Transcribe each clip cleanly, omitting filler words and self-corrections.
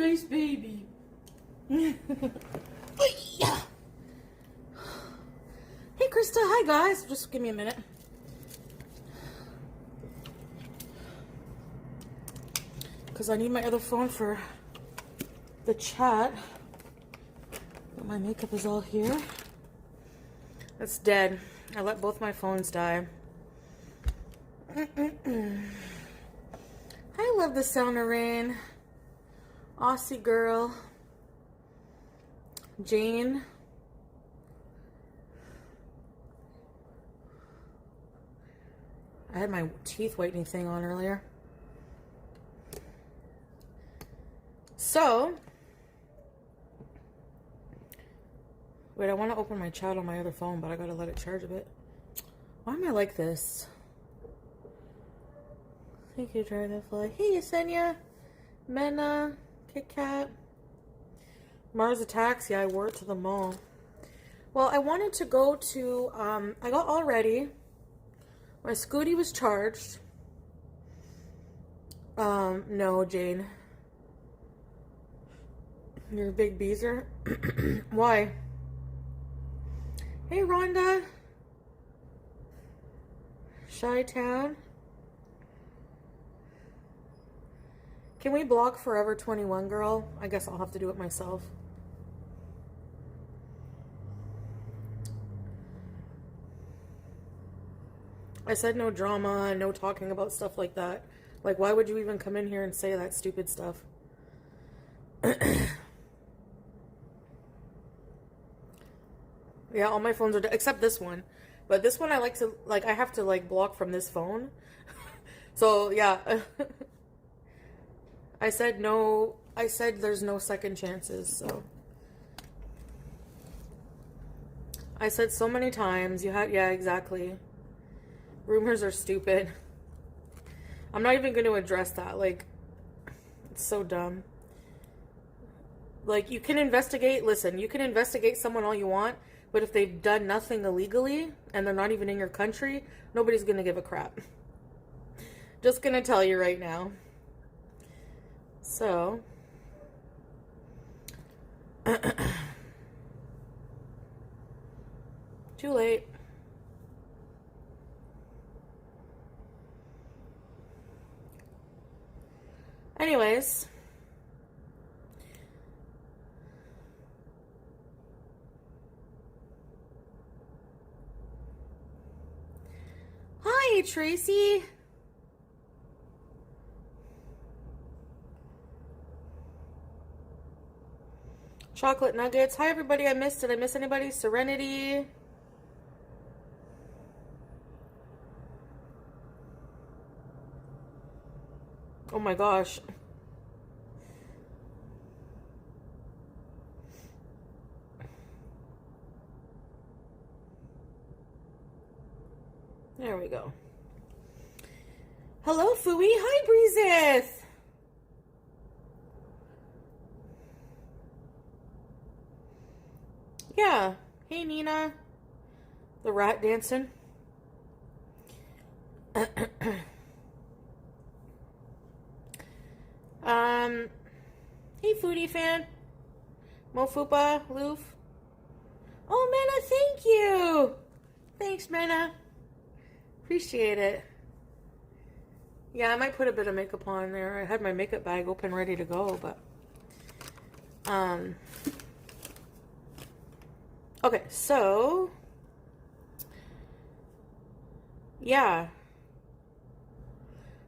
nice baby. Hey, Krista. Hi, guys. Just give me a minute. Because I need my other phone for the chat. But my makeup is all here. It's dead. I let both my phones die. I love the sound of rain. Aussie girl. Jane. I had my teeth whitening thing on earlier. So, wait, I want to open my chat on my other phone, but I gotta let it charge a bit. Why am I like this? Thank you, Dragonfly. Hey, Yesenia. Mena. Kit Kat. Mars Attacks. Yeah, I wore it to the mall. Well, I wanted to go to, I got all ready. My scooty was charged. No, Jane. You're a big beezer. Why? Hey, Rhonda. Chi-Town. Can we block Forever 21 girl? I guess I'll have to do it myself. I said no drama, no talking about stuff like that. Like, why would you even come in here and say that stupid stuff? Yeah, all my phones are dead, except this one. But this one I like to, like, I have to, like, block from this phone. So, yeah. I said no, I said there's no second chances, so. I said so many times, yeah, exactly. Rumors are stupid. I'm not even going to address that, like, it's so dumb. Like, you can investigate, listen, you can investigate someone all you want, but if they've done nothing illegally, and they're not even in your country, nobody's going to give a crap. Just going to tell you right now. So. Too late. Anyways. Hi, Tracy. Chocolate nuggets. Hi, everybody. Did I miss anybody? Serenity. Oh my gosh. There we go. Hello, Fooey. Hi, Breezeth. Yeah. Hey, Nina. The rat dancing. Hey, Foodie fan. Mofupa, Loof. Oh, Mena, thank you. Thanks, Mena. Appreciate it. Yeah, I might put a bit of makeup on there. I had my makeup bag open, ready to go, but... Okay, so... Yeah.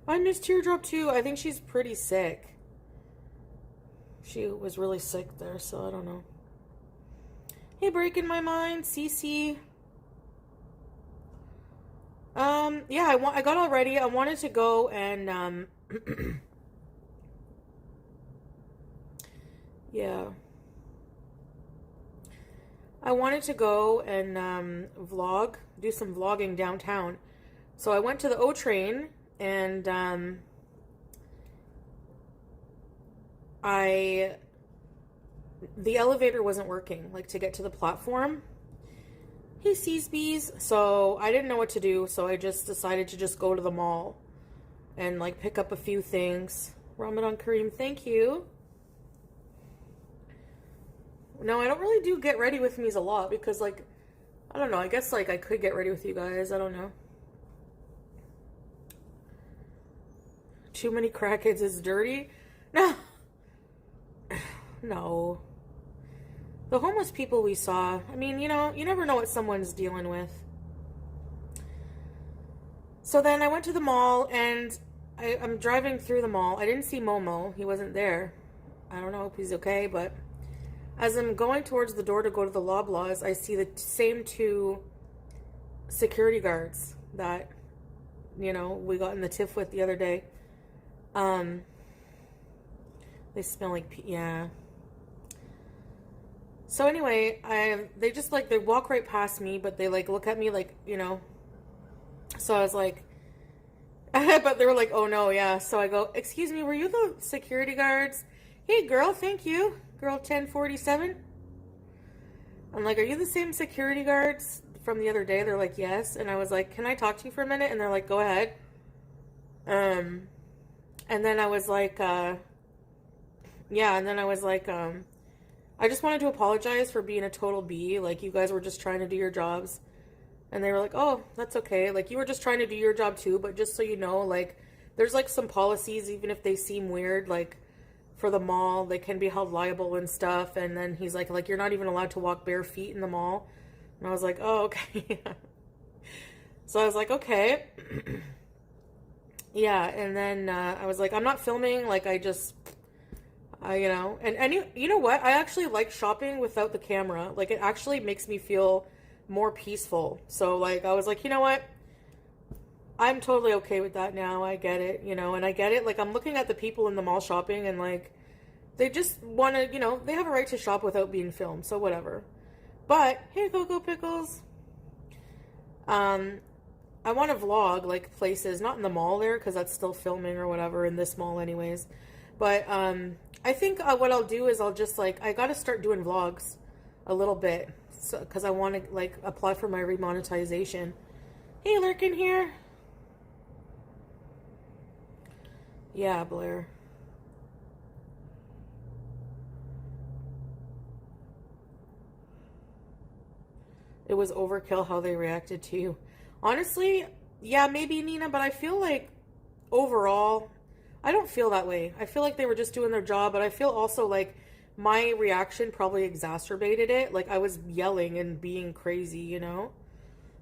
I miss Teardrop too. I think she's pretty sick. She was really sick there, so I don't know. Hey, Breaking My Mind, Cece. Yeah, I got all ready. I wanted to go and, yeah. I wanted to go and, do some vlogging downtown. So I went to the O train and, the elevator wasn't working, like, to get to the platform. Hey, Bees. So I didn't know what to do, so I just decided to just go to the mall and, like, pick up a few things. Ramadan Kareem, thank you. No, I don't really do get ready with me's a lot because, like, I don't know. I guess, like, I could get ready with you guys. I don't know. Too many crackheads is dirty? No. No. The homeless people we saw, I mean, you know, you never know what someone's dealing with. So then I went to the mall, and I'm driving through the mall. I didn't see Momo. He wasn't there. I don't know if he's okay, but as I'm going towards the door to go to the Loblaws, I see the same two security guards that, you know, we got in the tiff with the other day. They smell like yeah. So anyway, they just like, they walk right past me, but they like look at me like, you know. So I was like, but they were like, oh no, yeah. So I go, excuse me, were you the security guards? Hey girl, thank you. Girl 1047. I'm like, are you the same security guards from the other day? They're like, yes. And I was like, can I talk to you for a minute? And they're like, go ahead. And then I was like, yeah, and then I was like, I just wanted to apologize for being a total B. Like, you guys were just trying to do your jobs. And they were like, oh, that's okay. Like, you were just trying to do your job too, but just so you know, like, there's like some policies, even if they seem weird, like, for the mall, they can be held liable and stuff. And then he's like, you're not even allowed to walk bare feet in the mall. And I was like, oh, okay. So I was like, okay. Yeah, and then I was like, I'm not filming, like, you know, and you know what? I actually like shopping without the camera. Like, it actually makes me feel more peaceful. So, like, I was like, you know what? I'm totally okay with that now. I get it, you know, and I get it. Like, I'm looking at the people in the mall shopping, and, like, they just want to, you know, they have a right to shop without being filmed, so whatever. But, hey, Cocoa Pickles. I want to vlog, like, places, not in the mall there, because that's still filming or whatever, in this mall anyways. But, I think what I'll do is I'll just, like, I got to start doing vlogs a little bit, so, because I want to, like, apply for my remonetization. Hey, Lurkin here. Yeah, Blair. It was overkill how they reacted to you. Honestly, yeah, maybe, Nina, but I feel like overall, I don't feel that way. I feel like they were just doing their job, but I feel also like my reaction probably exacerbated it. Like, I was yelling and being crazy, you know?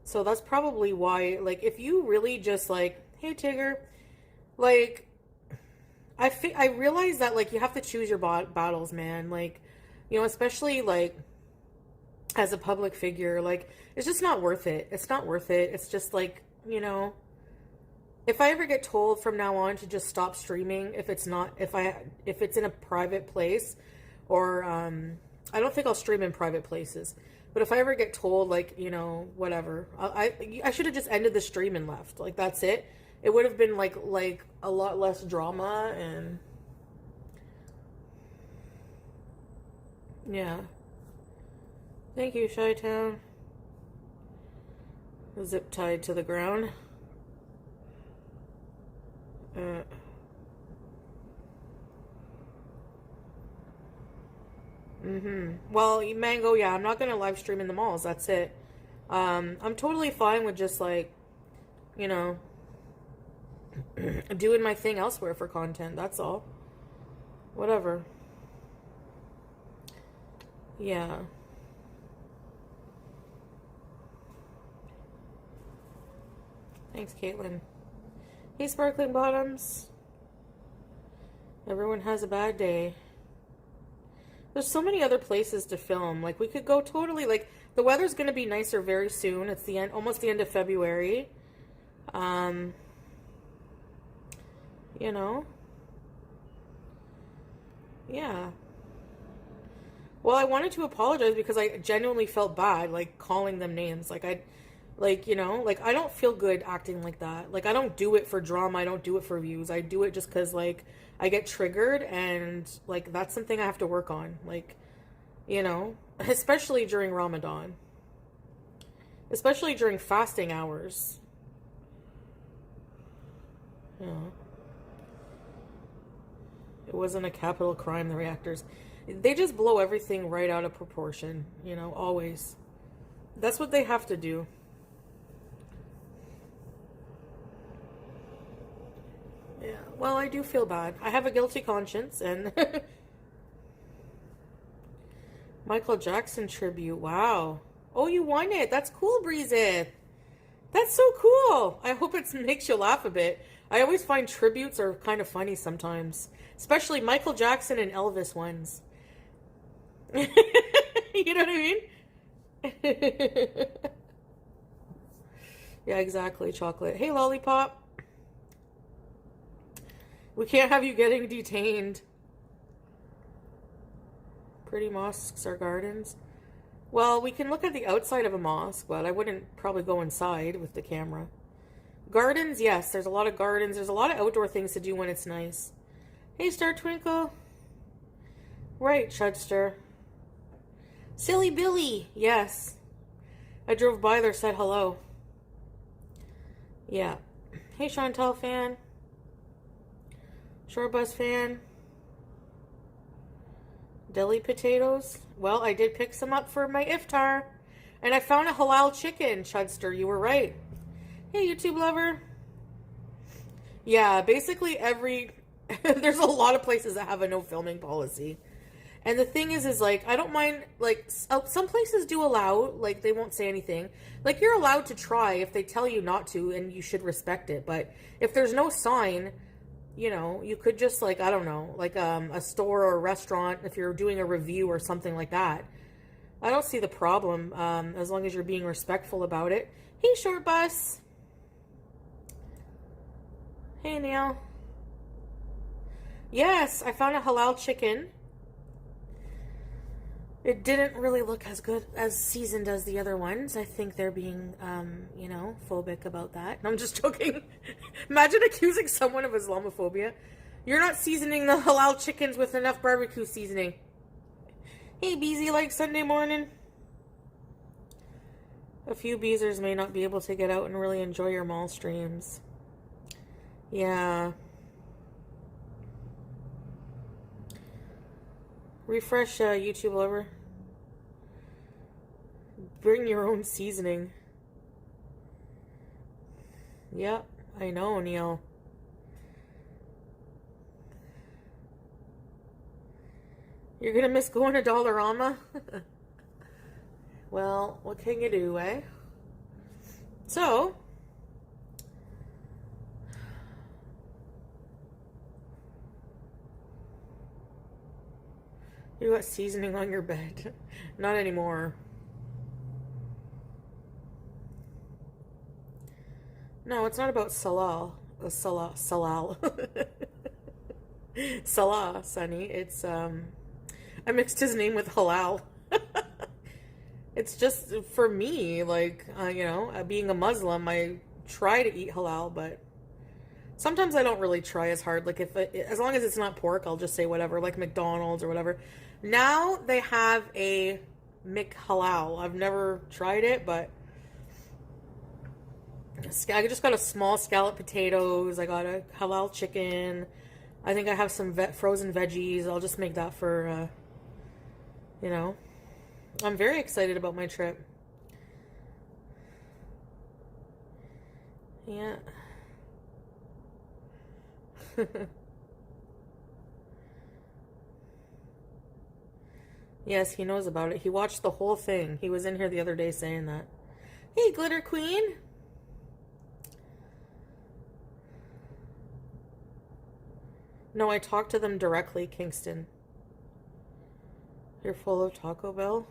So that's probably why, like, if you really just, like, hey, Tigger, like, I realize that, like, you have to choose your battles, man. Like, you know, especially, like, as a public figure, like, it's just not worth it. It's not worth it. It's just, like, you know, if I ever get told from now on to just stop streaming, if it's in a private place, or, I don't think I'll stream in private places, but if I ever get told, like, you know, whatever, I should have just ended the stream and left. Like, that's it. It would have been, like a lot less drama, and, yeah. Thank you, Chi-Town. Zip tied to the ground. Well, Mango, yeah, I'm not gonna live stream in the malls. That's it. I'm totally fine with just, like, you know, doing my thing elsewhere for content. That's all. Whatever. Yeah. Thanks, Caitlin. Hey, Sparkling Bottoms. Everyone has a bad day. There's so many other places to film. Like, we could go totally, like, the weather's going to be nicer very soon. It's the end, almost the end of February. You know? Yeah. Well, I wanted to apologize because I genuinely felt bad, like, calling them names. Like, you know, like, I don't feel good acting like that. Like, I don't do it for drama. I don't do it for views. I do it just because, like, I get triggered, and, like, that's something I have to work on. Like, you know, especially during Ramadan. Especially during fasting hours. Yeah. It wasn't a capital crime, the reactors. They just blow everything right out of proportion, you know, always. That's what they have to do. Yeah, well, I do feel bad. I have a guilty conscience, and Michael Jackson tribute. Wow. Oh, you won it. That's cool, Breezy. That's so cool. I hope it makes you laugh a bit. I always find tributes are kind of funny sometimes, especially Michael Jackson and Elvis ones. You know what I mean? Yeah, exactly, chocolate. Hey, Lollipop. We can't have you getting detained. Pretty mosques are gardens. Well, we can look at the outside of a mosque, but I wouldn't probably go inside with the camera. Gardens, yes, there's a lot of gardens. There's a lot of outdoor things to do when it's nice. Hey, Star Twinkle. Right, Chudster. Silly Billy, yes. I drove by there, said hello. Yeah. Hey, Chantal fan. Short Bus fan. Deli potatoes. Well, I did pick some up for my iftar. And I found a halal chicken, Chudster. You were right. Hey, YouTube lover. Yeah, basically there's a lot of places that have a no filming policy. And the thing is like, I don't mind, like, some places do allow, like, they won't say anything. Like, you're allowed to try if they tell you not to, and you should respect it. But if there's no sign, you know, you could just, like, I don't know, like, a store or a restaurant, if you're doing a review or something like that. I don't see the problem, as long as you're being respectful about it. Hey, Short Bus. Hey, Neil. Yes, I found a halal chicken. It didn't really look as good, as seasoned as the other ones. I think they're being, you know, phobic about that. No, I'm just joking. Imagine accusing someone of Islamophobia. You're not seasoning the halal chickens with enough barbecue seasoning. Hey, Beezy, like Sunday morning. A few beezers may not be able to get out and really enjoy your mall streams. Yeah. Refresh YouTube over. Bring your own seasoning. Yep, I know, Neil. You're gonna miss going to Dollarama? Well, what can you do, eh? So, you got seasoning on your bed. Not anymore. No, it's not about Salal. Salal. Salah, Sonny. It's, I mixed his name with halal. It's just, for me, like, you know, being a Muslim, I try to eat halal, but sometimes I don't really try as hard. Like, as long as it's not pork, I'll just say whatever, like McDonald's or whatever. Now they have a McHalal. I've never tried it, but I just got a small scallop potatoes. I got a halal chicken. I think I have some frozen veggies. I'll just make that for, you know. I'm very excited about my trip. Yeah. Yes, he knows about it. He watched the whole thing. He was in here the other day saying that. Hey, Glitter Queen. No, I talked to them directly, Kingston. You're full of Taco Bell?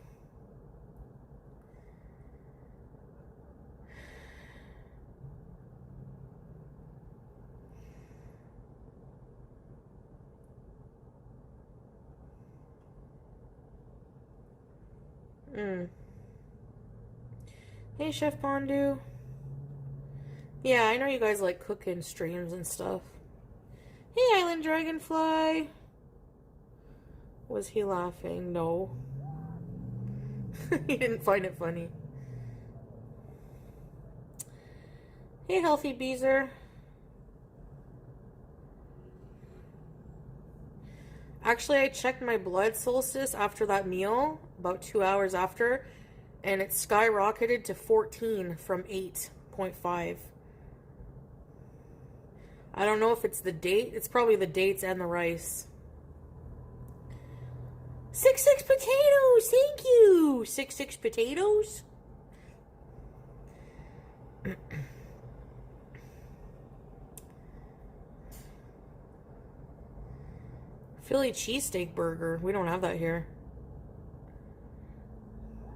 Hey, Chef Bondu. Yeah, I know you guys like cooking streams and stuff. Hey, Island Dragonfly. Was he laughing? No. He didn't find it funny. Hey, Healthy Beezer. Actually, I checked my blood solstice after that meal, about 2 hours after, and it skyrocketed to 14 from 8.5. I don't know if it's the date. It's probably the dates and the rice. 6 potatoes, thank you. 6 potatoes. Philly cheesesteak burger. We don't have that here.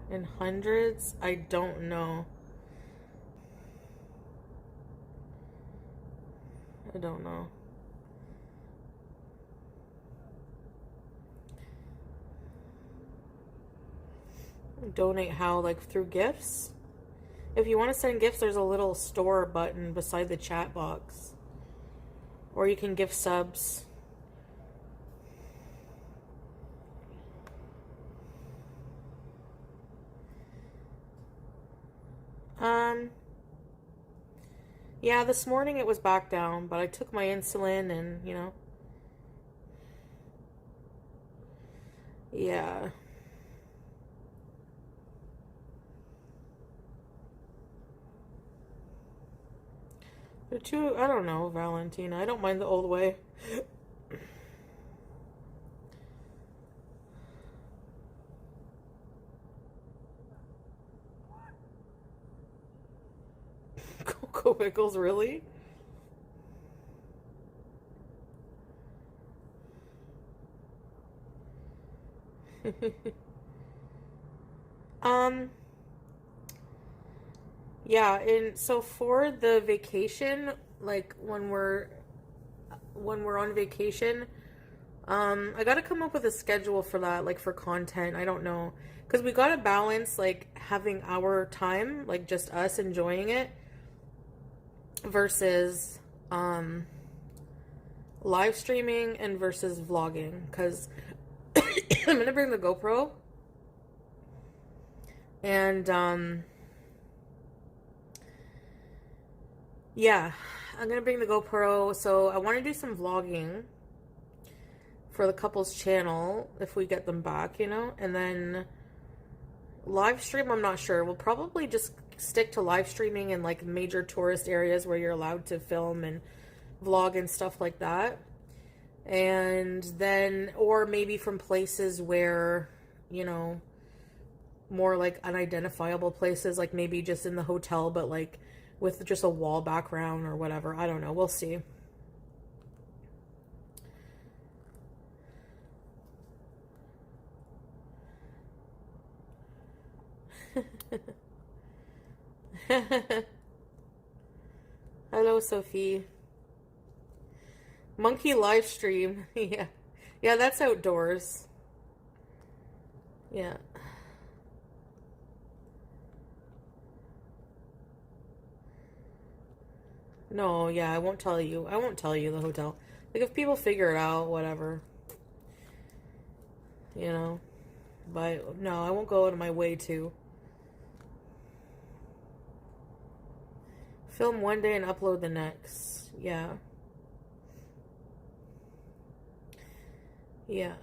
In hundreds? I don't know. I don't know. Donate how? Like through gifts? If you want to send gifts, there's a little store button beside the chat box. Or you can gift subs. Yeah, this morning it was back down, but I took my insulin and, yeah. They're too, I don't know, Valentina. I don't mind the old way. Cocoa pickles, really? um, yeah, and so for the vacation, like when we're on vacation, I gotta come up with a schedule for that, like for content. I don't know, because we gotta balance like having our time, like just us enjoying it, versus live streaming and versus vlogging. Because I'm gonna bring the GoPro, and yeah, I'm gonna bring the GoPro. So I want to do some vlogging for the couple's channel if we get them back, and then live stream, I'm not sure. We'll probably just stick to live streaming in like major tourist areas where you're allowed to film and vlog and stuff like that. And then, or maybe from places where, more like unidentifiable places, like maybe just in the hotel, but like with just a wall background or whatever. I don't know. We'll see. Hello, Sophie. Monkey live stream. Yeah. Yeah, that's outdoors. Yeah. No, yeah, I won't tell you. I won't tell you the hotel. Like, if people figure it out, whatever. But, no, I won't go out of my way to. Film one day and upload the next. Yeah. Yeah.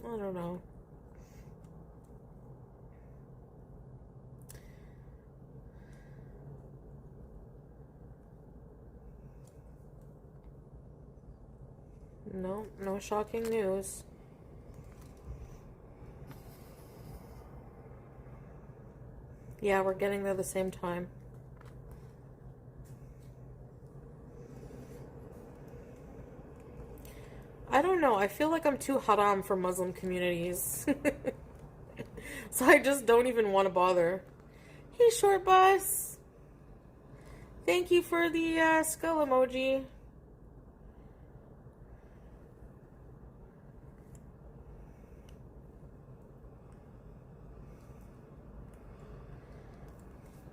I don't know. No, no shocking news. Yeah, we're getting there the same time. I don't know. I feel like I'm too haram for Muslim communities. So I just don't even want to bother. Hey, short bus. Thank you for the skull emoji.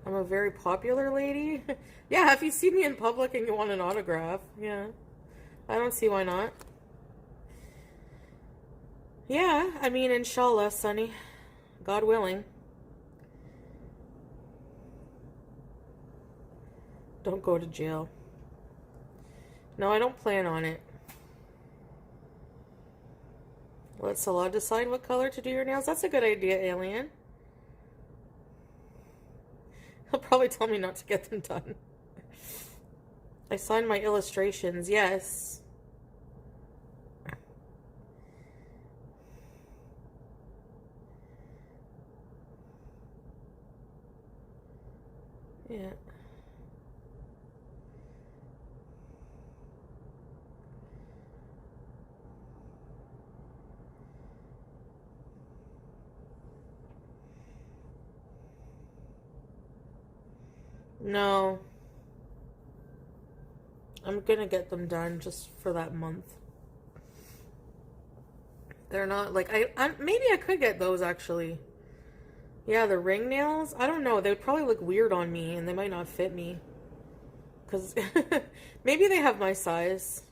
I'm a very popular lady. Yeah, if you see me in public and you want an autograph, yeah. I don't see why not. Yeah, I mean, inshallah, Sonny. God willing. Don't go to jail. No, I don't plan on it. Let Salah decide what color to do your nails. That's a good idea, Alien. He'll probably tell me not to get them done. I signed my illustrations, yes. Yeah. No. I'm gonna get them done just for that month. They're not like I maybe I could get those actually. Yeah, the ring nails. I don't know. They would probably look weird on me, and they might not fit me. Cause maybe they have my size.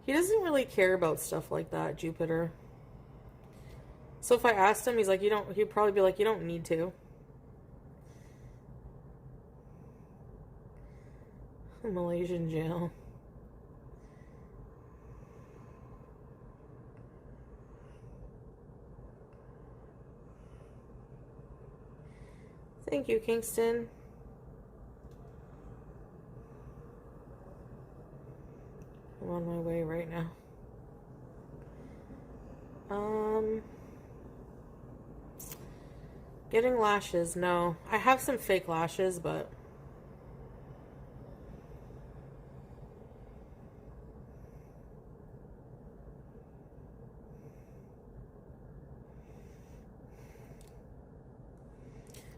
He doesn't really care about stuff like that, Jupiter. So if I asked him, he's like, you don't. He'd probably be like, you don't need to. Malaysian jail. Thank you, Kingston. I'm on my way right now. Getting lashes, no. I have some fake lashes, but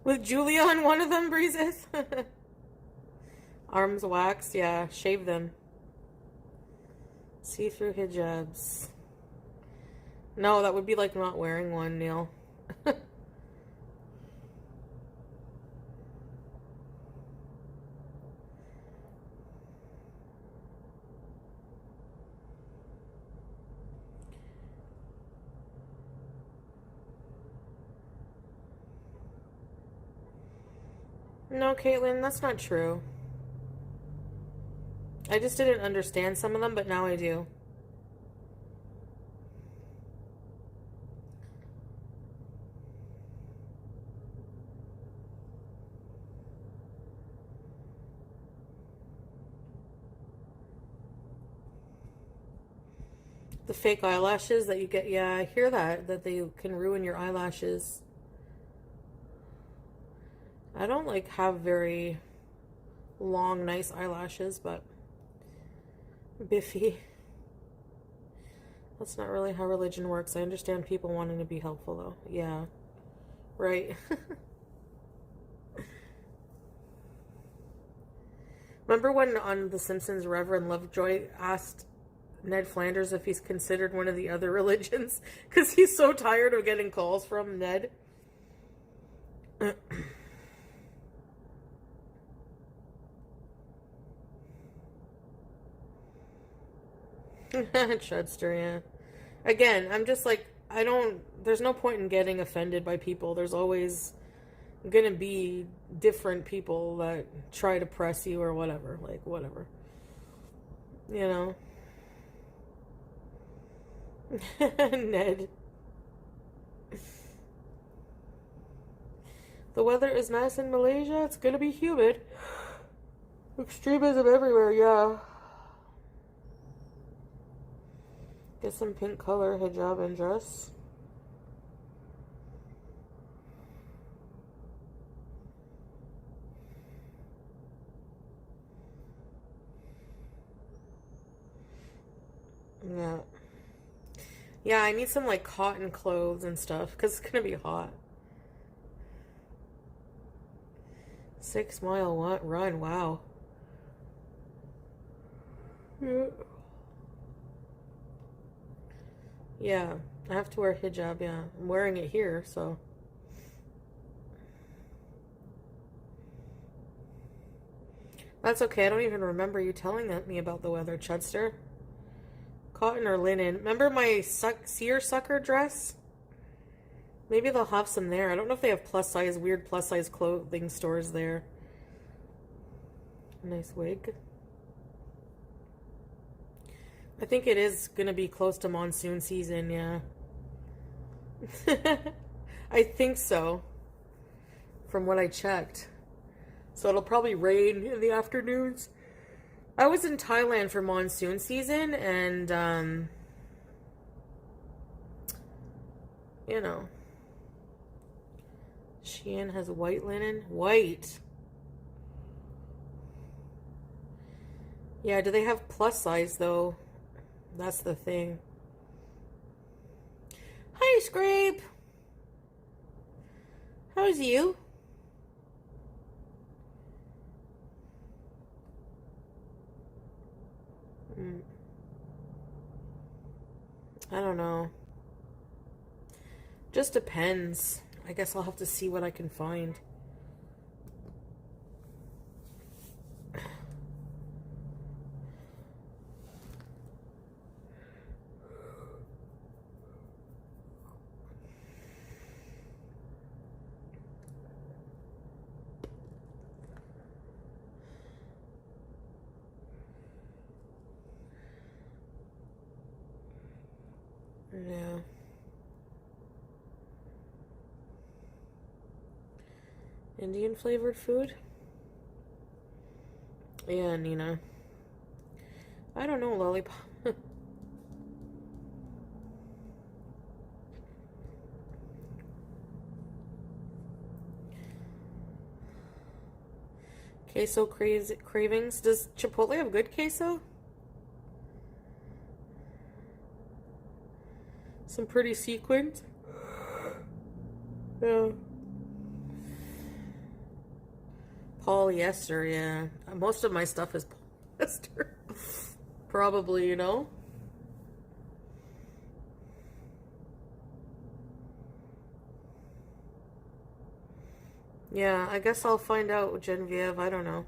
with Julia on one of them, Breezes. Arms waxed, yeah. Shave them. See-through hijabs. No, that would be like not wearing one, Neil. No, Caitlin, that's not true. I just didn't understand some of them, but now I do. The fake eyelashes that you get, yeah, I hear that they can ruin your eyelashes. I don't like have very long, nice eyelashes, but Biffy. That's not really how religion works. I understand people wanting to be helpful, though. Yeah. Right. Remember when on The Simpsons, Reverend Lovejoy asked Ned Flanders if he's considered one of the other religions? Because he's so tired of getting calls from Ned. Chudster, yeah. Again, I'm just like, there's no point in getting offended by people. There's always gonna be different people that try to press you or whatever. Like, whatever. You know? Ned. The weather is nice in Malaysia. It's gonna be humid. Extremism everywhere, yeah. Get some pink color hijab and dress. Yeah. Yeah, I need some like cotton clothes and stuff because it's gonna be hot. 6 mile run, wow. Yeah. Yeah, I have to wear hijab, yeah. I'm wearing it here, so. That's okay. I don't even remember you telling me about the weather, Chudster. Cotton or linen? Remember my seersucker dress? Maybe they'll have some there. I don't know if they have weird plus size clothing stores there. Nice wig. I think it is going to be close to monsoon season, yeah. I think so, from what I checked. So it'll probably rain in the afternoons. I was in Thailand for monsoon season, and, you know, Shein has white linen. White. Yeah, do they have plus size, though? That's the thing. Hi, Scrape. How's you? I don't know. Just depends. I guess I'll have to see what I can find. Yeah. Indian flavored food? Yeah, Nina. I don't know, lollipop. Queso cravings. Does Chipotle have good queso? Some pretty sequins. Yeah. Polyester, yeah. Most of my stuff is polyester. Probably, you know? Yeah, I guess I'll find out, Genevieve. I don't know.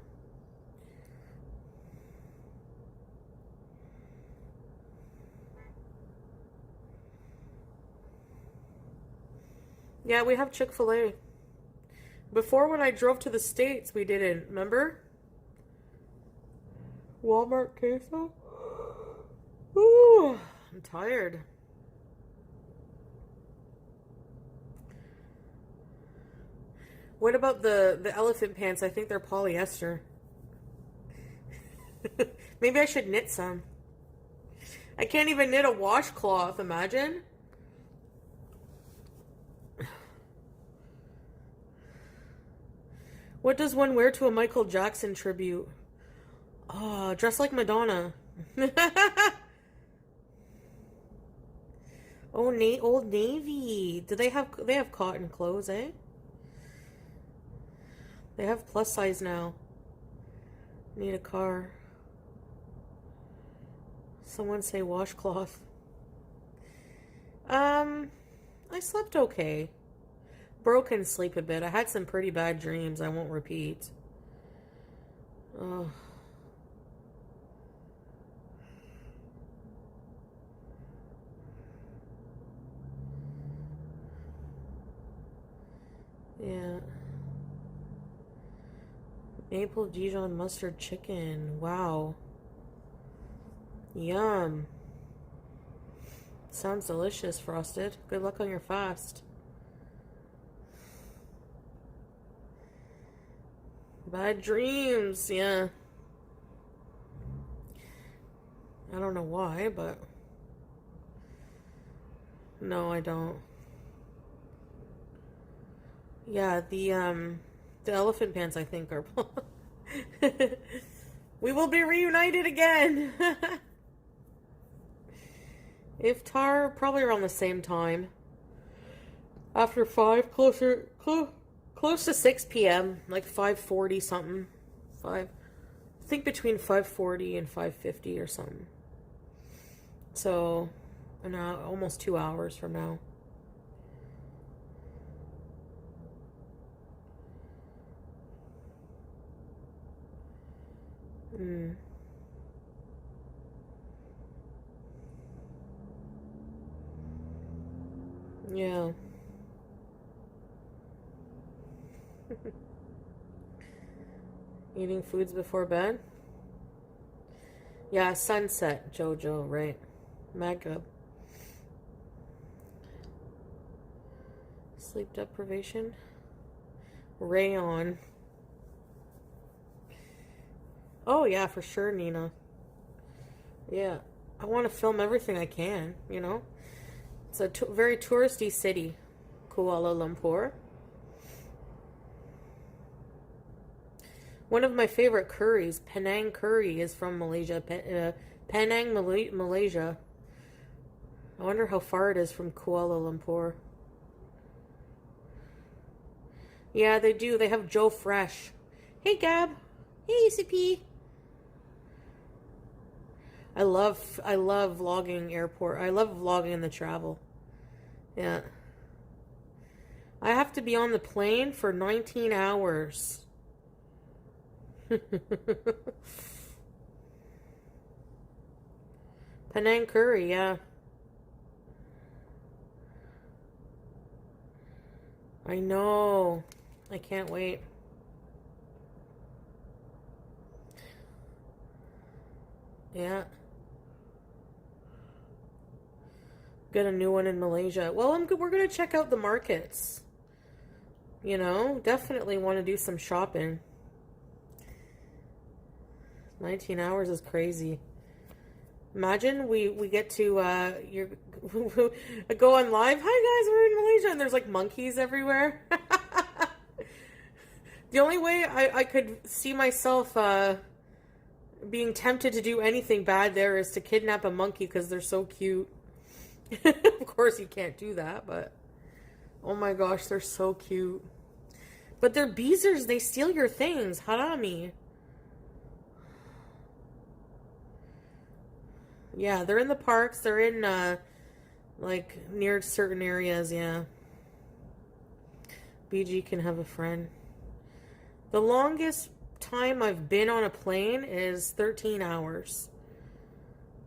Yeah, we have Chick-fil-A. Before, when I drove to the States, we didn't. Remember? Walmart queso? Ooh, I'm tired. What about the elephant pants? I think they're polyester. Maybe I should knit some. I can't even knit a washcloth, imagine. What does one wear to a Michael Jackson tribute? Oh, dress like Madonna. Oh, Old Navy. Do they have cotton clothes, eh? They have plus size now. Need a car. Someone say washcloth. I slept okay. Broken sleep a bit. I had some pretty bad dreams I won't repeat. Oh. Yeah. Maple Dijon mustard chicken. Wow. Yum. Sounds delicious, Frosted. Good luck on your fast. Bad dreams, yeah. I don't know why, but no, I don't. Yeah, the elephant pants I think are we will be reunited again. Iftar probably around the same time. After 5, close to 6 p.m., like 5:40 something. I think between 5:40 and 5:50 or something. So, almost 2 hours from now. Hmm. Yeah. Eating foods before bed? Yeah, sunset, Jojo, right. Mega. Sleep deprivation? Rayon. Oh, yeah, for sure, Nina. Yeah. I want to film everything I can, you know? It's a very touristy city, Kuala Lumpur. One of my favorite curries, Penang curry, is from Malaysia. Penang, Malaysia. I wonder how far it is from Kuala Lumpur. Yeah, they do. They have Joe Fresh. Hey, Gab. Hey, ECP. I love vlogging airport. I love vlogging the travel. Yeah. I have to be on the plane for 19 hours. Penang curry, yeah. I know. I can't wait. Yeah. Get a new one in Malaysia. Well, we're going to check out the markets. You know, definitely want to do some shopping. 19 hours is crazy. Imagine we get to you go on live. Hi guys, we're in Malaysia and there's like monkeys everywhere. The only way I could see myself being tempted to do anything bad there is to kidnap a monkey because they're so cute. Of course you can't do that, but oh my gosh, they're so cute. But they're beezers, they steal your things. Harami. Yeah, they're in the parks. They're in like near certain areas, yeah. BG can have a friend. The longest time I've been on a plane is 13 hours.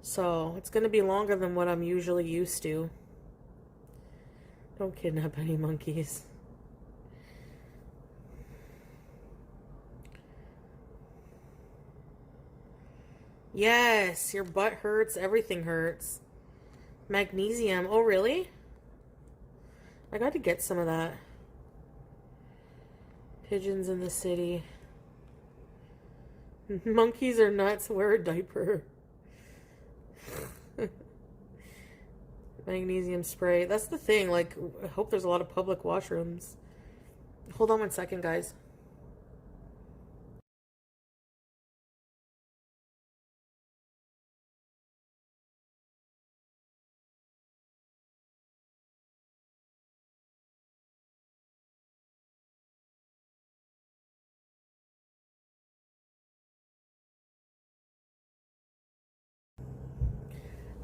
So, it's going to be longer than what I'm usually used to. Don't kidnap any monkeys. Yes, your butt hurts, everything hurts. Magnesium. Oh, really? I got to get some of that. Pigeons in the city. Monkeys are nuts. Wear a diaper. Magnesium spray. That's the thing. Like, I hope there's a lot of public washrooms. Hold on one second, guys.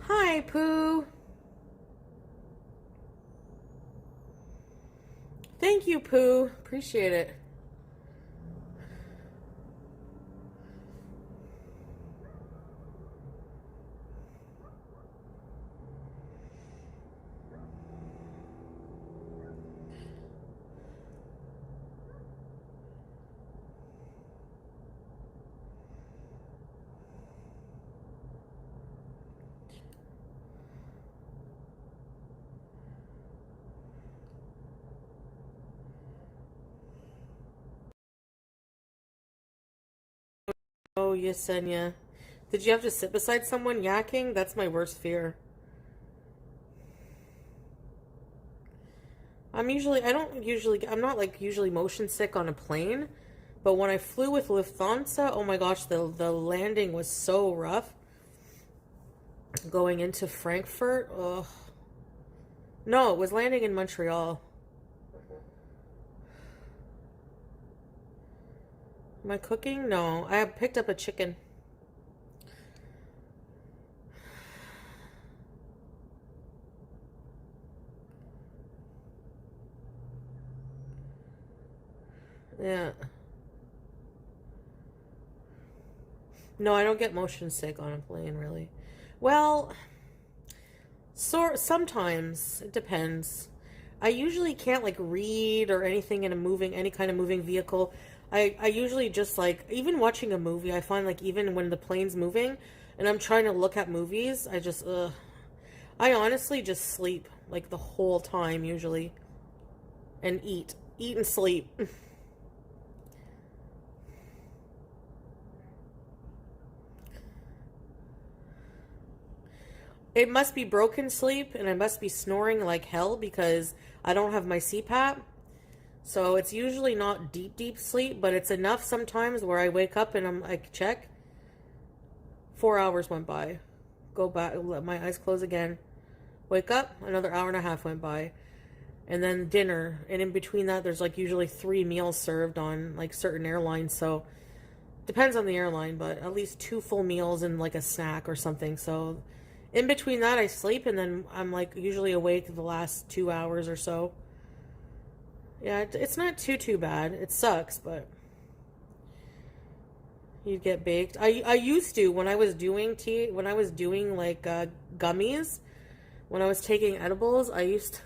Hi, Pooh. Thank you, Pooh. Appreciate it. Oh, Yesenia. Did you have to sit beside someone yakking? That's my worst fear. I'm not like usually motion sick on a plane, but when I flew with Lufthansa, oh my gosh, the landing was so rough. Going into Frankfurt, ugh. No, it was landing in Montreal. Am I cooking? No, I picked up a chicken. Yeah. No, I don't get motion sick on a plane, really. Well, sometimes it depends. I usually can't like read or anything in any kind of moving vehicle. I usually just like, even watching a movie, I find like even when the plane's moving and I'm trying to look at movies, I honestly just sleep like the whole time usually and eat and sleep. It must be broken sleep and I must be snoring like hell because I don't have my CPAP. So it's usually not deep, deep sleep, but it's enough sometimes where I wake up and I check. 4 hours went by. Go back, let my eyes close again. Wake up, another hour and a half went by. And then dinner. And in between that, there's like usually 3 meals served on like certain airlines. So depends on the airline, but at least 2 full meals and like a snack or something. So in between that, I sleep and then I'm like usually awake the last 2 hours or so. Yeah, it's not too bad. It sucks, but you get baked. I used to when I was doing like gummies, when I was taking edibles, I used to,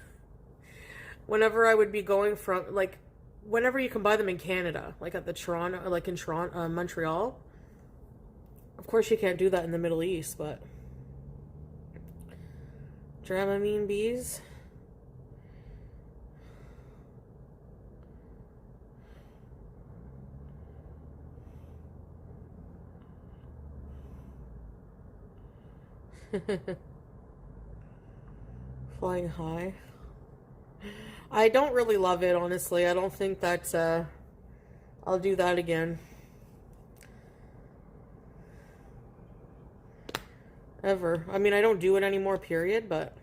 whenever I would be going from like whenever you can buy them in Canada, like at the Toronto, like in Toronto, Montreal. Of course, you can't do that in the Middle East, but Dramamine bees. Flying high. I don't really love it, honestly. I don't think that I'll do that again. Ever. I mean, I don't do it anymore, period, but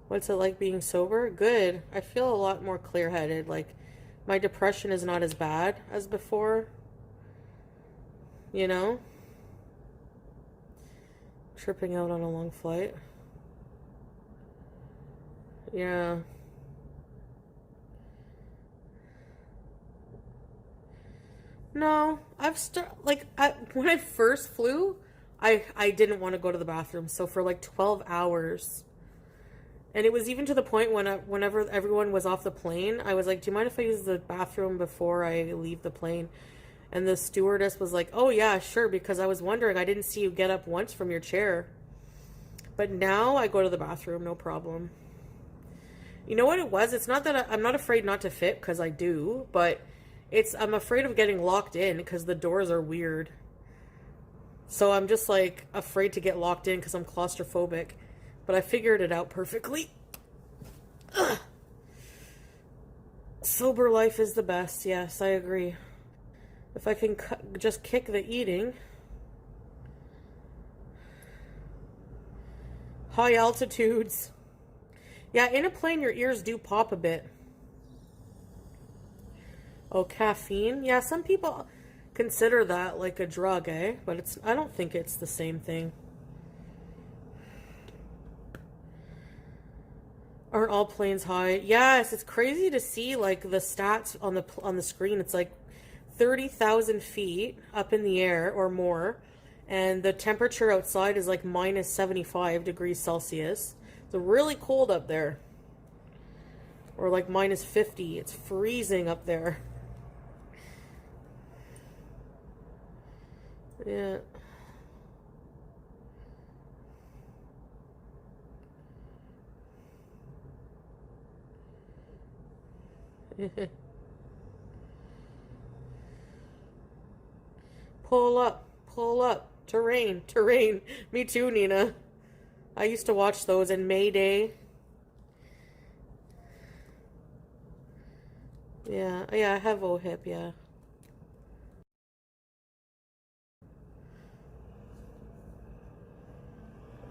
what's it like being sober? Good. I feel a lot more clear-headed. Like, my depression is not as bad as before. You know? Tripping out on a long flight. Yeah. No, when I first flew, I didn't want to go to the bathroom. So for like 12 hours. And it was even to the point whenever everyone was off the plane, I was like, "Do you mind if I use the bathroom before I leave the plane?" And the stewardess was like, "Oh yeah, sure," because I was wondering, I didn't see you get up once from your chair. But now I go to the bathroom, no problem. You know what it was? It's not that I'm not afraid not to fit, because I do, but I'm afraid of getting locked in because the doors are weird. So I'm just like afraid to get locked in because I'm claustrophobic. But I figured it out perfectly. Ugh. Sober life is the best. Yes, I agree. If I can just kick the eating. High altitudes. Yeah, in a plane, your ears do pop a bit. Oh, caffeine? Yeah, some people consider that like a drug, eh? But I don't think it's the same thing. Aren't all planes high? Yes, it's crazy to see like the stats on the screen. It's like 30,000 feet up in the air or more, and the temperature outside is like minus 75 degrees Celsius. It's really cold up there. Or like minus 50. It's freezing up there. Yeah. Pull up, pull up. Terrain, terrain. Me too, Nina. I used to watch those in Mayday. Yeah, yeah, I have OHIP, yeah.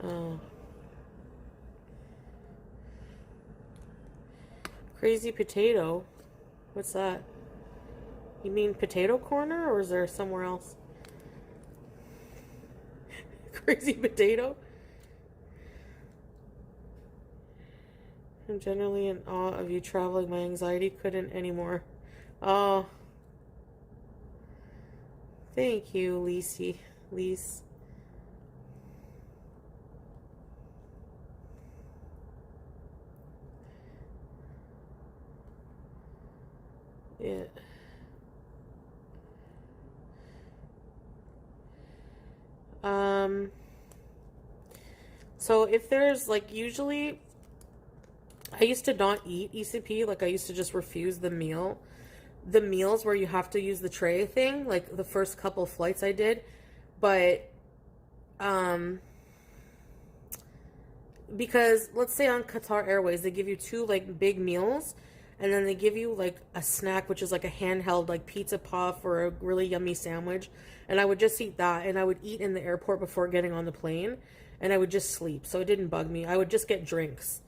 Oh. Crazy potato. What's that? You mean potato corner, or is there somewhere else? Crazy potato? I'm generally in awe of you traveling. My anxiety couldn't anymore. Oh, Thank you, Lisi. Lise. Yeah. So if there's like usually I used to not eat ECP, like I used to just refuse the meals where you have to use the tray thing, like the first couple flights I did. But because let's say on Qatar Airways they give you two like big meals and then they give you like a snack which is like a handheld like pizza puff or a really yummy sandwich, and I would just eat that, and I would eat in the airport before getting on the plane, and I would just sleep, so it didn't bug me. I would just get drinks.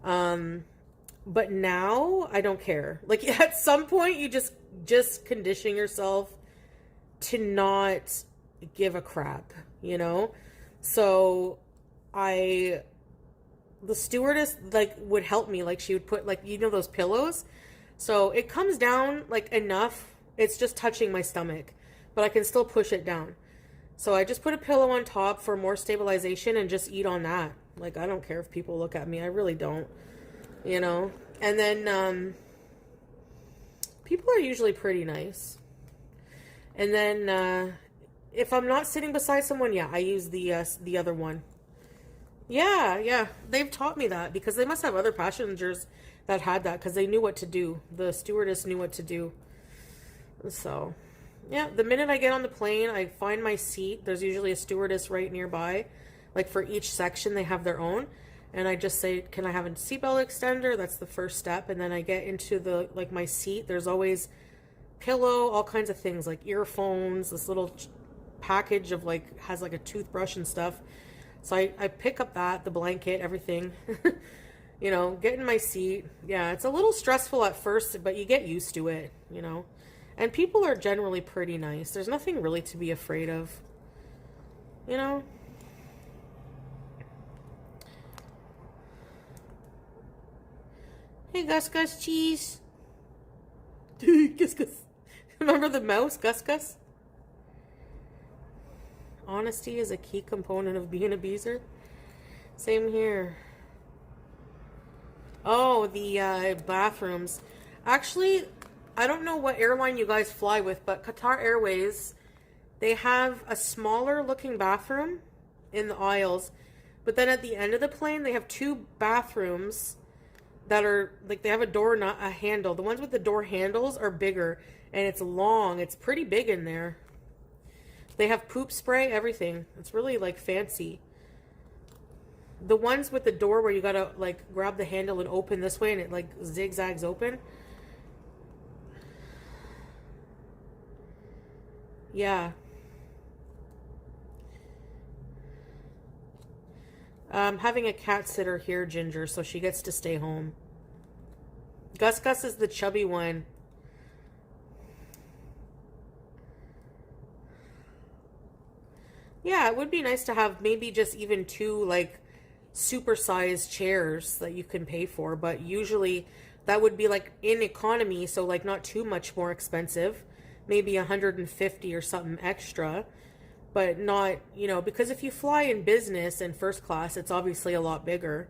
But now I don't care. Like at some point you just condition yourself to not give a crap, you know? So the stewardess like would help me. Like she would put like, you know, those pillows. So it comes down like enough. It's just touching my stomach, but I can still push it down. So I just put a pillow on top for more stabilization and just eat on that. Like, I don't care if people look at me. I really don't, you know? And then, people are usually pretty nice. And then, if I'm not sitting beside someone, yeah, I use the other one. Yeah. They've taught me that because they must have other passengers that had that because they knew what to do. The stewardess knew what to do. So, yeah, the minute I get on the plane, I find my seat. There's usually a stewardess right nearby. Like for each section, they have their own. And I just say, can I have a seatbelt extender? That's the first step. And then I get into the, like my seat. There's always pillow, all kinds of things like earphones, this little package of like, has like a toothbrush and stuff. So I pick up that, the blanket, everything, you know, get in my seat. Yeah, it's a little stressful at first, but you get used to it, you know. And people are generally pretty nice. There's nothing really to be afraid of, you know. Hey, Gus Gus Cheese. Gus Gus. Remember the mouse, Gus Gus? Honesty is a key component of being a beezer. Same here. Oh, the bathrooms. Actually, I don't know what airline you guys fly with, but Qatar Airways, they have a smaller looking bathroom in the aisles. But then at the end of the plane, they have two bathrooms that are, like, they have a door, not a handle. The ones with the door handles are bigger, and it's long. It's pretty big in there. They have poop spray, everything. It's really, like, fancy. The ones with the door where you gotta, like, grab the handle and open this way, and it, like, zigzags open. Yeah. Having a cat sitter here, Ginger, so she gets to stay home. Gus Gus is the chubby one. Yeah, it would be nice to have maybe just even two, like, super-sized chairs that you can pay for, but usually that would be, like, in economy, so, like, not too much more expensive. Maybe 150 or something extra. But not, you know, because if you fly in business and first class, it's obviously a lot bigger.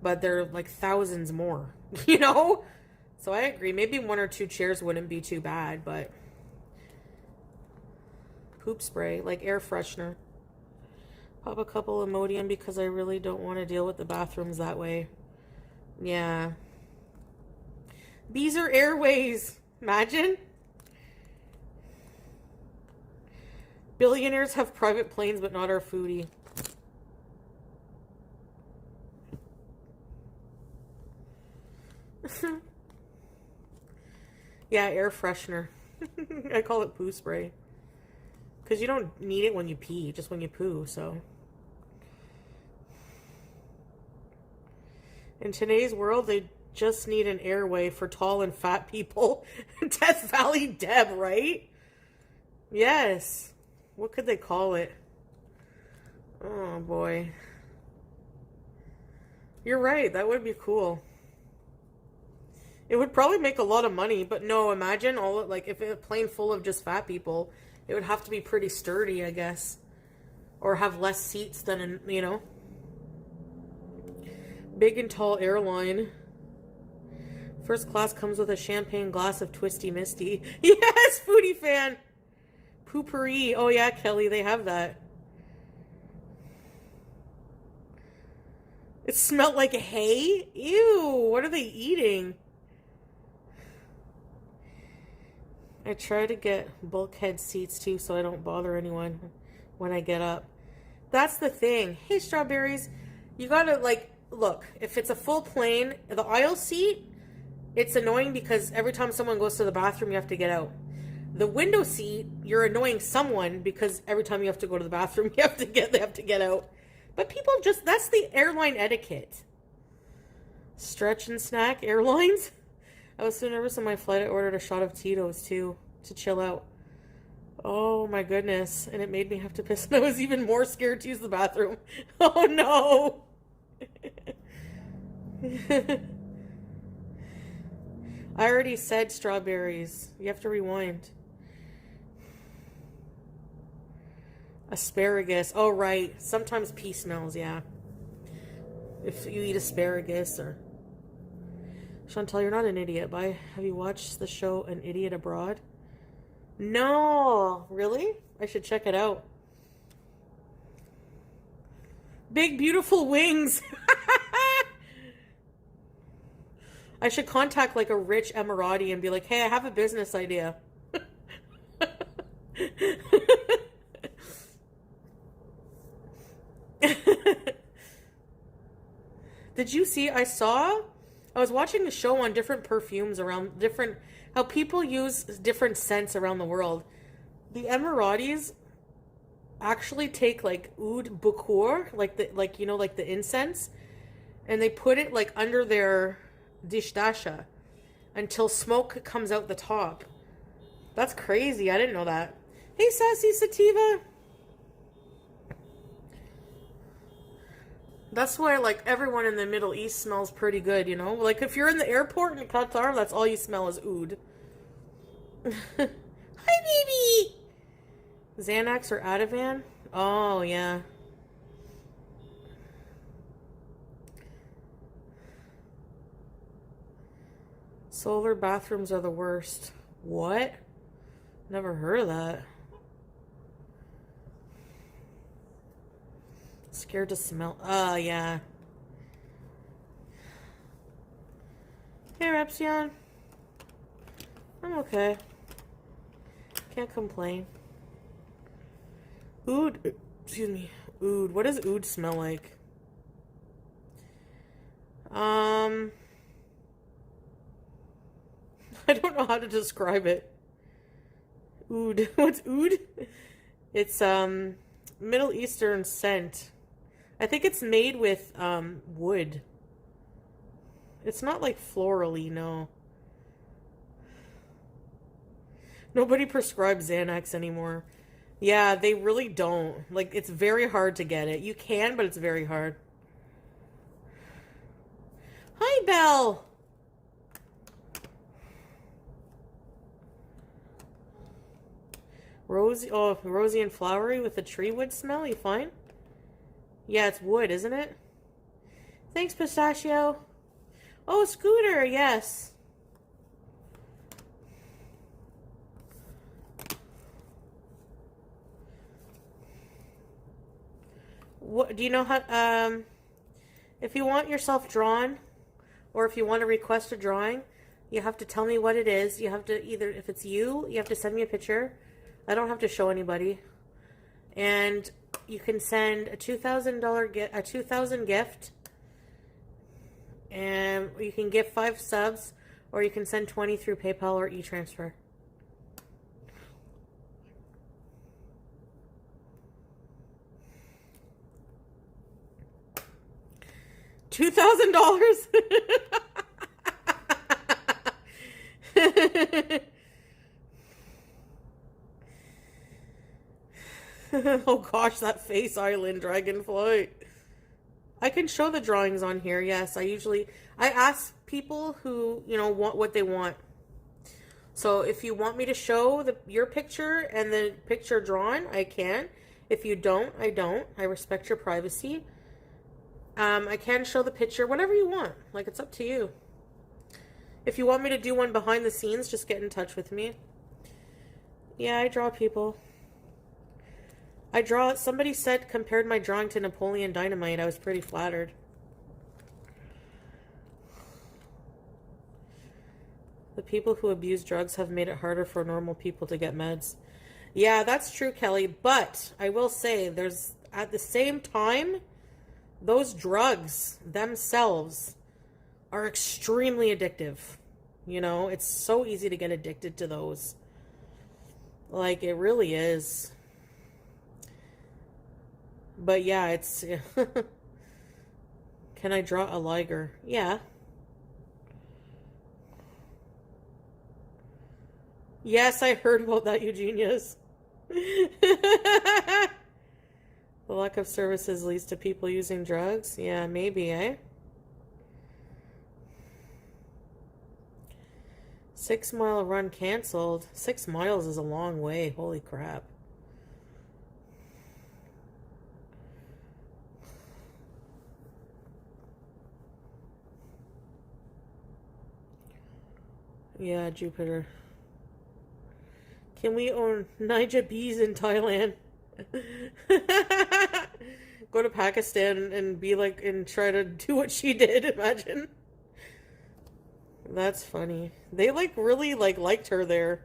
But they're like thousands more, you know? So I agree. Maybe one or two chairs wouldn't be too bad, but poop spray, like air freshener. Pop a couple Imodium because I really don't want to deal with the bathrooms that way. Yeah. These are Airways. Imagine. Billionaires have private planes, but not our foodie. Yeah, air freshener. I call it poo spray. Because you don't need it when you pee, just when you poo, so. In today's world, they just need an airway for tall and fat people. Death Valley Deb, right? Yes. What could they call it? Oh, boy. You're right. That would be cool. It would probably make a lot of money, but no, imagine all, like, if a plane full of just fat people, It would have to be pretty sturdy, I guess. Or have less seats than, Big and tall airline. First class comes with a champagne glass of Twisty Misty. Yes, foodie fan. Poopery. Oh yeah, Kelly, they have that. It smelled like hay? Ew, what are they eating? I try to get bulkhead seats too so I don't bother anyone when I get up. That's the thing. Hey, Strawberries, you gotta, look, if it's a full plane, the aisle seat, it's annoying because every time someone goes to the bathroom, you have to get out. The window seat, you're annoying someone because every time you have to go to the bathroom, they have to get out. But people that's the airline etiquette. Stretch and snack airlines. I was so nervous on my flight, I ordered a shot of Tito's too, to chill out. Oh my goodness. And it made me have to piss, and I was even more scared to use the bathroom. Oh no. I already said Strawberries. You have to rewind. Asparagus. Oh, right. Sometimes pee smells, yeah. If you eat asparagus or... Chantal, you're not an idiot. Have you watched the show An Idiot Abroad? No. Really? I should check it out. Big, beautiful wings. I should contact a rich Emirati and be like, hey, I have a business idea. Did you see, I was watching a show on different perfumes around how people use different scents around the world. The Emiratis actually take oud bukur, the incense, and they put it under their dishdasha until smoke comes out the top. That's crazy. I didn't know that. Hey, Sassy Sativa. That's why, everyone in the Middle East smells pretty good, if you're in the airport in Qatar, that's all you smell is oud. Hi, baby! Xanax or Ativan? Oh, yeah. Solar bathrooms are the worst. What? Never heard of that. Scared to smell. Oh, yeah. Hey, Repsion. I'm okay. Can't complain. Oud. Excuse me. Oud. What does oud smell like? I don't know how to describe it. Oud. What's oud? It's, Middle Eastern scent. I think it's made with wood. It's not florally, no. Nobody prescribes Xanax anymore. Yeah, they really don't. It's very hard to get it. You can, but it's very hard. Hi, Belle. Rosy and flowery with the tree wood smell. You fine? Yeah, it's wood, isn't it? Thanks, Pistachio. Oh, Scooter, yes. What do you know how? If you want yourself drawn, or if you want to request a drawing, you have to tell me what it is. You have to if it's you have to send me a picture. I don't have to show anybody. And you can send a $2,000 gift, and you can give 5 subs, or you can send 20 through PayPal or e-transfer. $2,000. Oh gosh, that Face Island dragonfly. I can show the drawings on here, yes. I ask people who, want what they want. So if you want me to show your picture and the picture drawn, I can. If you don't, I don't. I respect your privacy. I can show the picture, whatever you want. Like, it's up to you. If you want me to do one behind the scenes, just get in touch with me. Yeah, I draw people. Somebody compared my drawing to Napoleon Dynamite. I was pretty flattered. The people who abuse drugs have made it harder for normal people to get meds. Yeah, that's true, Kelly. But I will say, at the same time, those drugs themselves are extremely addictive. You know, it's so easy to get addicted to those. Like, it really is. But yeah, it's... Can I draw a liger? Yeah. Yes, I heard about that, Eugenius. The lack of services leads to people using drugs? Yeah, maybe, eh? 6 mile run canceled. 6 miles is a long way. Holy crap. Yeah, Jupiter. Can we own Naija bees in Thailand? Go to Pakistan and be like, and try to do what she did, imagine. That's funny. They like really liked her there.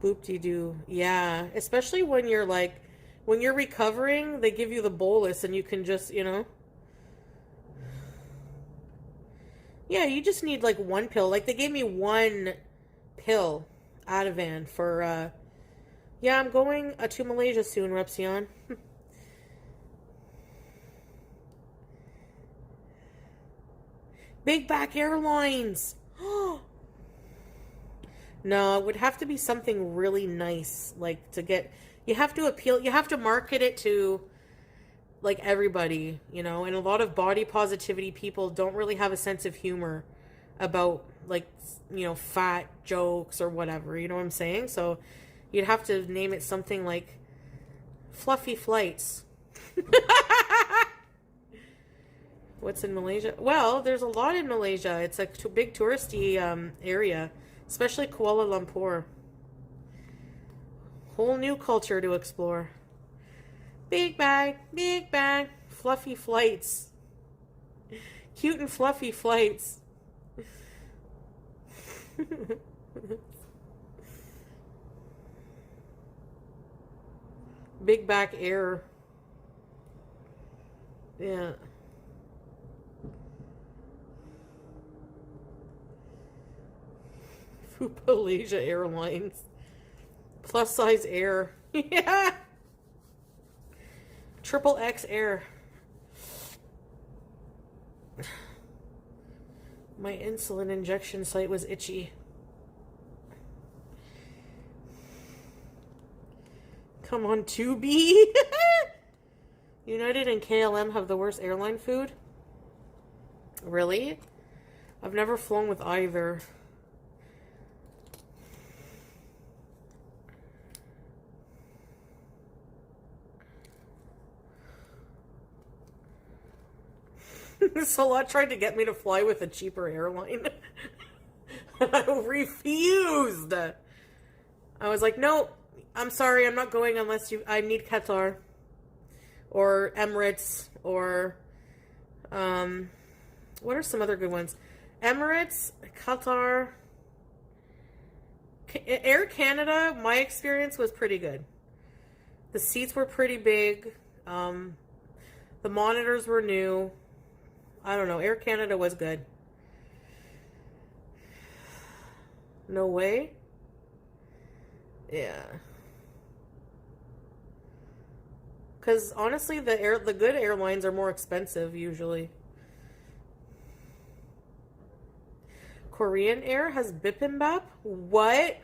Boop-de-doo. Yeah, especially when you're recovering, they give you the bolus and you can just, you know. Yeah, you just need like one pill. Like they gave me one pill, Ativan, for, yeah, I'm going to Malaysia soon, Repsion. Big Back Airlines. No, it would have to be something really nice, like to get. You have to appeal. You have to market it to, like, everybody, you know. And a lot of body positivity people don't really have a sense of humor about, like, you know, fat jokes or whatever. You know what I'm saying? So you'd have to name it something like Fluffy Flights. What's in Malaysia? Well, there's a lot in Malaysia. It's a big touristy area, especially Kuala Lumpur. Whole new culture to explore. Big bag, fluffy flights. Cute and fluffy flights. Big Back Air. Yeah. Malaysia Airlines. Plus size air. Yeah. Triple X Air. My insulin injection site was itchy. Come on, 2B. United and KLM have the worst airline food? Really? I've never flown with either. Salat tried to get me to fly with a cheaper airline. And I refused. I was like, no, I'm sorry, I'm not going unless I need Qatar. Or Emirates. Or, what are some other good ones? Emirates, Qatar. Air Canada, my experience was pretty good. The seats were pretty big. The monitors were new. I don't know. Air Canada was good. No way? Yeah. Because honestly, the good airlines are more expensive usually. Korean Air has bibimbap? What?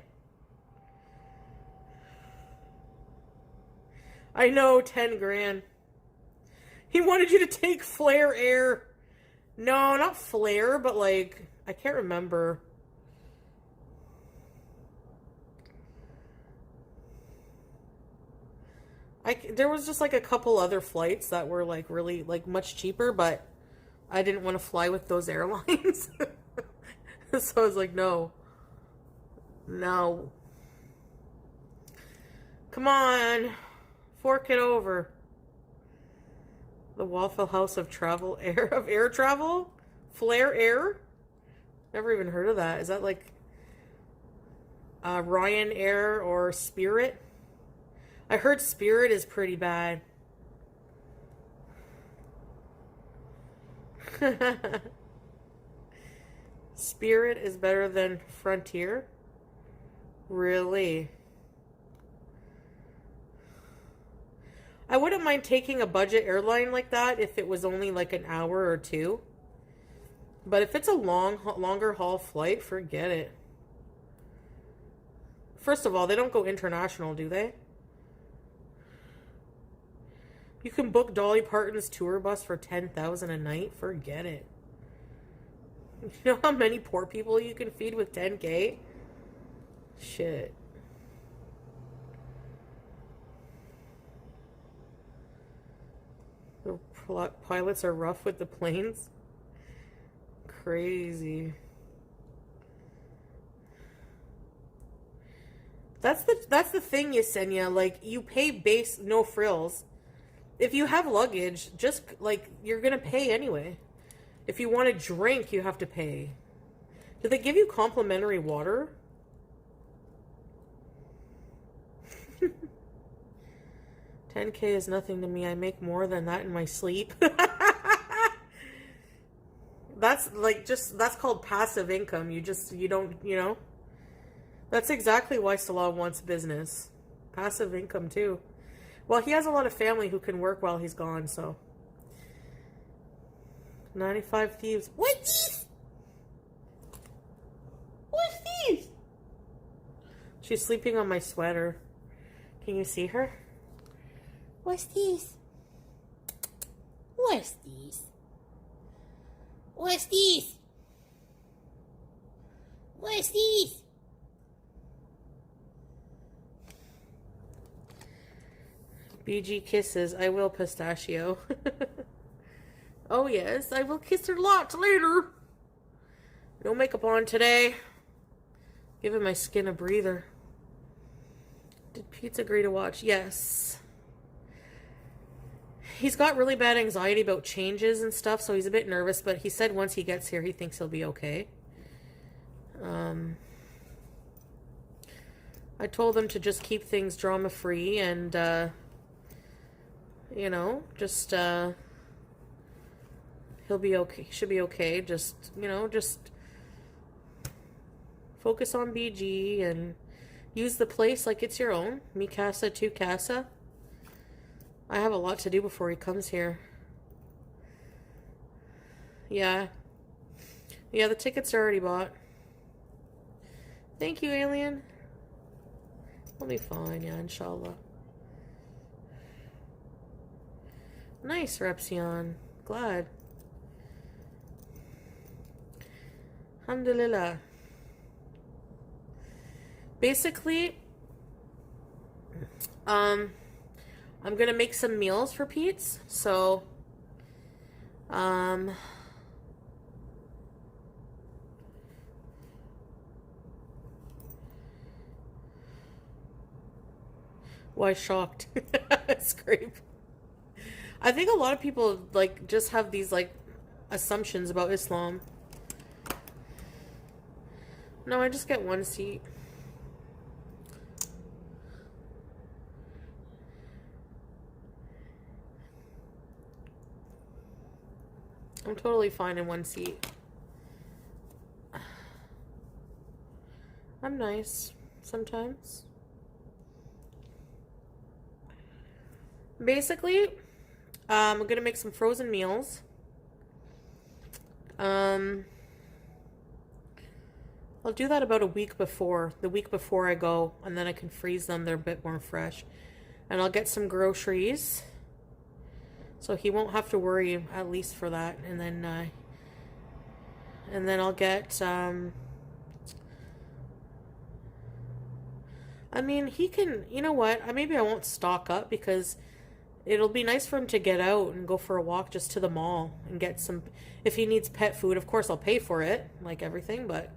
I know, 10 grand. He wanted you to take Flare Air. No, not Flare, but like, I can't remember. There was just like a couple other flights that were like really like much cheaper, but I didn't want to fly with those airlines. So I was like, no. No. Come on. Fork it over. The Waffle House of air travel? Flare Air? Never even heard of that. Is that like Ryan Air or Spirit? I heard Spirit is pretty bad. Spirit is better than Frontier? Really? I wouldn't mind taking a budget airline like that if it was only like an hour or two. But if it's a longer haul flight, forget it. First of all, they don't go international, do they? You can book Dolly Parton's tour bus for $10,000 a night? Forget it. You know how many poor people you can feed with $10K? Shit. The pilots are rough with the planes. Crazy. That's the thing, Yesenia. Like, you pay base, no frills. If you have luggage, just like you're gonna pay anyway. If you want to drink, you have to pay. Do they give you complimentary water? $10K is nothing to me. I make more than that in my sleep. That's like that's called passive income. You don't, you know. That's exactly why Salah wants business. Passive income too. Well, he has a lot of family who can work while he's gone, so. 95 Thieves. What's this? What's this? She's sleeping on my sweater. Can you see her? What's this? What's this? What's this? What's this? BG kisses. I will, Pistachio. Oh yes, I will kiss her lots later. No makeup on today. Giving my skin a breather. Did Pete agree to watch? Yes. He's got really bad anxiety about changes and stuff, so he's a bit nervous, but he said once he gets here, he thinks he'll be okay. I told him to just keep things drama-free and, you know, just, he'll be okay. Should be okay. Just, you know, just focus on BG and use the place like it's your own. Mi casa, tu casa. I have a lot to do before he comes here. Yeah. Yeah, the tickets are already bought. Thank you, Alien. We'll be fine, yeah, inshallah. Nice, Repsion. Glad. Alhamdulillah. Basically, I'm gonna make some meals for Pete's, so, why shocked? Scrape. I think a lot of people, like, just have these, like, assumptions about Islam. No, I just get one seat. I'm totally fine in one seat. I'm nice sometimes. Basically, I'm gonna make some frozen meals. I'll do that about a week before, the week before I go, and then I can freeze them. They're a bit more fresh. And I'll get some groceries. So he won't have to worry, at least for that. And then I'll get, I mean, he can, you know what? Maybe I won't stock up because it'll be nice for him to get out and go for a walk just to the mall and get some, if he needs pet food, of course I'll pay for it, like everything, but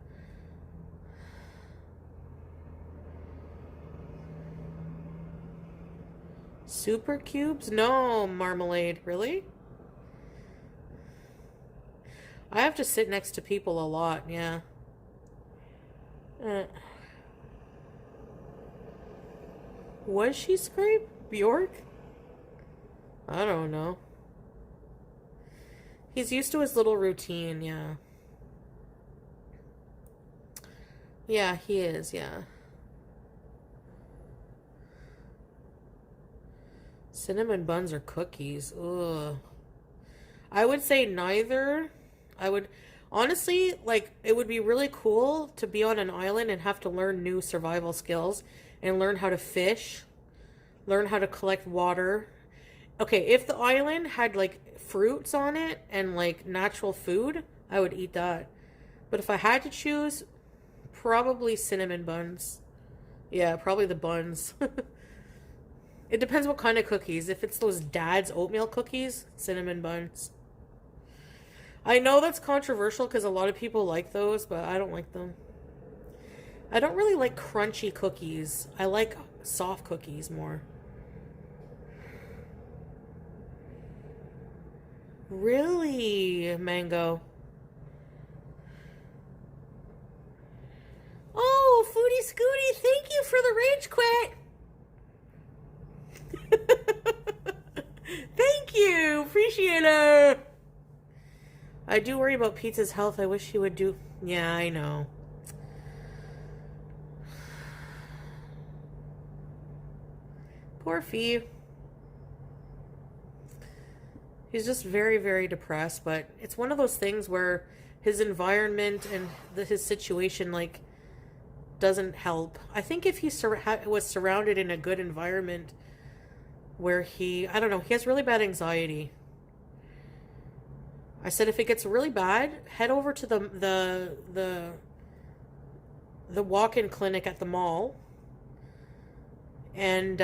super cubes? No, marmalade, really? I have to sit next to people a lot, yeah. Was she scraped? Bjork? I don't know. He's used to his little routine, yeah. Yeah, he is, yeah. Cinnamon buns or cookies? Ugh. I would say neither. I would honestly like it would be really cool to be on an island and have to learn new survival skills and learn how to fish, learn how to collect water. Okay, if the island had like fruits on it and like natural food, I would eat that. But if I had to choose, probably cinnamon buns. Yeah, probably the buns. It depends what kind of cookies. If it's those dad's oatmeal cookies, cinnamon buns. I know that's controversial because a lot of people like those, but I don't like them. I don't really like crunchy cookies. I like soft cookies more. Really, Mango? Oh, Foodie Scooty, thank you for the rage quit. Thank you. Appreciate it. I do worry about Pizza's health. I wish he would do... Yeah, I know. Poor Fee. He's just very, very depressed, but it's one of those things where his environment and his situation, like, doesn't help. I think if he was surrounded in a good environment where I don't know, he has really bad anxiety. I said if it gets really bad, head over to the walk-in clinic at the mall and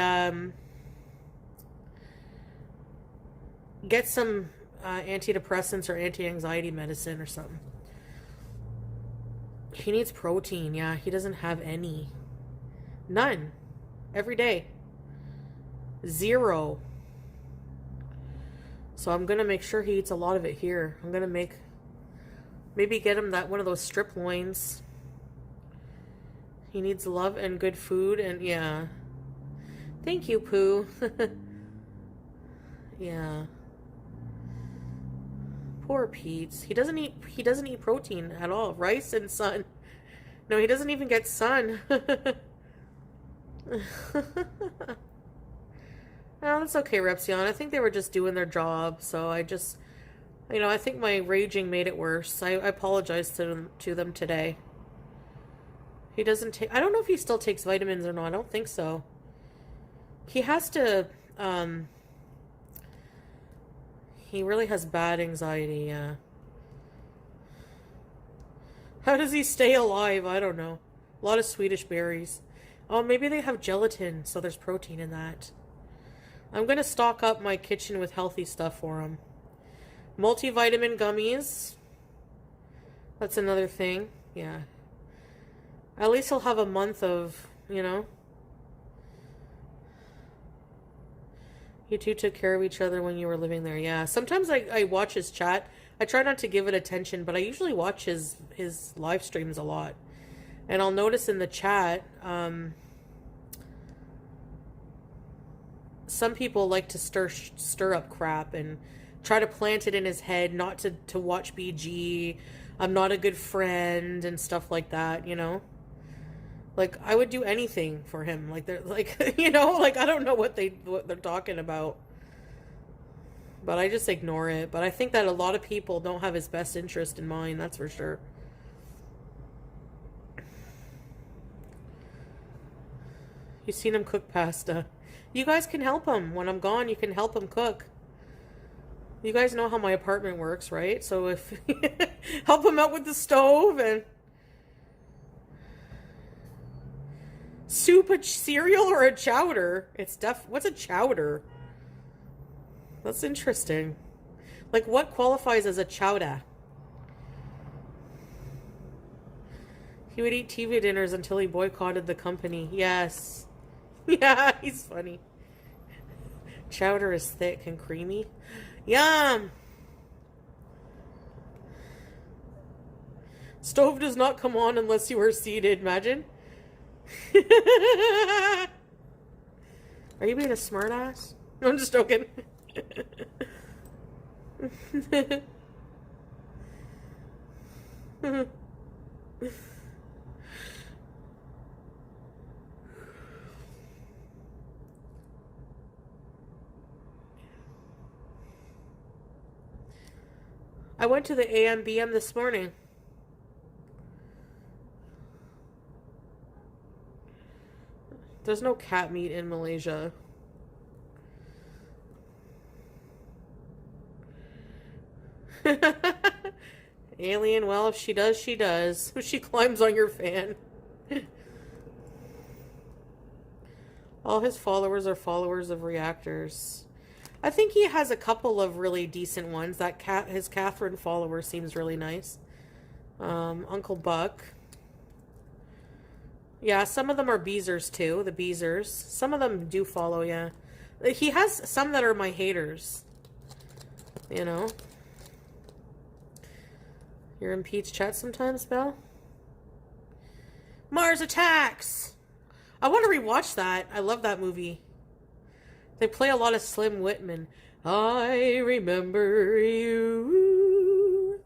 get some antidepressants or anti-anxiety medicine or something. He needs protein. Yeah, he doesn't have any. None. Every day. 0. So I'm going to make sure he eats a lot of it here. I'm going to maybe get him one of those strip loins. He needs love and good food and yeah. Thank you, Pooh. Yeah. Poor Pete. He doesn't eat protein at all. Rice and sun. No, he doesn't even get sun. No, that's okay, Repsion. I think they were just doing their job, so I just, I think my raging made it worse. I apologize to them today. He doesn't take, I don't know if he still takes vitamins or not. I don't think so. He has to, he really has bad anxiety, yeah. How does he stay alive? I don't know. A lot of Swedish berries. Oh, maybe they have gelatin, so there's protein in that. I'm going to stock up my kitchen with healthy stuff for him. Multivitamin gummies. That's another thing. Yeah. At least he'll have a month of, You two took care of each other when you were living there. Yeah. Sometimes I watch his chat. I try not to give it attention, but I usually watch his live streams a lot. And I'll notice in the chat, some people like to stir up crap and try to plant it in his head not to watch BG. I'm not a good friend and stuff like that, Like I would do anything for him. Like they're like like I don't know what they're talking about. But I just ignore it. But I think that a lot of people don't have his best interest in mind, that's for sure. You've seen him cook pasta. You guys can help him. When I'm gone, you can help him cook. You guys know how my apartment works, right? So if help him out with the stove and soup, a cereal, or a chowder. What's a chowder? That's interesting. Like, what qualifies as a chowder? He would eat TV dinners until he boycotted the company. Yes. Yeah, he's funny. Chowder is thick and creamy. Yum! Stove does not come on unless you are seated. Imagine. Are you being a smartass? No, I'm just joking. I went to the AMBM this morning. There's no cat meat in Malaysia. Alien, well, if she does, she does. She climbs on your fan. All his followers are followers of reactors. I think he has a couple of really decent ones. His Catherine follower seems really nice. Uncle Buck. Yeah, some of them are Beezers too. The Beezers. Some of them do follow, yeah. He has some that are my haters. You know. You're in Pete's chat sometimes, Belle? Mars Attacks! I want to rewatch that. I love that movie. They play a lot of Slim Whitman. I remember you.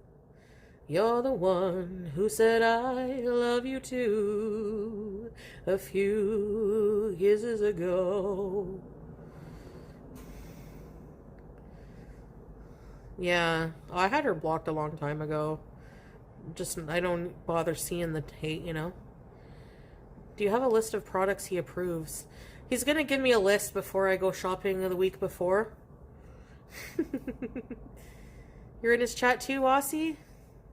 You're the one who said I love you too. A few years ago. Yeah. Oh, I had her blocked a long time ago. I don't bother seeing the hate, you know. Do you have a list of products he approves? He's gonna give me a list before I go shopping the week before. You're in his chat too, Aussie?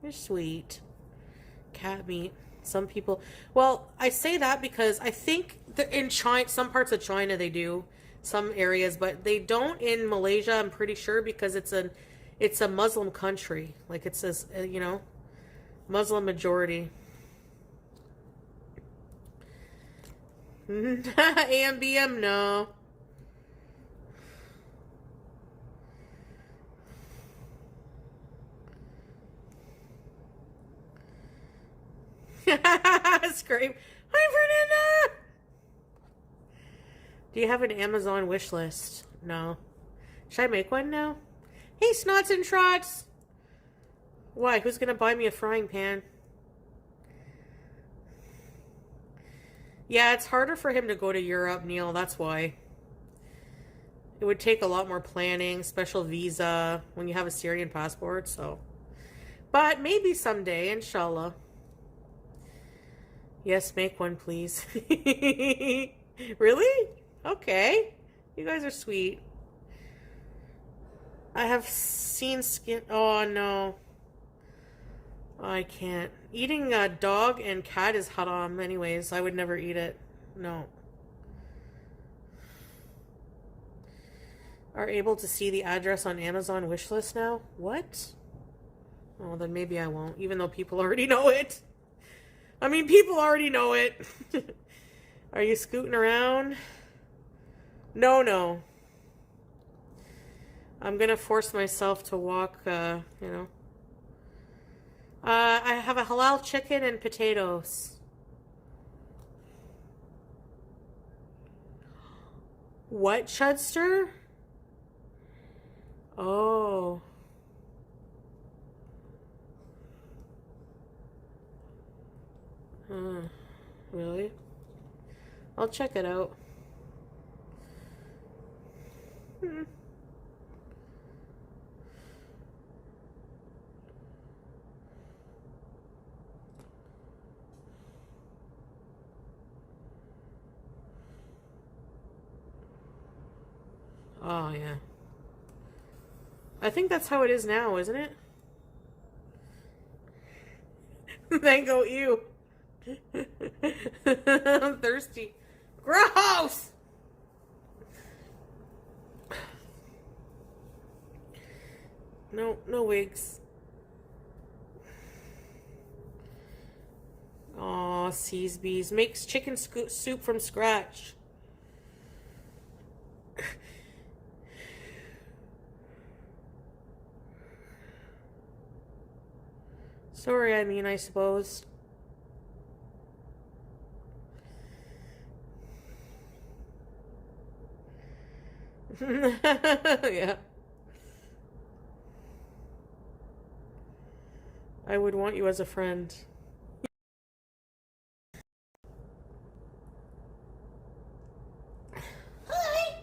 You're sweet. Cat meat. Some people... Well, I say that because I think that in China, some parts of China they do. Some areas, but they don't in Malaysia, I'm pretty sure, because it's a Muslim country. Like it says, you know, Muslim majority. AMBM, no. Scream. Hi, Fernanda! Do you have an Amazon wish list? No. Should I make one now? Hey, Snots and Trots! Why? Who's gonna buy me a frying pan? Yeah, it's harder for him to go to Europe, Neil. That's why. It would take a lot more planning, special visa, when you have a Syrian passport, so. But maybe someday, inshallah. Yes, make one, please. Really? Okay. You guys are sweet. I have seen skin... Oh, no. I can't. Eating a dog and cat is haram anyways. I would never eat it. No. Are able to see the address on Amazon wishlist now? What? Oh, then maybe I won't, even though people already know it. I mean, people already know it. Are you scooting around? No, no. I'm gonna force myself to walk, you know. I have a halal chicken and potatoes. What, Chudster? Oh. Really? I'll check it out. Oh, yeah. I think that's how it is now, isn't it? Mango, ew. I'm thirsty. Gross! No, no wigs. Aw, Seas Bees. Makes chicken soup from scratch. Sorry, I mean, I suppose. Yeah. I would want you as a friend. Hi!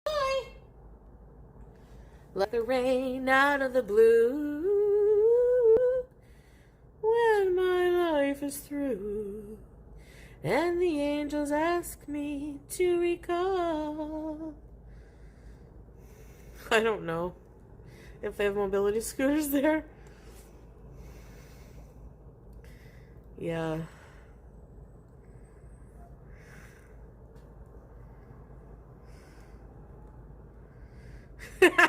Hi! Let the rain out of the blue when my life is through, and the angels ask me to recall. I don't know if they have mobility scooters there. Yeah.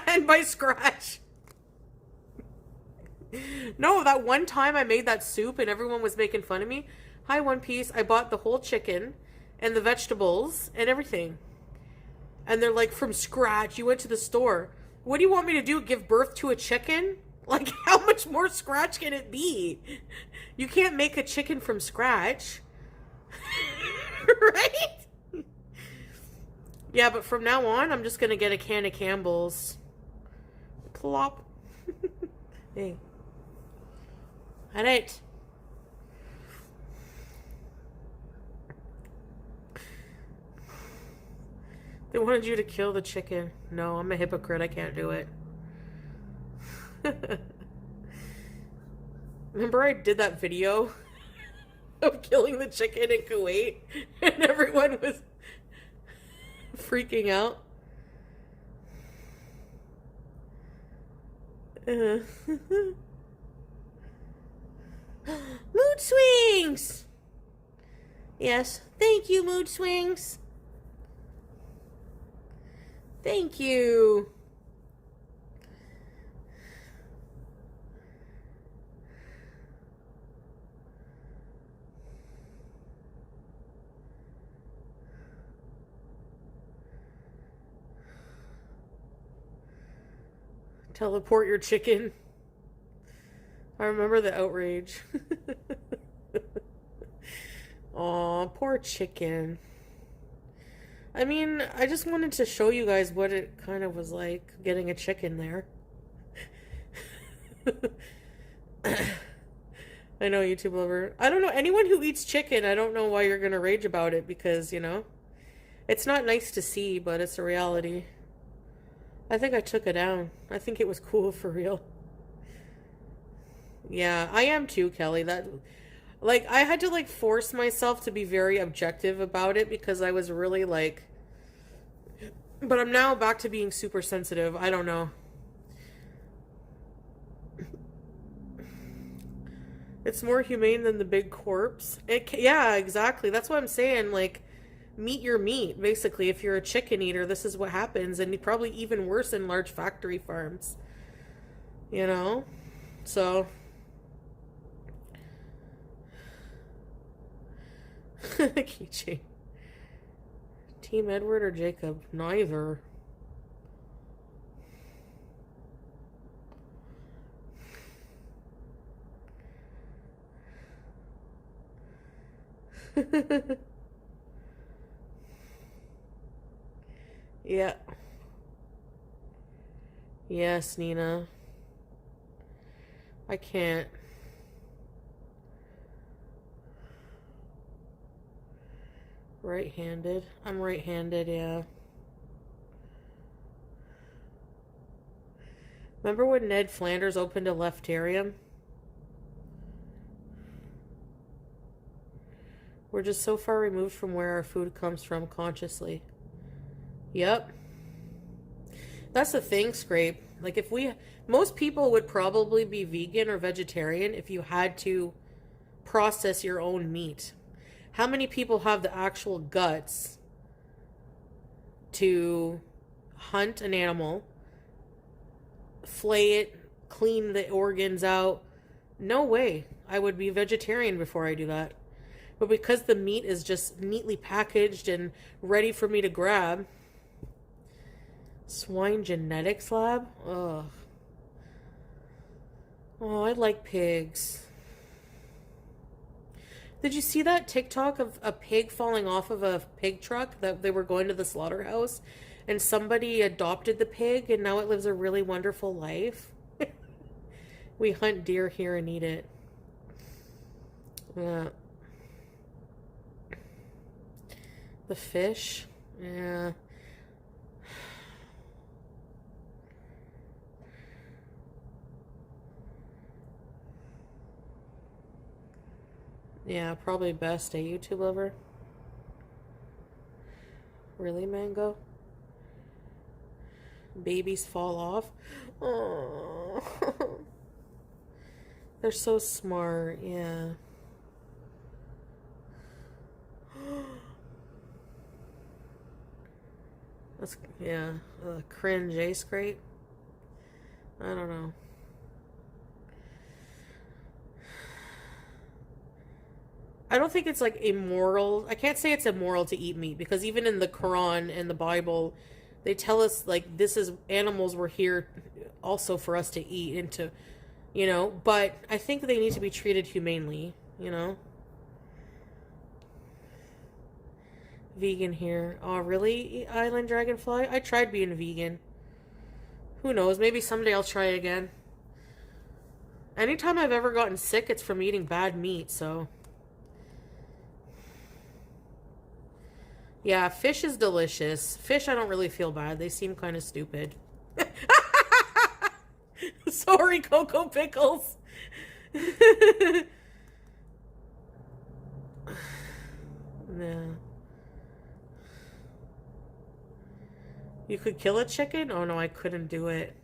And by scratch. No, that one time I made that soup and everyone was making fun of me. Hi, One Piece. I bought the whole chicken and the vegetables and everything. And they're like, from scratch. You went to the store. What do you want me to do? Give birth to a chicken? Like, how much more scratch can it be? You can't make a chicken from scratch. Right? Yeah, but from now on, I'm just going to get a can of Campbell's. Plop. Hey. All right. They wanted you to kill the chicken. No, I'm a hypocrite. I can't do it. Remember I did that video of killing the chicken in Kuwait? And everyone was freaking out. Mood swings! Yes. Thank you, mood swings. Thank you. Teleport your chicken. I remember the outrage. Aw, poor chicken. I mean, I just wanted to show you guys what it kind of was like getting a chicken there. I know, YouTube lover. I don't know, anyone who eats chicken, I don't know why you're gonna rage about it because, you know, it's not nice to see, but it's a reality. I think I took it down. I think it was cool for real. Yeah, I am too, Kelly. That, like, I had to, like, force myself to be very objective about it because I was really, like... But I'm now back to being super sensitive. I don't know. It's more humane than the big corpse. Yeah, exactly. That's what I'm saying. Like, meet your meat, basically. If you're a chicken eater, this is what happens. And probably even worse in large factory farms. You know? So... Keychain. Team Edward or Jacob? Neither. Yeah. Yes, Nina. I can't. Right-handed. I'm right-handed, yeah. Remember when Ned Flanders opened a leftarium? We're just so far removed from where our food comes from consciously. Yep. That's the thing, Scrape. Like most people would probably be vegan or vegetarian if you had to process your own meat. How many people have the actual guts to hunt an animal, flay it, clean the organs out? No way. I would be vegetarian before I do that. But because the meat is just neatly packaged and ready for me to grab. Swine genetics lab? Ugh. Oh, I like pigs. Did you see that TikTok of a pig falling off of a pig truck that they were going to the slaughterhouse and somebody adopted the pig and now it lives a really wonderful life? We hunt deer here and eat it. Yeah. The fish? Yeah. Yeah, probably best a YouTube lover. Really, Mango? Babies fall off? Oh. They're so smart, yeah. That's, yeah, cringe, eh, Scrape? I don't know. I don't think it's like immoral. I can't say it's immoral to eat meat because even in the Quran and the Bible, they tell us like this is animals were here also for us to eat and to, but I think they need to be treated humanely. Vegan here. Oh, really? Island Dragonfly? I tried being vegan. Who knows? Maybe someday I'll try again. Anytime I've ever gotten sick, it's from eating bad meat, so. Yeah, fish is delicious. Fish, I don't really feel bad. They seem kind of stupid. Sorry, Cocoa Pickles. Yeah. You could kill a chicken? Oh no, I couldn't do it.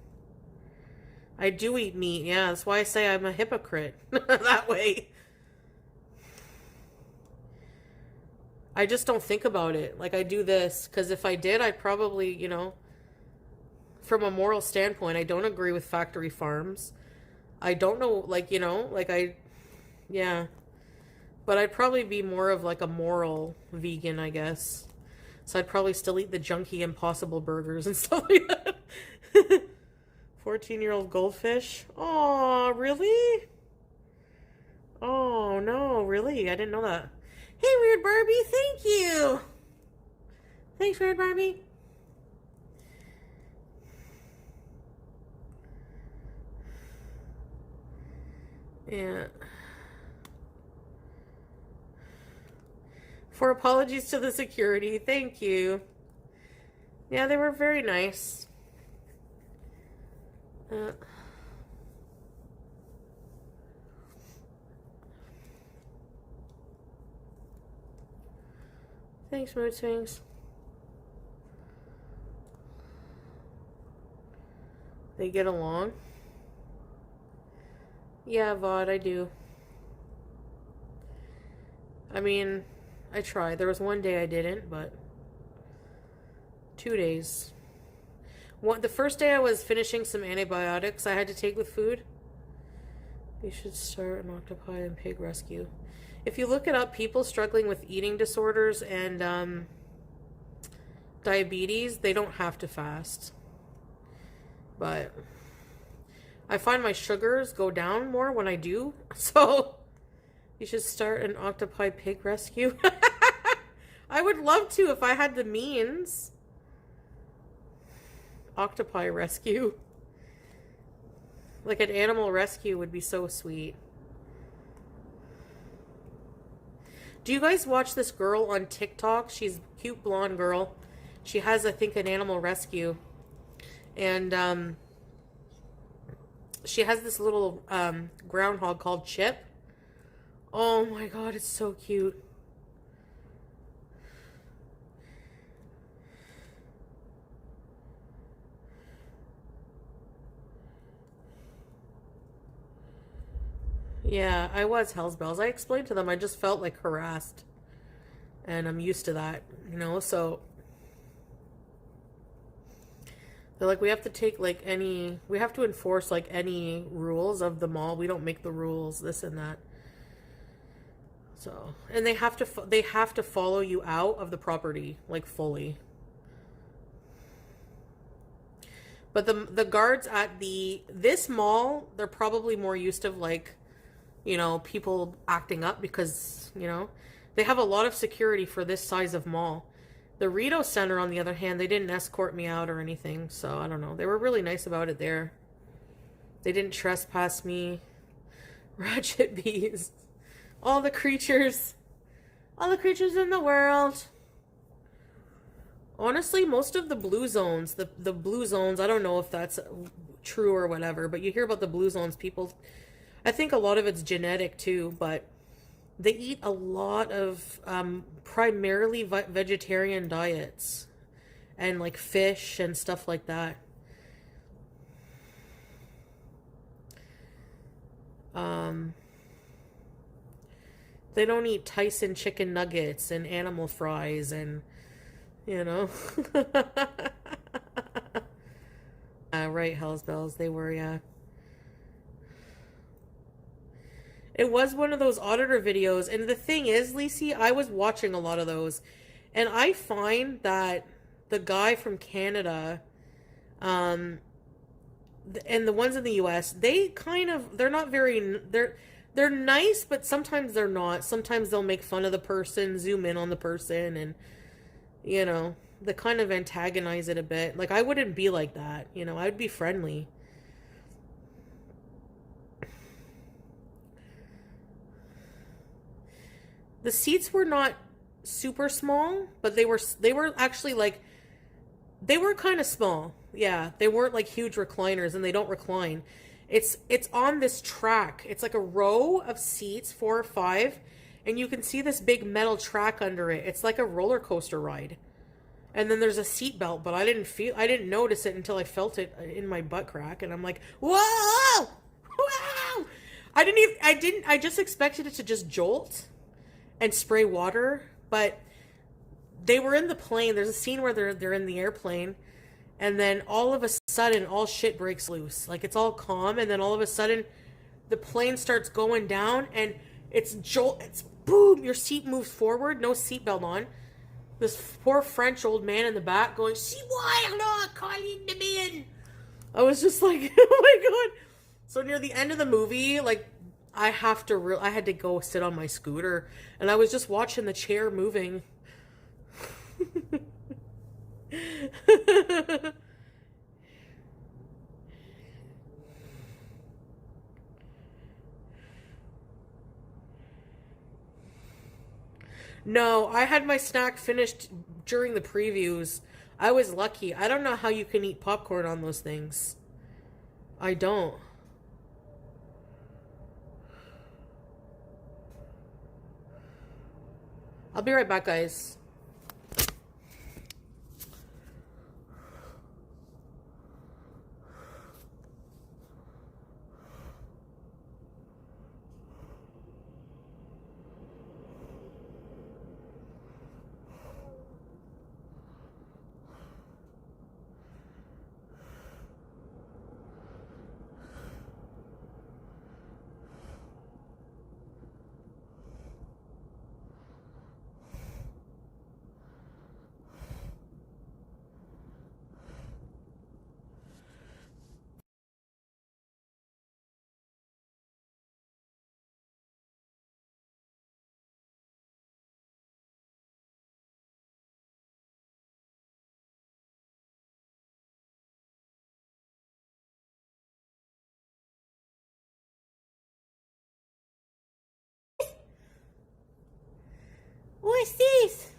I do eat meat, yeah. That's why I say I'm a hypocrite. That way. I just don't think about it. Like I do this, because if I did, I'd probably, from a moral standpoint, I don't agree with factory farms. I don't know, yeah. But I'd probably be more of like a moral vegan, I guess. So I'd probably still eat the junky Impossible burgers and stuff like that. 14-year-old goldfish? Oh, really? Oh, no, really? I didn't know that. Hey, Weird Barbie, thank you. Thanks, Weird Barbie. Yeah. For apologies to the security, thank you. Yeah, they were very nice. Thanks, Mood Swings. They get along? Yeah, Vaude, I do. I mean, I tried. There was one day I didn't, but 2 days. The first day I was finishing some antibiotics I had to take with food. You should start an octopi and pig rescue. If you look it up, people struggling with eating disorders and diabetes, they don't have to fast. But I find my sugars go down more when I do. So you should start an octopi pig rescue. I would love to if I had the means. Octopi rescue. Like an animal rescue would be so sweet. Do you guys watch this girl on TikTok? She's a cute blonde girl. She has, I think, an animal rescue. And she has this little groundhog called Chip. Oh my god, it's so cute. Yeah, I was Hell's Bells. I explained to them I just felt like harassed. And I'm used to that, you know? So they're like, we have to take like we have to enforce like any rules of the mall. We don't make the rules, this and that. So, and they have to follow you out of the property like fully. But the guards at this mall, they're probably more used to like, you know, people acting up because, you know, they have a lot of security for this size of mall. The Rito Center, on the other hand, they didn't escort me out or anything, so I don't know. They were really nice about it there. They didn't trespass me. Ratchet bees. All the creatures. All the creatures in the world. Honestly, most of the blue zones, the blue zones, I don't know if that's true or whatever, but you hear about the blue zones, people, I think a lot of it's genetic too, but they eat a lot of primarily vegetarian diets and like fish and stuff like that. They don't eat Tyson chicken nuggets and animal fries and, you know. Right, Hell's Bells, they were, yeah. It was one of those auditor videos, and the thing is, Lacey, I was watching a lot of those, and I find that the guy from Canada, and the ones in the U.S., they're not very, they're nice, but sometimes they're not. Sometimes they'll make fun of the person, zoom in on the person, and, you know, they kind of antagonize it a bit. Like, I wouldn't be like that, you know, I'd be friendly. The seats were not super small, but they were actually like, they were kind of small. Yeah, they weren't like huge recliners, and they don't recline. It's on this track. It's like a row of seats, 4 or 5, and you can see this big metal track under it. It's like a roller coaster ride. And then there's a seat belt, but I didn't notice it until I felt it in my butt crack, and I'm like, whoa, whoa! I just expected it to just jolt and spray water, but they were in the plane. There's a scene where they're in the airplane, and then all of a sudden, all shit breaks loose. Like, it's all calm, and then all of a sudden, the plane starts going down, and it's boom, your seat moves forward, no seatbelt on. This poor French old man in the back going, "See why I'm not calling them in." I was just like, oh my god. So near the end of the movie, like, I had to go sit on my scooter, and I was just watching the chair moving. No, I had my snack finished during the previews. I was lucky. I don't know how you can eat popcorn on those things. I don't. I'll be right back, guys. What's this?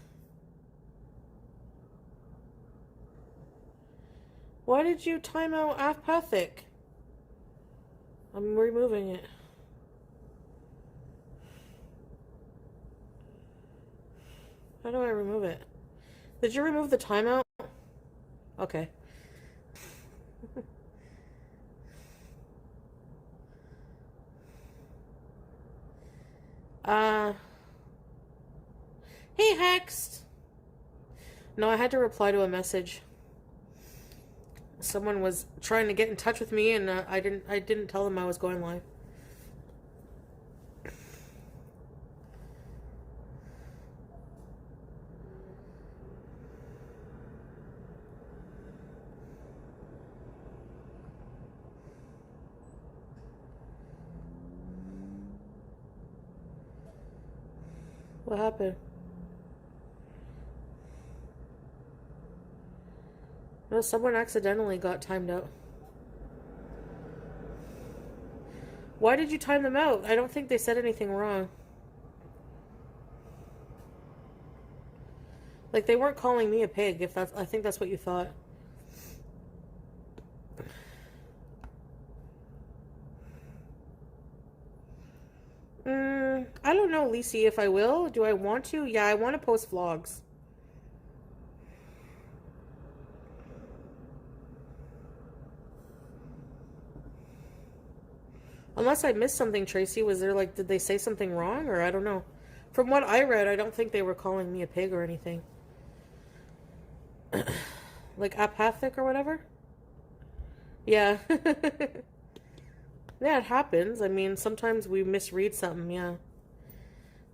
Why did you time out apathic? I'm removing it. How do I remove it? Did you remove the timeout? Okay. Uh, hey, Hex. No, I had to reply to a message. Someone was trying to get in touch with me, and I didn't tell them I was going live. What happened? No, someone accidentally got timed out. Why did you time them out? I don't think they said anything wrong. Like, they weren't calling me a pig, if that's... I think that's what you thought. I don't know, Lacey, if I will. Do I want to? Yeah, I want to post vlogs. Unless I missed something, Tracy. Was there, like, did they say something wrong? Or I don't know. From what I read, I don't think they were calling me a pig or anything. Like, apathic or whatever? Yeah. Yeah, it happens. I mean, sometimes we misread something, yeah.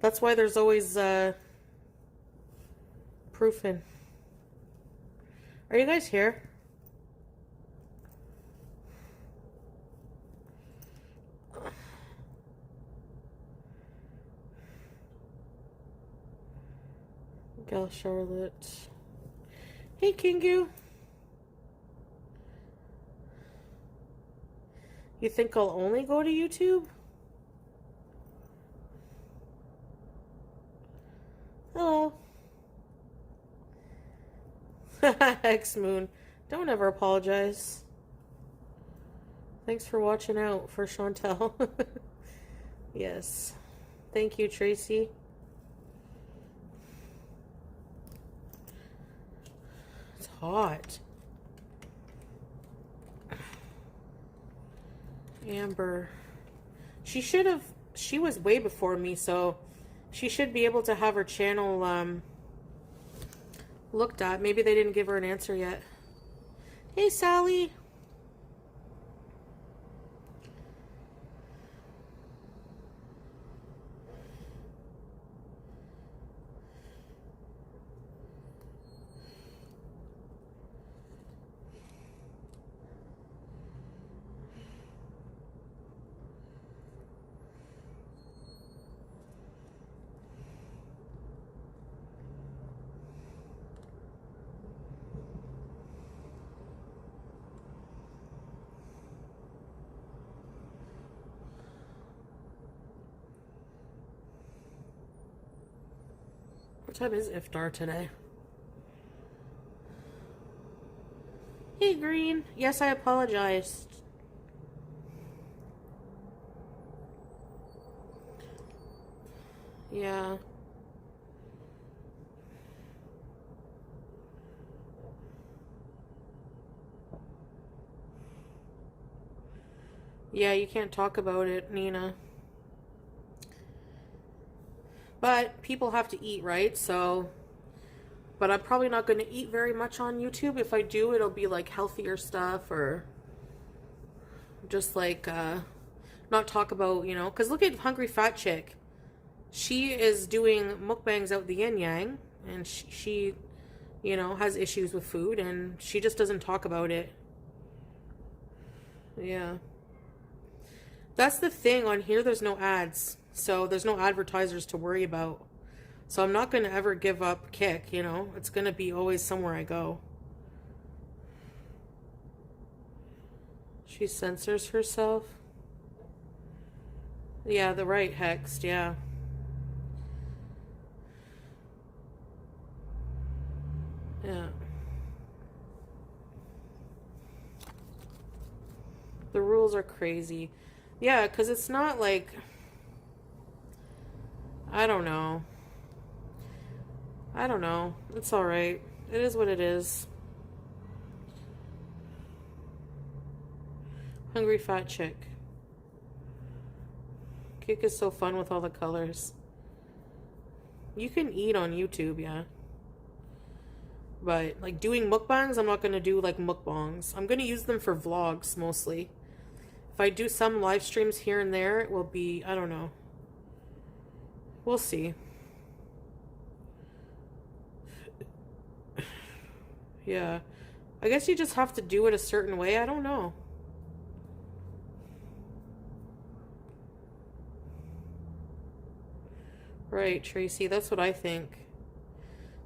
That's why there's always, proofing. Are you guys here? Gal Charlotte. Hey, Kingu. You think I'll only go to YouTube? Hello. X-Moon. Don't ever apologize. Thanks for watching out for Chantel. Yes. Thank you, Tracy. It's hot. Amber. She should have... She was way before me, so she should be able to have her channel looked at. Maybe they didn't give her an answer yet. Hey, Sally. What time is iftar today? Hey, Green. Yes, I apologized. Yeah. Yeah, you can't talk about it, Nina. But people have to eat, right? So, but I'm probably not going to eat very much on YouTube. If I do, it'll be like healthier stuff or just like not talk about, you know, because look at Hungry Fat Chick. She is doing mukbangs out the yin yang, and she, you know, has issues with food, and she just doesn't talk about it. Yeah. That's the thing, on here there's no ads. So there's no advertisers to worry about. So I'm not going to ever give up Kick, you know. It's going to be always somewhere I go. She censors herself. Yeah, the right hexed, yeah. Yeah. The rules are crazy. Yeah, because it's not like... I don't know. I don't know. It's alright. It is what it is. Hungry Fat Chick. Kick is so fun with all the colors. You can eat on YouTube, yeah. But, like, doing mukbangs, I'm not going to do, like, mukbangs. I'm going to use them for vlogs, mostly. If I do some live streams here and there, it will be, I don't know. We'll see. Yeah. I guess you just have to do it a certain way. I don't know. Right, Tracy. That's what I think.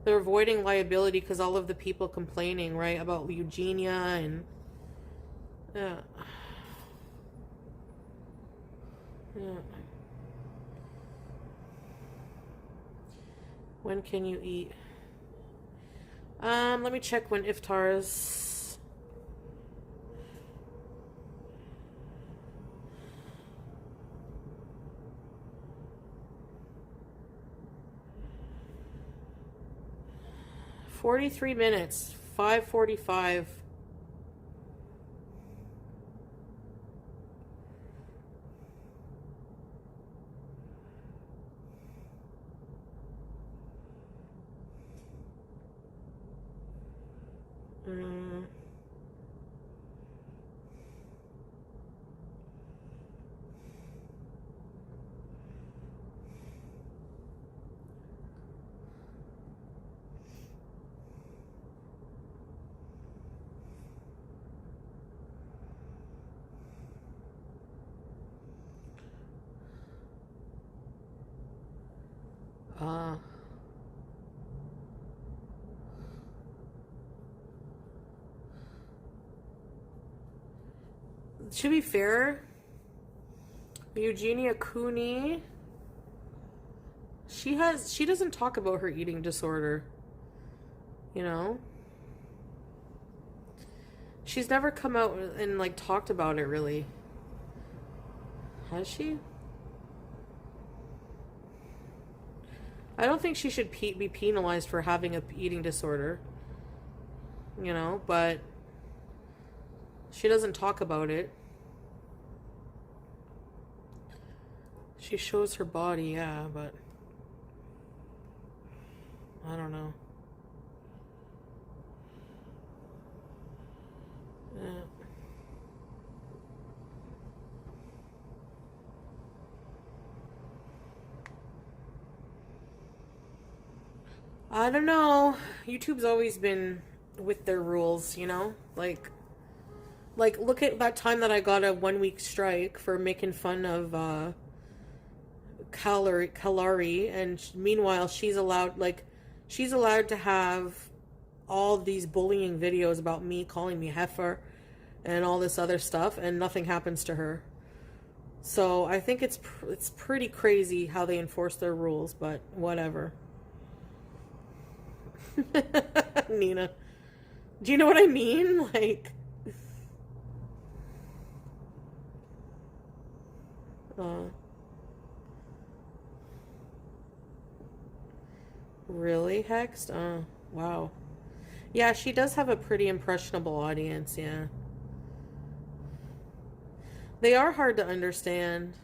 They're avoiding liability because all of the people complaining, right, about Eugenia and... Yeah. Yeah. When can you eat? Let me check when iftar is. $43, 5:45. To be fair, Eugenia Cooney, she doesn't talk about her eating disorder. You know? She's never come out and, like, talked about it, really. Has she? I don't think she should be penalized for having a eating disorder. You know, but she doesn't talk about it. She shows her body, yeah, but I don't know. Yeah. I don't know. YouTube's always been with their rules, you know? Like look at that time that I got a 1 week strike for making fun of Kalari, and meanwhile she's allowed to have all these bullying videos about me, calling me heifer and all this other stuff, and nothing happens to her. So I think it's pretty crazy how they enforce their rules, but whatever. Nina, do you know what I mean? Like, really, Hexed? Wow. Yeah, she does have a pretty impressionable audience, yeah. They are hard to understand.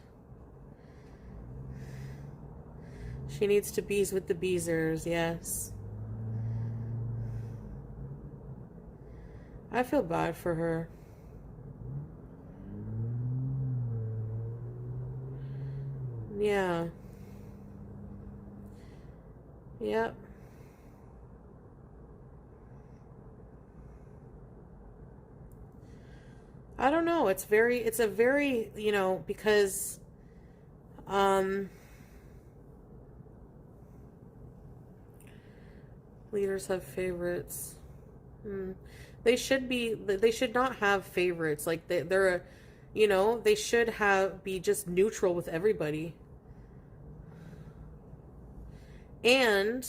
She needs to bees with the beezers, yes. I feel bad for her. Yeah. Yep. I don't know. It's a very, you know, because, um, leaders have favorites. They should not have favorites. Like they're a, you know, they should be just neutral with everybody. And,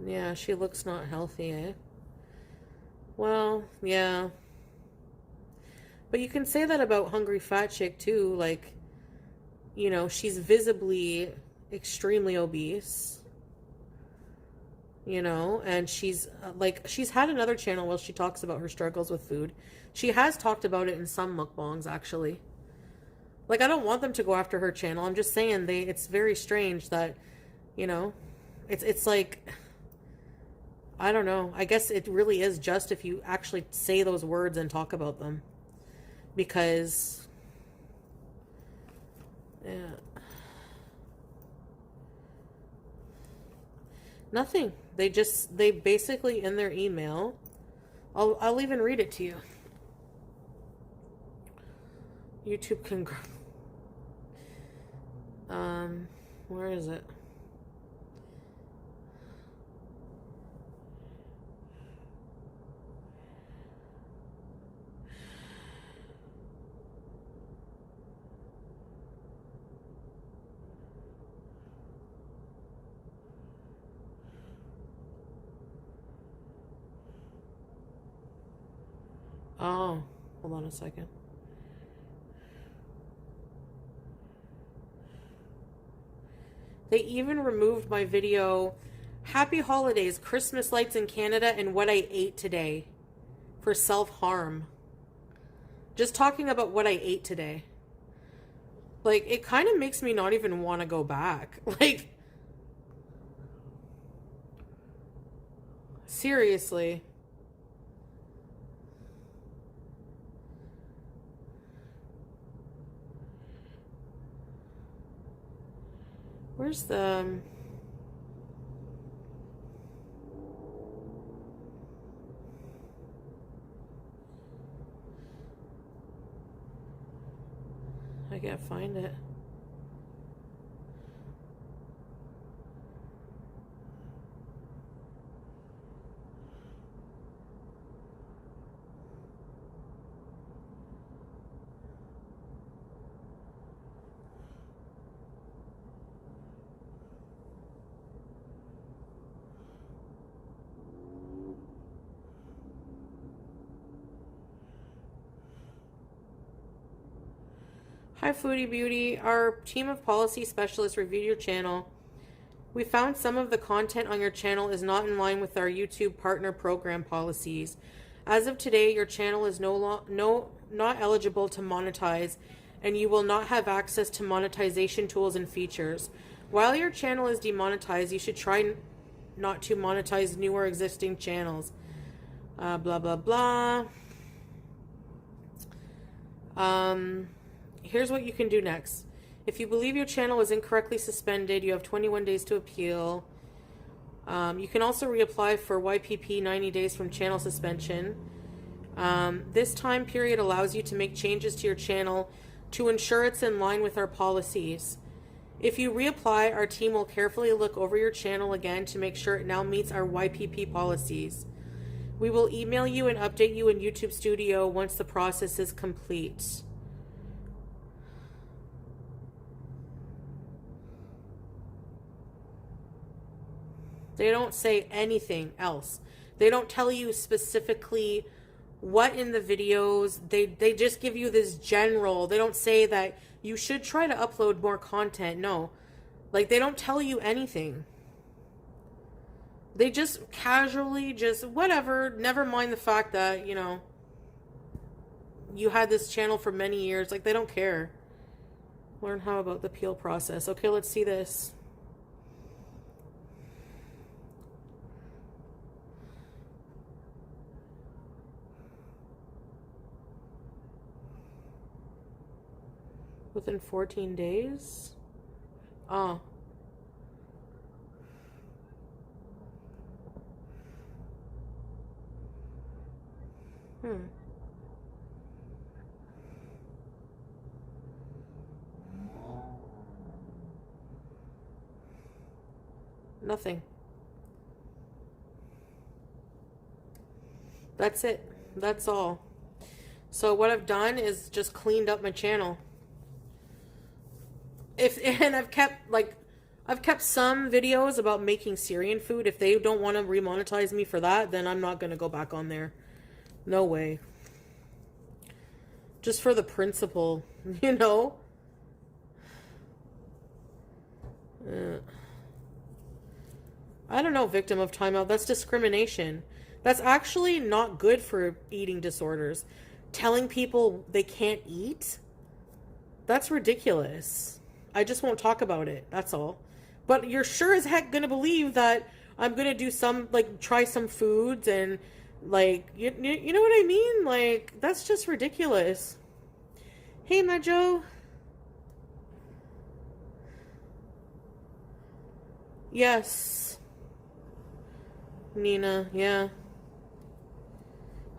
yeah, she looks not healthy, eh? Well, yeah. But you can say that about Hungry Fat Chick too, like, you know, she's visibly extremely obese. you know, and she's like, she's had another channel where she talks about her struggles with food. She has talked about it in some mukbangs, actually. Like, I don't want them to go after her channel. I'm just saying it's very strange that, you know, it's like, I don't know. I guess it really is just if you actually say those words and talk about them. Because, yeah. Nothing. They basically, in their email, I'll even read it to you. YouTube where is it? Oh, hold on a second. They even removed my video, Happy Holidays, Christmas Lights in Canada, and what I ate today, for self-harm. Just talking about what I ate today. Like, it kind of makes me not even want to go back. Like, seriously. Where's the... I can't find it. Hi, Foodie Beauty. Our team of policy specialists reviewed your channel. We found some of the content on your channel is not in line with our YouTube partner program policies. As of today, your channel is not eligible to monetize, and you will not have access to monetization tools and features. While your channel is demonetized, you should try not to monetize new or existing channels. Blah, blah, blah. Here's what you can do next. If you believe your channel was incorrectly suspended, you have 21 days to appeal. You can also reapply for YPP 90 days from channel suspension. This time period allows you to make changes to your channel to ensure it's in line with our policies. If you reapply, our team will carefully look over your channel again to make sure it now meets our YPP policies. We will email you and update you in YouTube Studio once the process is complete. They don't say anything else. They don't tell you specifically what in the videos. They just give you this general. They don't say that you should try to upload more content. No. Like, they don't tell you anything. They just casually just whatever. Never mind the fact that, you know, you had this channel for many years. Like, they don't care. Learn how about the appeal process. Okay, let's see this. Within 14 days? Oh. Nothing. That's it. That's all. So what I've done is just cleaned up my channel. And I've kept some videos about making Syrian food. If they don't want to remonetize me for that, then I'm not going to go back on there. No way. Just for the principle, you know? I don't know, victim of timeout. That's discrimination. That's actually not good for eating disorders. Telling people they can't eat? That's ridiculous. I just won't talk about it. That's all. But you're sure as heck gonna believe that I'm gonna do some, like, try some foods and, like, you know what I mean? Like, that's just ridiculous. Hey, Majo. Yes. Nina, yeah.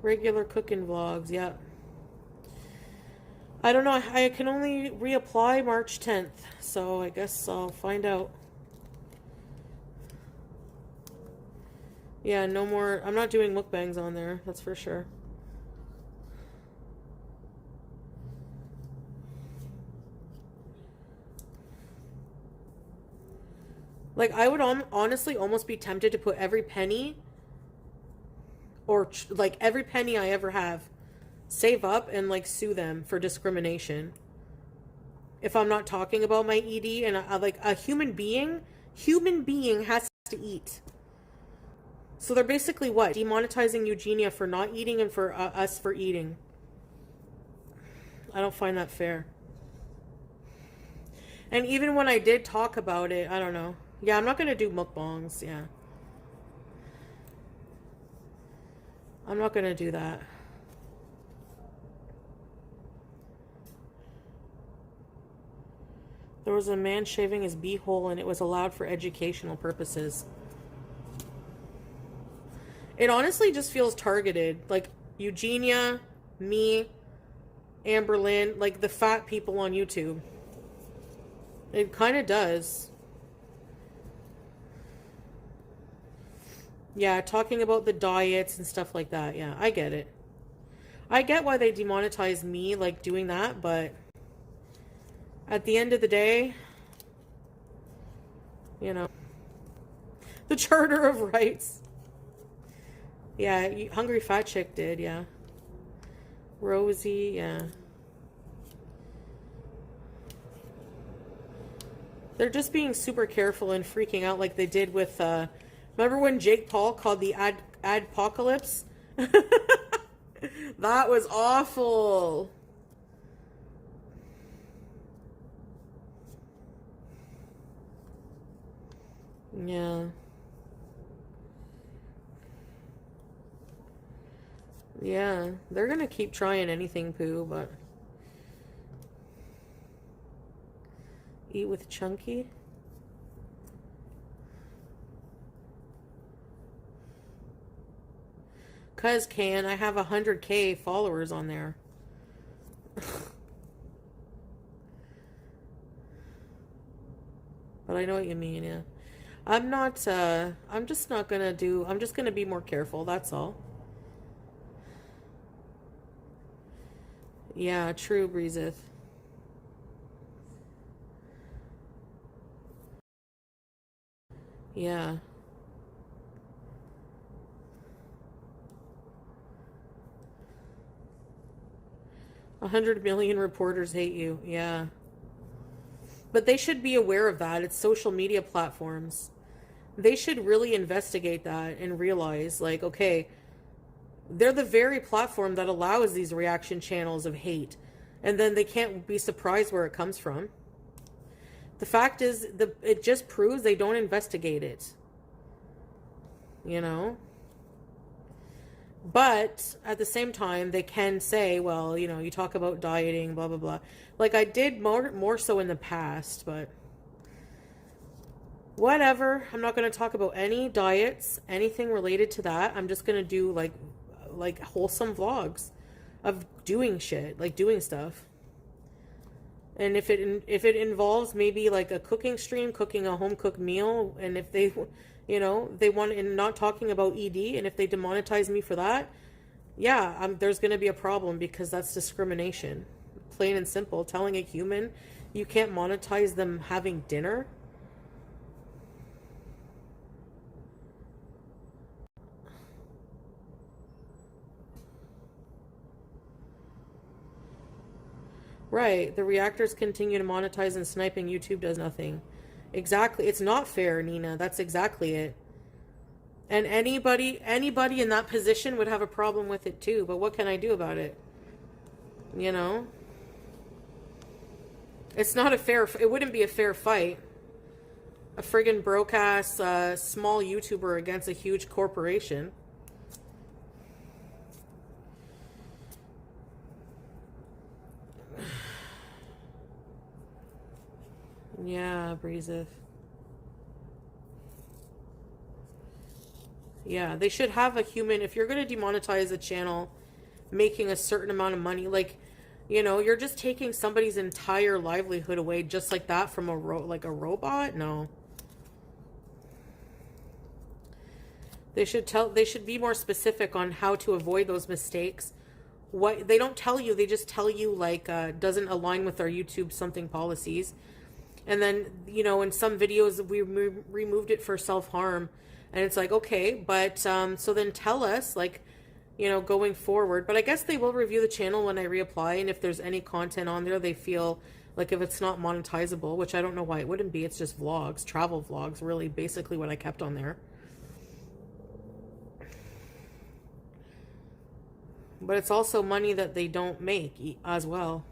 Regular cooking vlogs, yeah. I don't know. I can only reapply March 10th, so I guess I'll find out. Yeah, no more. I'm not doing mukbangs on there, that's for sure. Like, I would honestly almost be tempted to put every penny, or like every penny I ever have, save up and like sue them for discrimination. If I'm not talking about my ED, and like a human being has to eat. So they're basically what? Demonetizing Eugenia for not eating and for us for eating. I don't find that fair. And even when I did talk about it, I don't know. Yeah, I'm not going to do mukbangs, yeah. I'm not going to do that. There was a man shaving his beehole and it was allowed for educational purposes. It honestly just feels targeted. Like, Eugenia, me, Amberlynn, like the fat people on YouTube. It kind of does. Yeah, talking about the diets and stuff like that. Yeah, I get it. I get why they demonetize me, like, doing that, but at the end of the day, you know, the Charter of Rights. Yeah, Hungry Fat Chick did, yeah. Rosie, yeah. They're just being super careful and freaking out like they did with, remember when Jake Paul called the adpocalypse? That was awful. Yeah. Yeah, they're gonna keep trying anything, Pooh, but... Eat with Chunky? Cause can I have 100K followers on there? But I know what you mean, yeah. I'm not, I'm just not gonna do, I'm just gonna be more careful, that's all. Yeah, true, Breezeth. Yeah. 100 million reporters hate you, yeah. But they should be aware of that. It's social media platforms. They should really investigate that and realize, like, okay, they're the very platform that allows these reaction channels of hate. And then they can't be surprised where it comes from. The fact is, it just proves they don't investigate it. You know? But at the same time, they can say, well, you know, you talk about dieting, blah, blah, blah. Like I did more so in the past, but whatever. I'm not going to talk about any diets, anything related to that. I'm just going to do like wholesome vlogs of doing shit, like doing stuff. And if it involves maybe like a cooking stream, cooking a home cooked meal, and if they, you know, they want, and not talking about ED, and if they demonetize me for that, yeah, there's going to be a problem because that's discrimination. Plain and simple. Telling a human you can't monetize them having dinner. Right. The reactors continue to monetize and sniping. YouTube does nothing. Exactly. It's not fair, Nina. That's exactly it. And anybody in that position would have a problem with it too. But what can I do about it? You know? It's not a fair, it wouldn't be a fair fight. A friggin' broke-ass small YouTuber against a huge corporation. Yeah, Breezeth. Yeah, they should have a human. If you're going to demonetize a channel making a certain amount of money, like, you know, you're just taking somebody's entire livelihood away just like that from a robot? No. They should be more specific on how to avoid those mistakes. What they don't tell you, they just tell you like doesn't align with our YouTube something policies. And then, you know, in some videos we removed it for self-harm. And it's like, okay, but so then tell us, like, you know, going forward. But I guess they will review the channel when I reapply. And if there's any content on there, they feel like if it's not monetizable, which I don't know why it wouldn't be. It's just vlogs, travel vlogs, really basically what I kept on there. But it's also money that they don't make as well.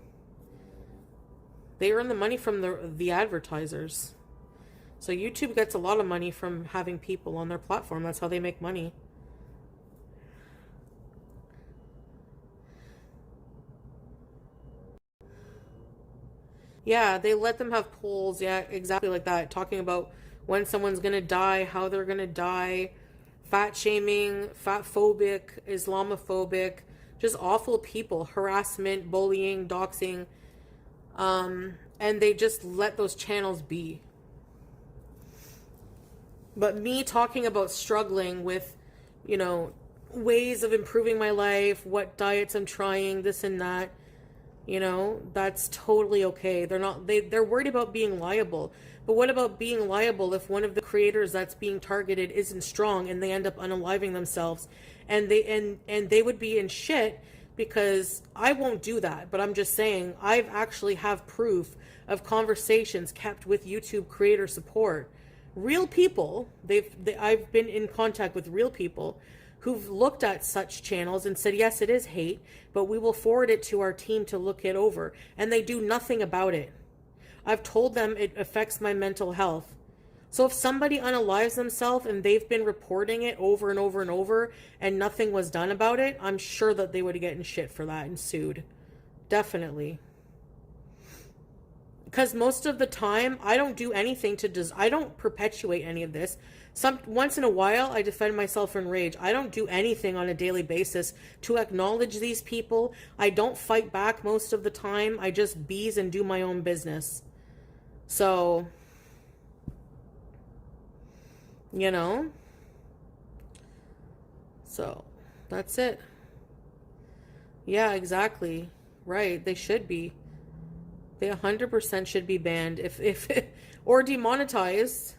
They earn the money from the advertisers. So YouTube gets a lot of money from having people on their platform. That's how they make money. Yeah, they let them have polls. Yeah, exactly like that. Talking about when someone's going to die, how they're going to die, fat shaming, fat phobic, Islamophobic, just awful people, harassment, bullying, doxing. And they just let those channels be. But me talking about struggling with, you know, ways of improving my life, what diets I'm trying, this and that, you know, that's totally okay. They're worried about being liable. But what about being liable if one of the creators that's being targeted isn't strong and they end up unaliving themselves, and they would be in shit because I won't do that. But I'm just saying, I've actually have proof of conversations kept with YouTube creator support. Real people, I've been in contact with real people who've looked at such channels and said, yes, it is hate, but we will forward it to our team to look it over. And they do nothing about it. I've told them it affects my mental health. So if somebody unalives themselves and they've been reporting it over and over and over and nothing was done about it, I'm sure that they would get in shit for that and sued. Definitely. Because most of the time, I don't do anything I don't perpetuate any of this. Once in a while, I defend myself in rage. I don't do anything on a daily basis to acknowledge these people. I don't fight back most of the time. I just bees and do my own business. So, you know, so that's it. Yeah, exactly. Right. They should be. They 100% should be banned if or demonetized.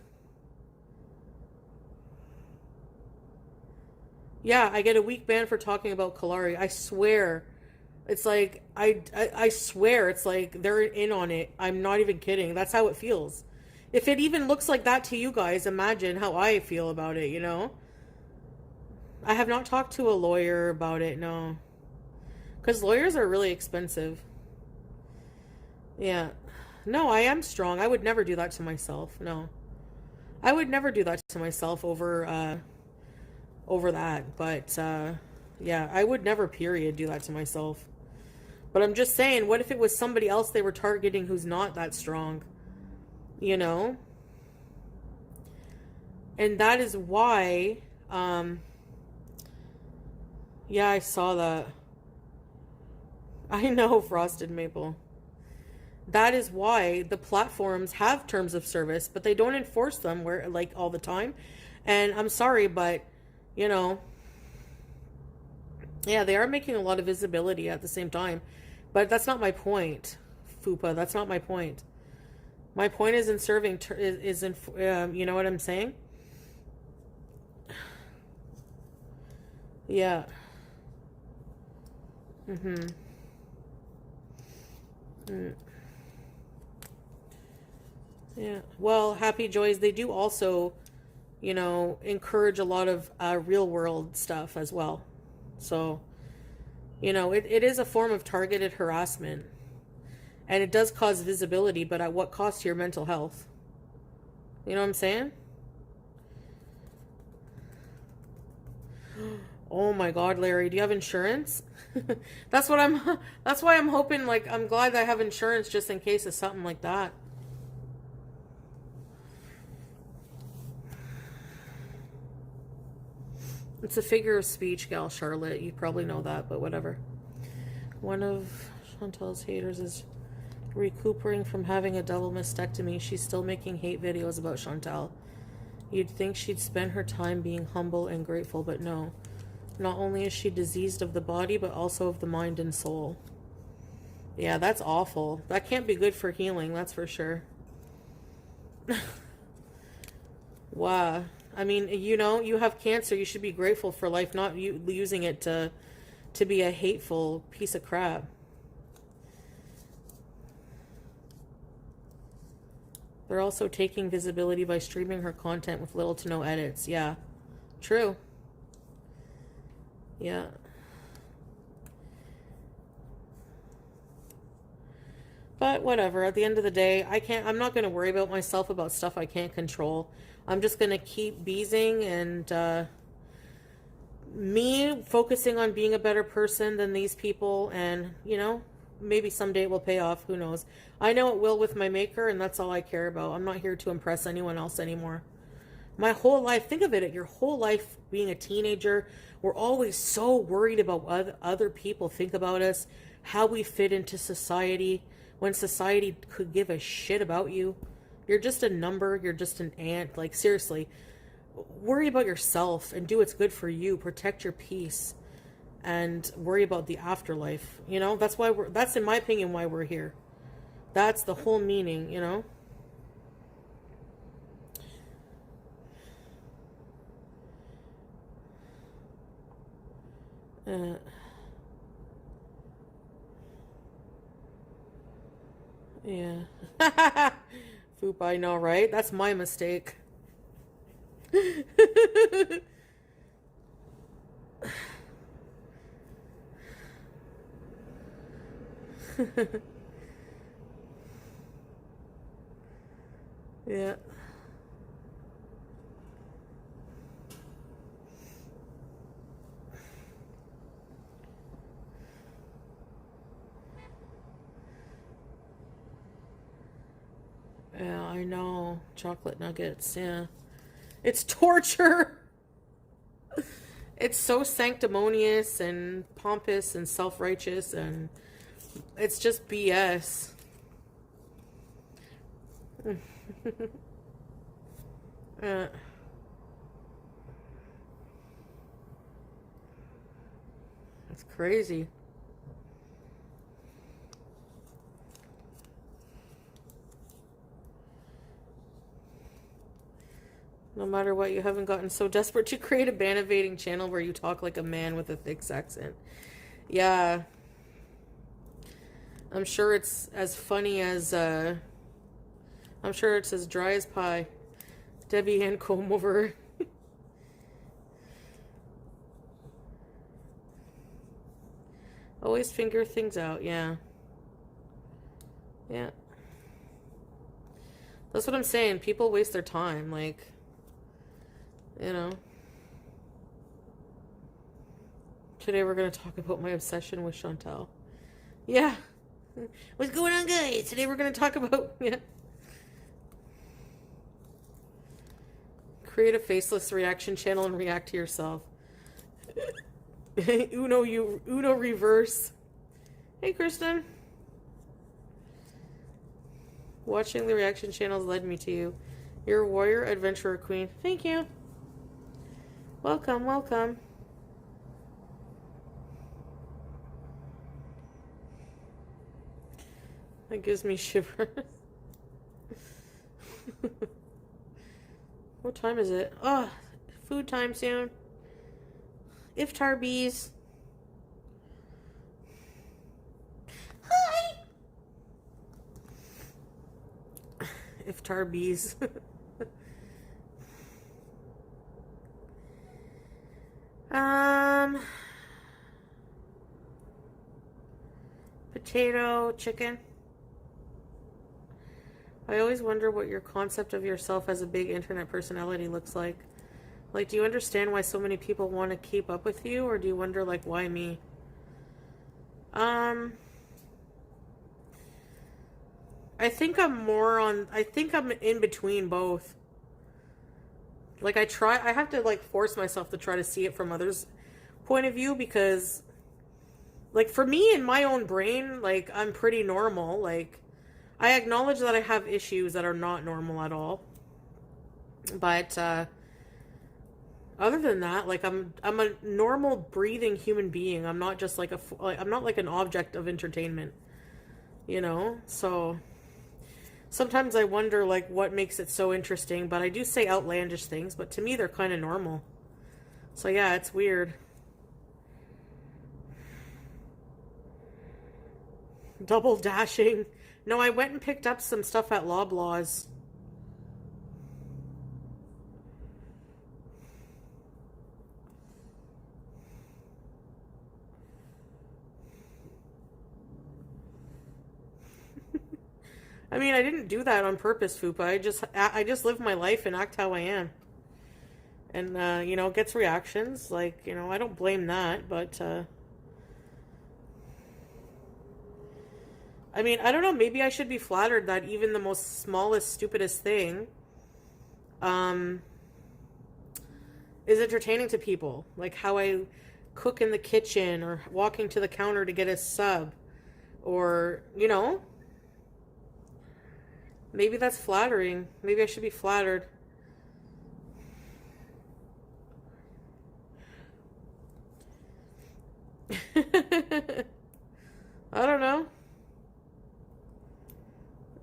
Yeah, I get a week ban for talking about Kalari. I swear. It's like I swear it's like they're in on it. I'm not even kidding. That's how it feels. If it even looks like that to you guys, imagine how I feel about it, you know? I have not talked to a lawyer about it, no. Cuz lawyers are really expensive. Yeah. No, I am strong. I would never do that to myself. No. I would never do that to myself over that. But yeah, I would never period do that to myself. But I'm just saying, what if it was somebody else they were targeting who's not that strong? You know? And that is why yeah, I saw that. I know, Frosted Maple. That is why the platforms have terms of service, but they don't enforce them where like all the time. And I'm sorry, but you know, yeah, they are making a lot of visibility at the same time. But that's not my point, Fupa. That's not my point. My point is in serving, you know what I'm saying? Yeah. Mm-hmm. Mm. Yeah. Well, Happy Joys, they do also, encourage a lot of real world stuff as well. So, it is a form of targeted harassment. And it does cause visibility, but at what cost to your mental health? You know what I'm saying? Oh my God, Larry, do you have insurance? That's why I'm hoping, like, I'm glad I have insurance just in case of something like that. It's a figure of speech, gal Charlotte. You probably know that, but whatever. One of Chantal's haters is recuperating from having a double mastectomy. She's still making hate videos about Chantal. You'd think she'd spend her time being humble and grateful, but no. Not only is she diseased of the body, but also of the mind and soul. Yeah, that's awful. That can't be good for healing, that's for sure. Wow. I mean, you have cancer. You should be grateful for life, not using it to be a hateful piece of crap. They're also taking visibility by streaming her content with little to no edits. Yeah, true. Yeah. But whatever, at the end of the day, I'm not going to worry about myself about stuff I can't control. I'm just going to keep beezing and me focusing on being a better person than these people, and, maybe someday it will pay off. Who knows? I know it will with my maker, and that's all I care about. I'm not here to impress anyone else anymore. My whole life, think of it, your whole life being a teenager, we're always so worried about what other people think about us, how we fit into society, when society could give a shit about you. You're just a number, you're just an ant. Like, seriously, worry about yourself and do what's good for you. Protect your peace and worry about the afterlife. That's in my opinion why we're here. That's the whole meaning, Yeah. Foop, I know, right? That's my mistake. Yeah. Yeah, I know. Chocolate nuggets, yeah. It's torture. It's so sanctimonious and pompous and self-righteous, and it's just BS. It's crazy. No matter what, you haven't gotten so desperate to create a ban-evading channel where you talk like a man with a thick accent. Yeah. I'm sure it's as funny as, I'm sure it's as dry as pie. Debbie Ann comb over. Always figure things out, yeah. Yeah. That's what I'm saying. People waste their time, like... Today we're going to talk about my obsession with Chantal. Yeah. What's going on, guys? Today we're going to talk about... Yeah. Create a faceless reaction channel and react to yourself. Uno reverse. Hey, Kristen. Watching the reaction channels led me to you. You're a warrior, adventurer, queen. Thank you. Welcome, welcome. That gives me shivers. What time is it? Oh, food time soon. Iftar bees. Hi. Iftar bees. Um, potato, chicken. I always wonder what your concept of yourself as a big internet personality looks like. Like, do you understand why so many people want to keep up with you, or do you wonder, like, why me? I think I'm in between both. Like, I have to, like, force myself to try to see it from others' point of view because, like, for me in my own brain, like, I'm pretty normal. Like, I acknowledge that I have issues that are not normal at all. But, other than that, like, I'm a normal breathing human being. I'm not just like I'm not like an object of entertainment, you know? So sometimes I wonder like what makes it so interesting, but I do say outlandish things, but to me they're kind of normal. So yeah, it's weird. Double dashing. No, I went and picked up some stuff at Loblaws. I mean, I didn't do that on purpose, Fupa. I just live my life and act how I am. And you know, gets reactions. Like, you know, I don't blame that, but I mean, I don't know, maybe I should be flattered that even the most smallest, stupidest thing um is entertaining to people. Like how I cook in the kitchen or walking to the counter to get a sub or, you know, maybe that's flattering. Maybe I should be flattered. I don't know.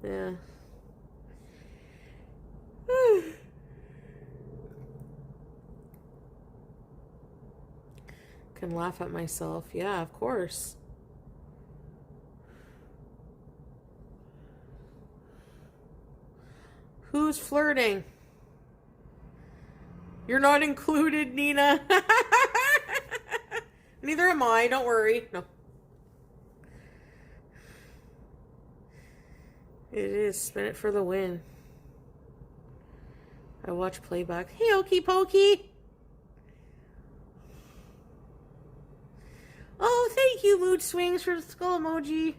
Yeah. Can laugh at myself. Yeah, of course. Who's flirting? You're not included, Nina. Neither am I. Don't worry. No. It is. Spin it for the win. I watch playback. Hey, Okey Pokey. Oh, thank you, Mood Swings, for the skull emoji.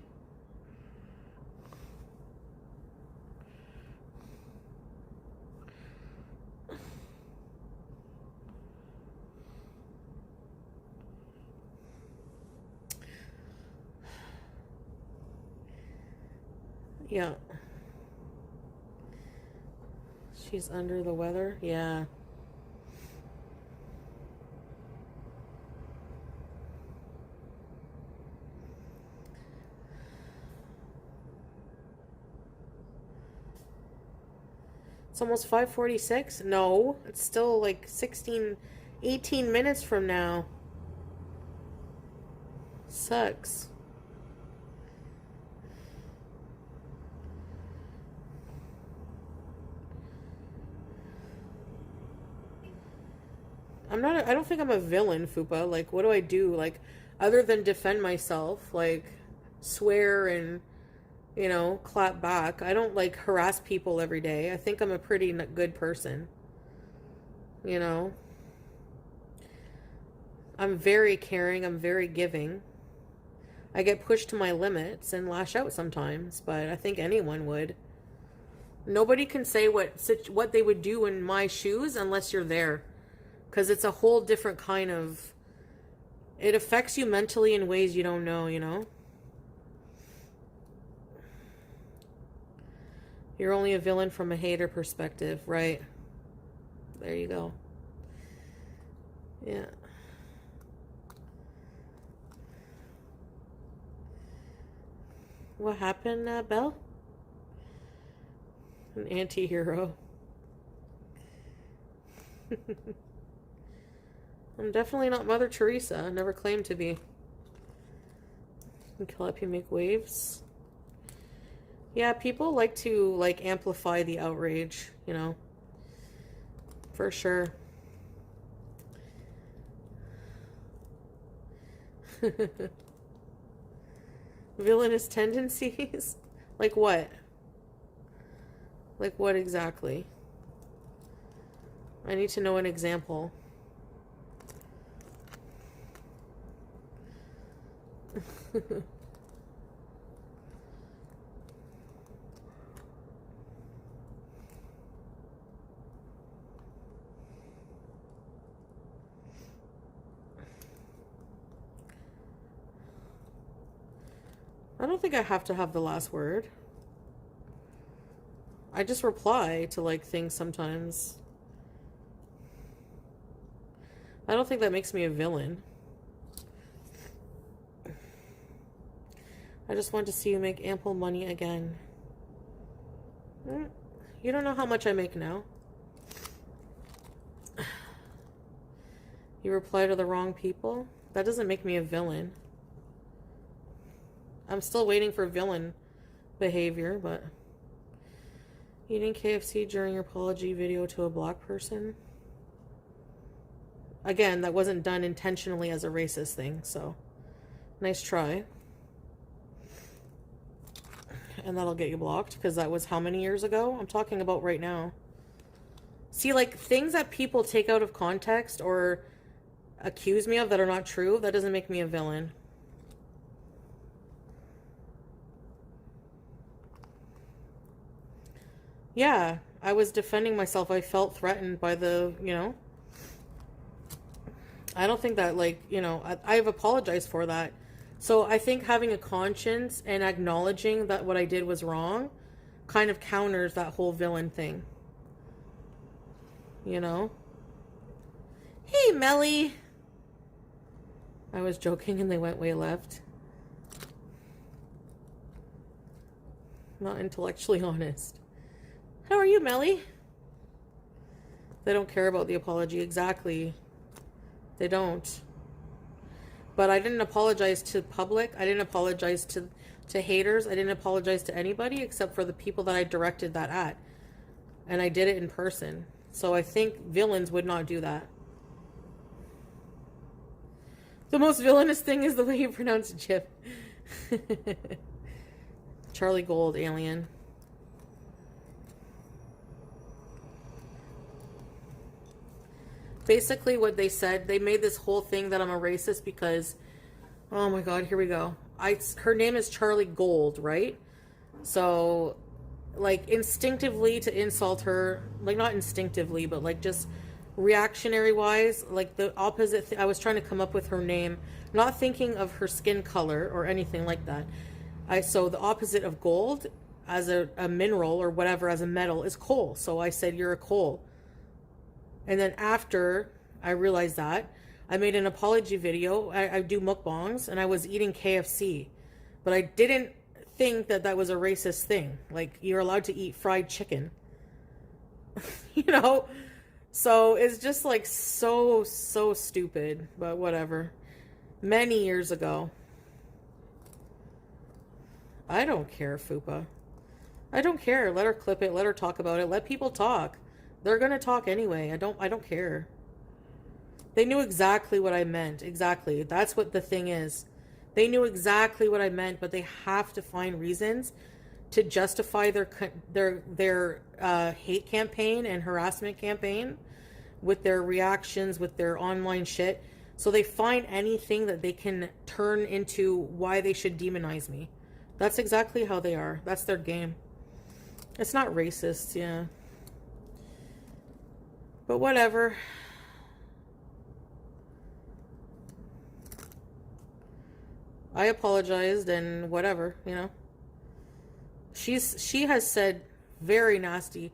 Yeah. She's under the weather? Yeah. It's almost 5:46? No, it's still like 16, 18 minutes from now. Sucks. I don't think I'm a villain, Fupa. Like, what do I do? Like, other than defend myself, like, swear and, you know, clap back. I don't, like, harass people every day. I think I'm a pretty good person. You know? I'm very caring. I'm very giving. I get pushed to my limits and lash out sometimes, but I think anyone would. Nobody can say what they would do in my shoes unless you're there. Because it's a whole different kind of... It affects you mentally in ways you don't know, you know? You're only a villain from a hater perspective, right? There you go. Yeah. What happened, Belle? An anti-hero. I'm definitely not Mother Teresa. I never claimed to be. Can help you make waves. Yeah, people like to, like, amplify the outrage, you know. For sure. Villainous tendencies? Like what? Like what exactly? I need to know an example. I don't think I have to have the last word. I just reply to like things sometimes. I don't think that makes me a villain. I just want to see you make ample money again. You don't know how much I make now. You reply to the wrong people? That doesn't make me a villain. I'm still waiting for villain behavior, but... Eating KFC during your apology video to a black person? Again, that wasn't done intentionally as a racist thing, so... Nice try. And that'll get you blocked, because that was how many years ago? I'm talking about right now. See, like, things that people take out of context or accuse me of that are not true, that doesn't make me a villain. Yeah, I was defending myself. I felt threatened by the, you know. I don't think that, like, you know, I've apologized for that. So I think having a conscience and acknowledging that what I did was wrong kind of counters that whole villain thing. You know? Hey, Melly! I was joking and they went way left. Not intellectually honest. How are you, Melly? They don't care about the apology. Exactly. They don't. But I didn't apologize to public. I didn't apologize to haters. I didn't apologize to anybody except for the people that I directed that at. And I did it in person. So I think villains would not do that. The most villainous thing is the way you pronounce Chip. Charlie Gold, alien. Basically what they said, they made this whole thing that I'm a racist because, oh my god, here we go. Her name is Charlie Gold, right? So, like, instinctively to insult her, like, not instinctively, but, like, just reactionary-wise, like, the opposite, I was trying to come up with her name, not thinking of her skin color or anything like that. So the opposite of gold, as a mineral or whatever, as a metal, is coal. So I said, you're a coal. And then after I realized that, I made an apology video. I do mukbangs, and I was eating KFC. But I didn't think that that was a racist thing. Like, you're allowed to eat fried chicken. You know? So it's just like so stupid. But whatever. Many years ago. I don't care, Fupa. I don't care. Let her clip it. Let her talk about it. Let people talk. They're gonna talk anyway. I don't care. They knew exactly what I meant. Exactly. That's what the thing is. They knew exactly what I meant, but they have to find reasons to justify their hate campaign and harassment campaign with their reactions, with their online shit. So they find anything that they can turn into why they should demonize me. That's exactly how they are. That's their game. It's not racist, yeah. But whatever. I apologized and whatever, you know. She has said very nasty.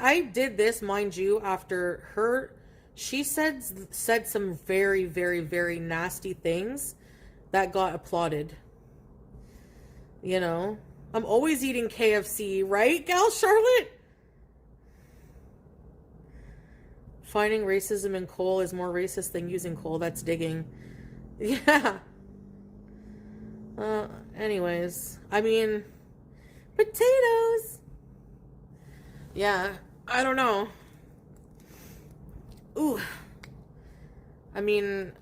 I did this, mind you, after her. She said some very, very, very nasty things that got applauded. You know. I'm always eating KFC, right, Gal Charlotte? Finding racism in coal is more racist than using coal. That's digging. Yeah. Anyways. I mean, potatoes. Yeah. I don't know. Ooh. I mean,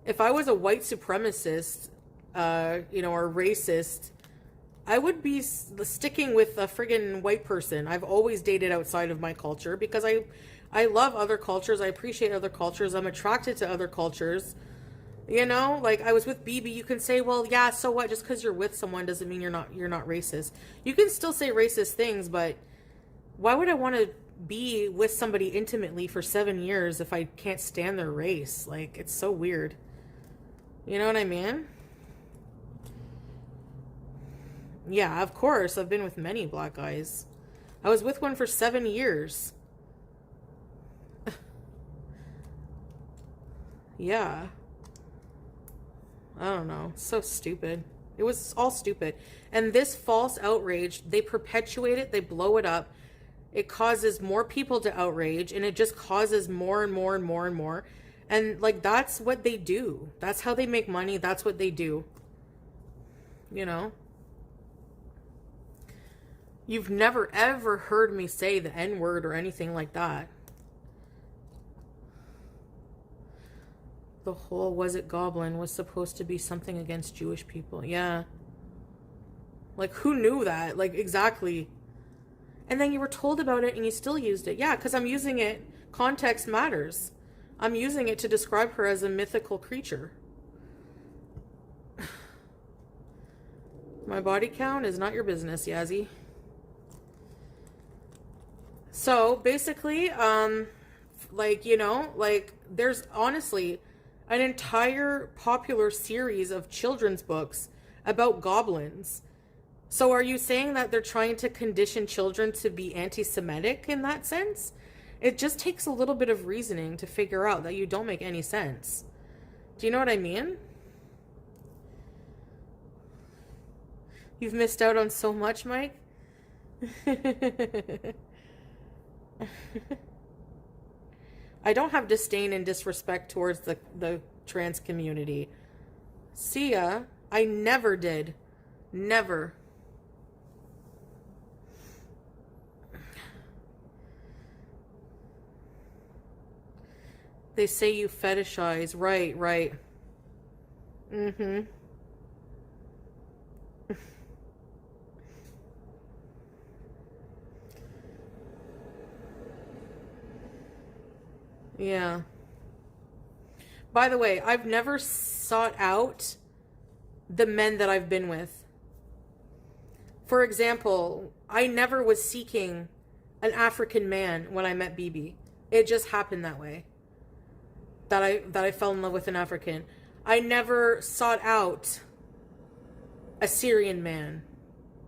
If I was a white supremacist, or racist, I would be sticking with a friggin' white person. I've always dated outside of my culture because I love other cultures. I appreciate other cultures. I'm attracted to other cultures. Like I was with BB, you can say, well, yeah, so what? Just because you're with someone doesn't mean you're not racist. You can still say racist things, but why would I want to be with somebody intimately for 7 years if I can't stand their race? Like, it's so weird. You know what I mean? Yeah, of course. I've been with many black guys. I was with one for 7 years. Yeah. I don't know. So stupid. It was all stupid. And this false outrage, they perpetuate it. They blow it up. It causes more people to outrage. And it just causes more and more and more and more. And, like, that's what they do. That's how they make money. That's what they do. You've never, ever heard me say the N-word or anything like that. The whole was it goblin was supposed to be something against Jewish people. Yeah. Like, who knew that? Like, exactly. And then you were told about it and you still used it. Yeah, because I'm using it. Context matters. I'm using it to describe her as a mythical creature. My body count is not your business, Yazzie. So, basically, there's honestly an entire popular series of children's books about goblins. So are you saying that they're trying to condition children to be anti-Semitic in that sense? It just takes a little bit of reasoning to figure out that you don't make any sense. Do you know what I mean? You've missed out on so much, Mike. I don't have disdain and disrespect towards the trans community. See ya. I never did. Never. They say you fetishize. Right, right. Mm-hmm. Yeah. By the way, I've never sought out the men that I've been with. For example, I never was seeking an African man when I met BB. It just happened that way. That I fell in love with an African. I never sought out a Syrian man.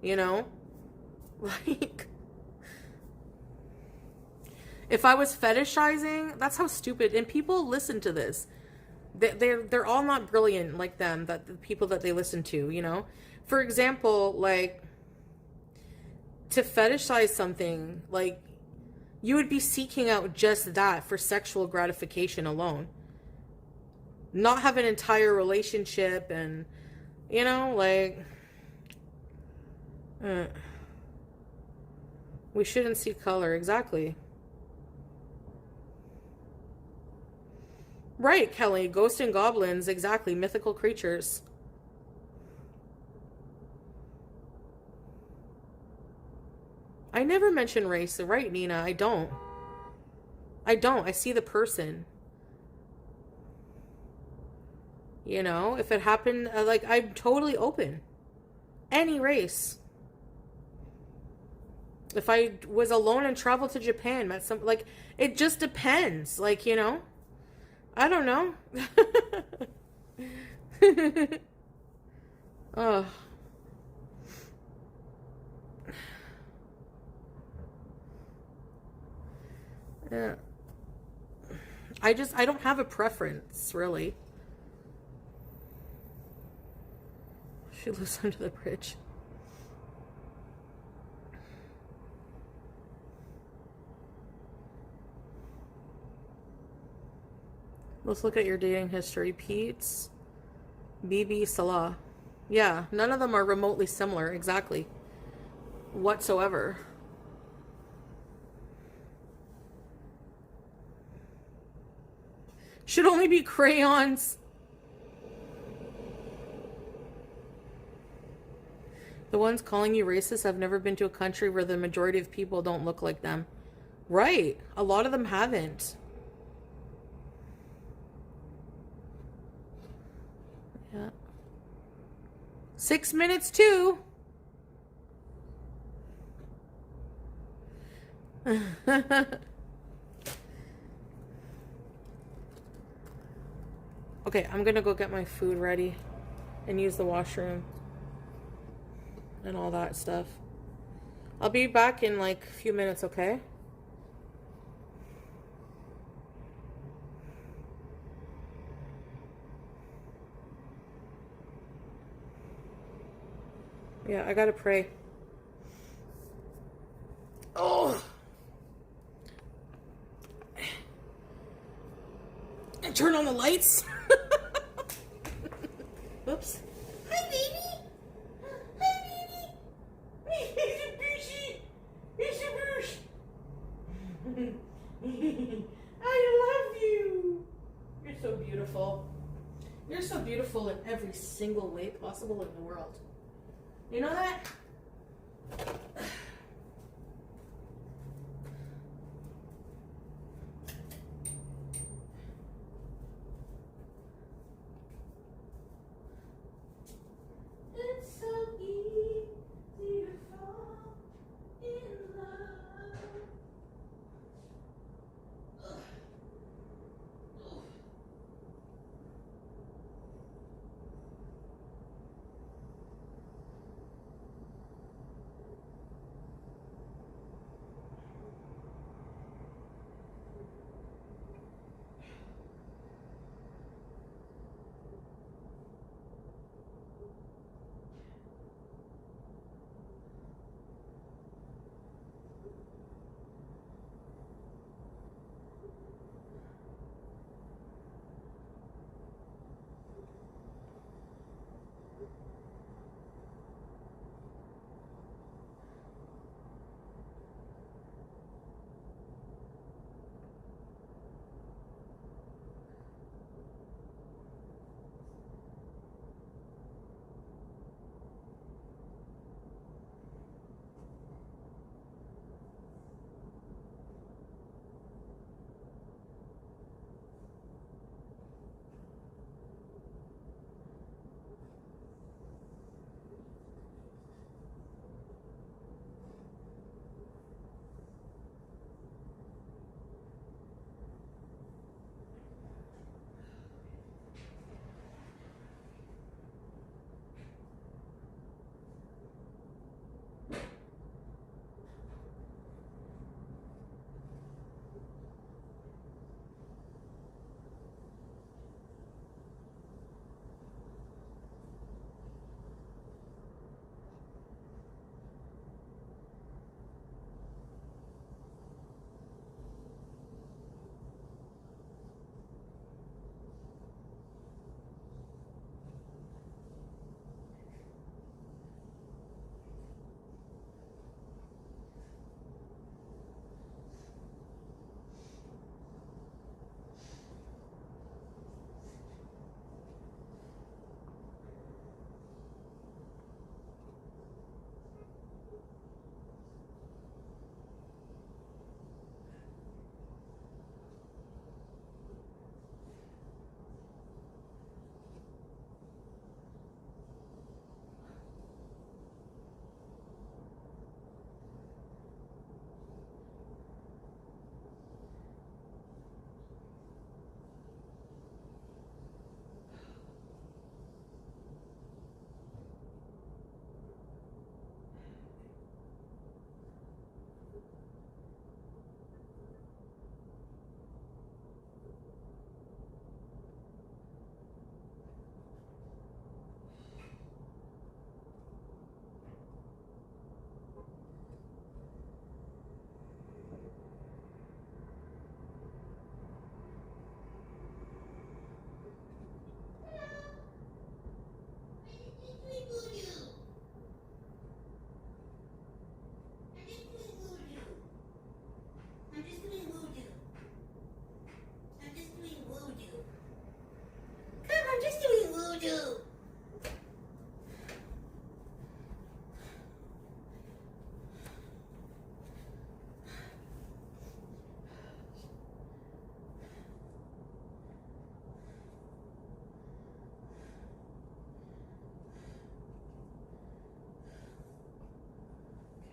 Like, if I was fetishizing, that's how stupid. And people listen to this. They're all not brilliant like them. That the people that they listen to. For example, like, to fetishize something, like, you would be seeking out just that for sexual gratification alone. Not have an entire relationship and, we shouldn't see color. Exactly. Right, Kelly. Ghosts and goblins. Exactly. Mythical creatures. I never mention race. Right, Nina? I don't. I see the person. If it happened, I'm totally open. Any race. If I was alone and traveled to Japan, met some, it just depends. I don't know. Oh. Yeah. I don't have a preference, really. She lives under the bridge. Let's look at your dating history. Pete's, BB, Salah. Yeah, none of them are remotely similar, exactly. Whatsoever. Should only be crayons. The ones calling you racist have never been to a country where the majority of people don't look like them. Right. A lot of them haven't. Yeah. 6 minutes too. Okay, I'm gonna go get my food ready and use the washroom and all that stuff. I'll be back in like a few minutes, okay? Yeah, I gotta pray. Oh! And turn on the lights. Whoops. Hi, baby. Hi, baby. He's a bushy. He's a bush. I love you. You're so beautiful. You're so beautiful in every single way possible in the world. You know that? It's so easy to fall in love.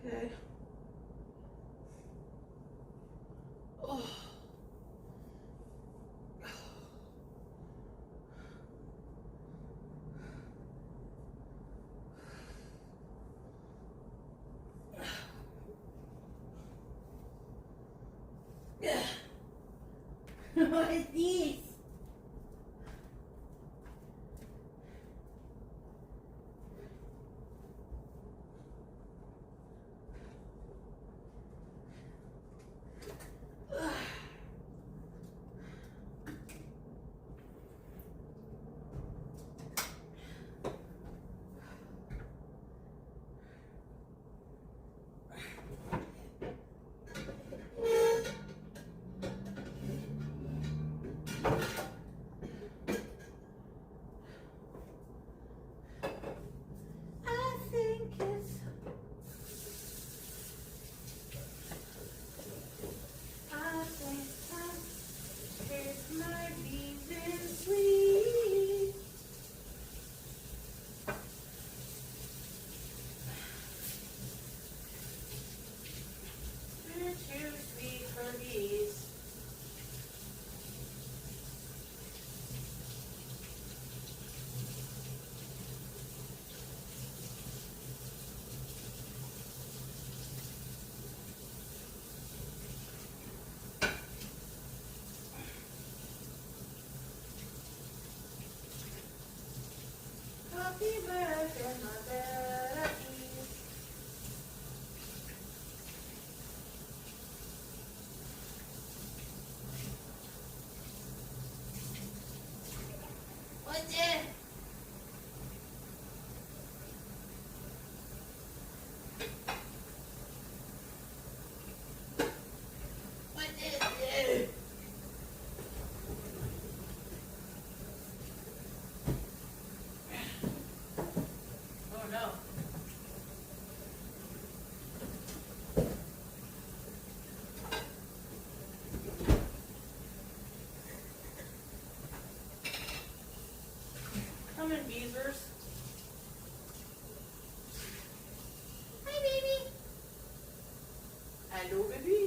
Okay. Oh. What is this? I think it's my reason sweet. You're too sweet for these. Happy birthday, my Becky. What's it? What is it? Oh no. Come in, Beezers. Hi, baby. Hello, baby.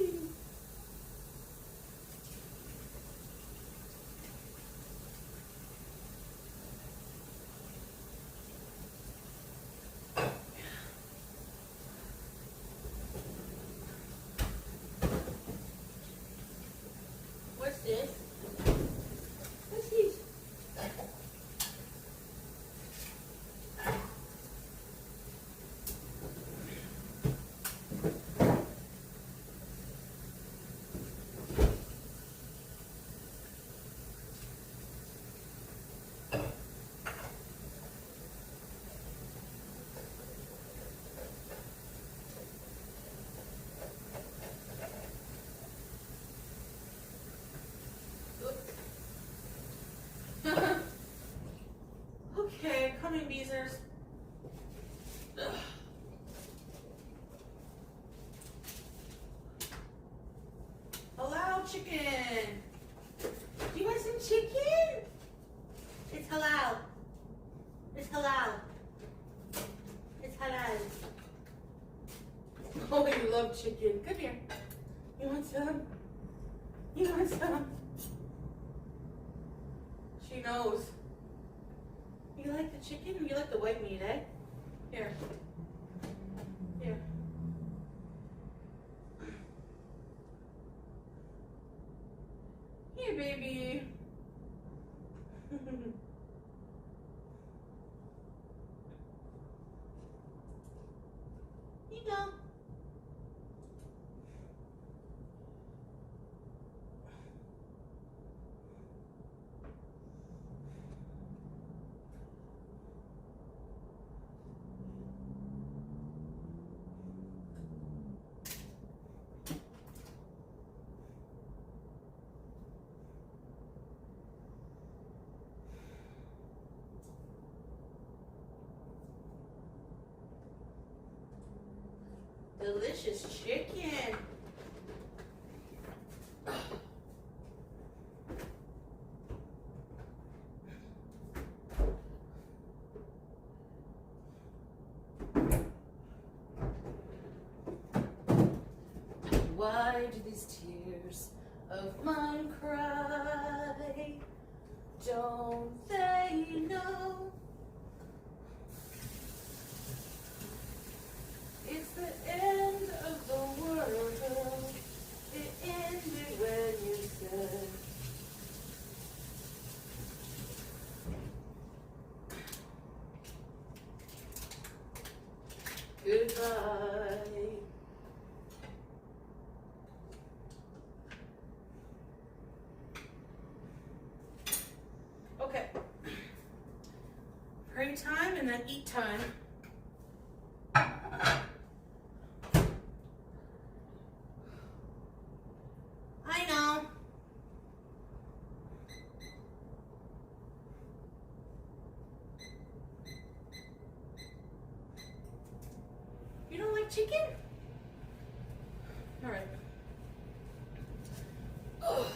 What's this? What's this? Okay, coming, Beezers. Ugh. Halal chicken. Do you want some chicken? It's halal. It's halal. It's halal. Oh, you love chicken. Come here. You want some? You want some? She knows. You like the chicken or you like the white meat, eh? Here. Here. Here, baby. You go. Delicious chicken. why do these tears of mine cry? Don't they know it's the end of the world? It ended when you said goodbye. Okay. Pray time and then eat time. I know. You don't like chicken? All right. Oh.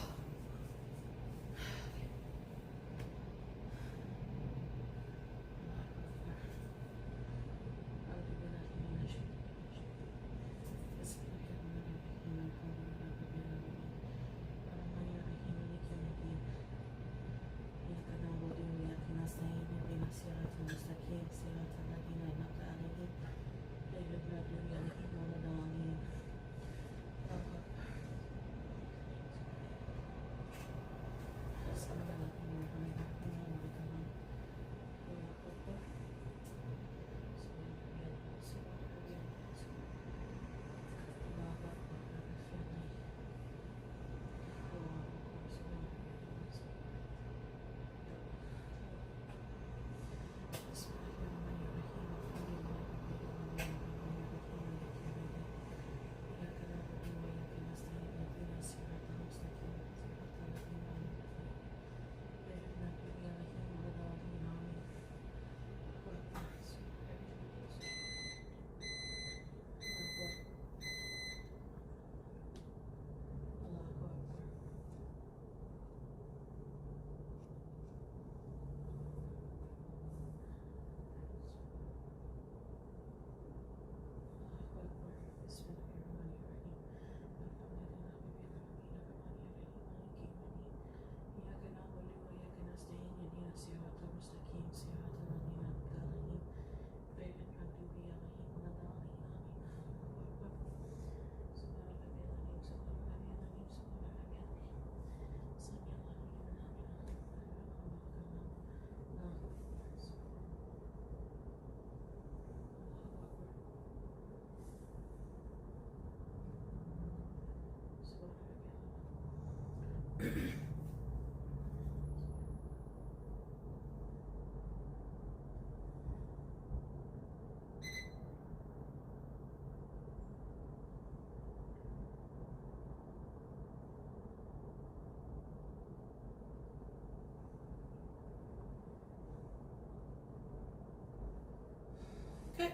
Okay.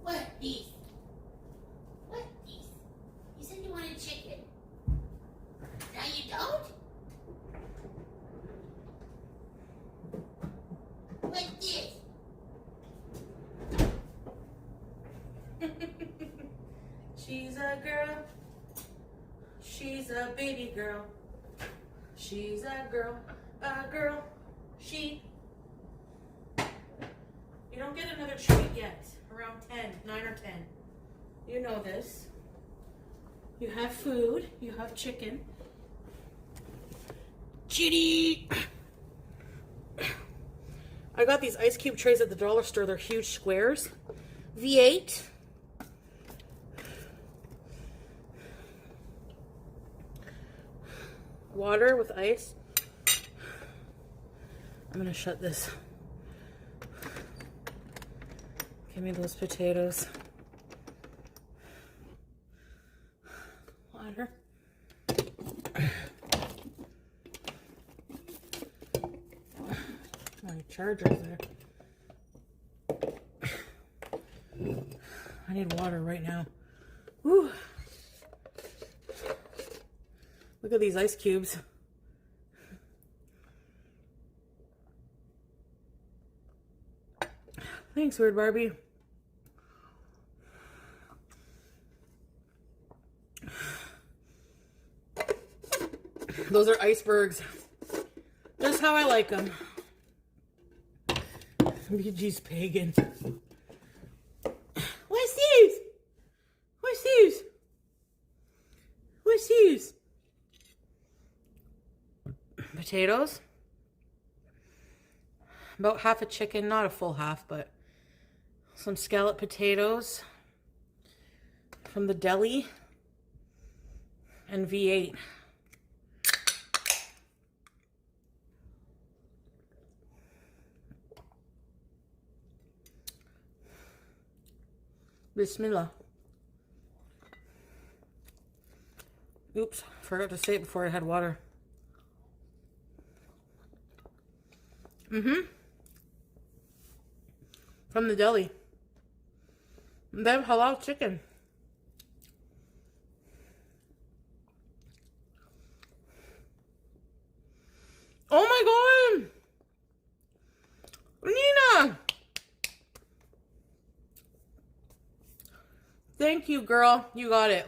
What these? What these? You said you wanted chicken. Now you don't? What this? She's a girl. She's a baby girl. She's a girl. A girl. She. You don't get another treat yet. Around 10, 9 or 10. You know this. You have food. You have chicken. Chitty! I got these ice cube trays at the dollar store. They're huge squares. V8. Water with ice. I'm gonna shut this. Give me those potatoes. Water. My charger's there. I need water right now. Woo. Look at these ice cubes. Thanks, Weird Barbie. Those are icebergs. Just how I like them. BG's pagan. What's these? What's these? What's these? Potatoes. About half a chicken, not a full half, but some scallop potatoes from the deli and V8. Bismillah. Oops, forgot to say it before I had water. From the deli. They have halal chicken. Oh my god! Nina! Thank you, girl. You got it.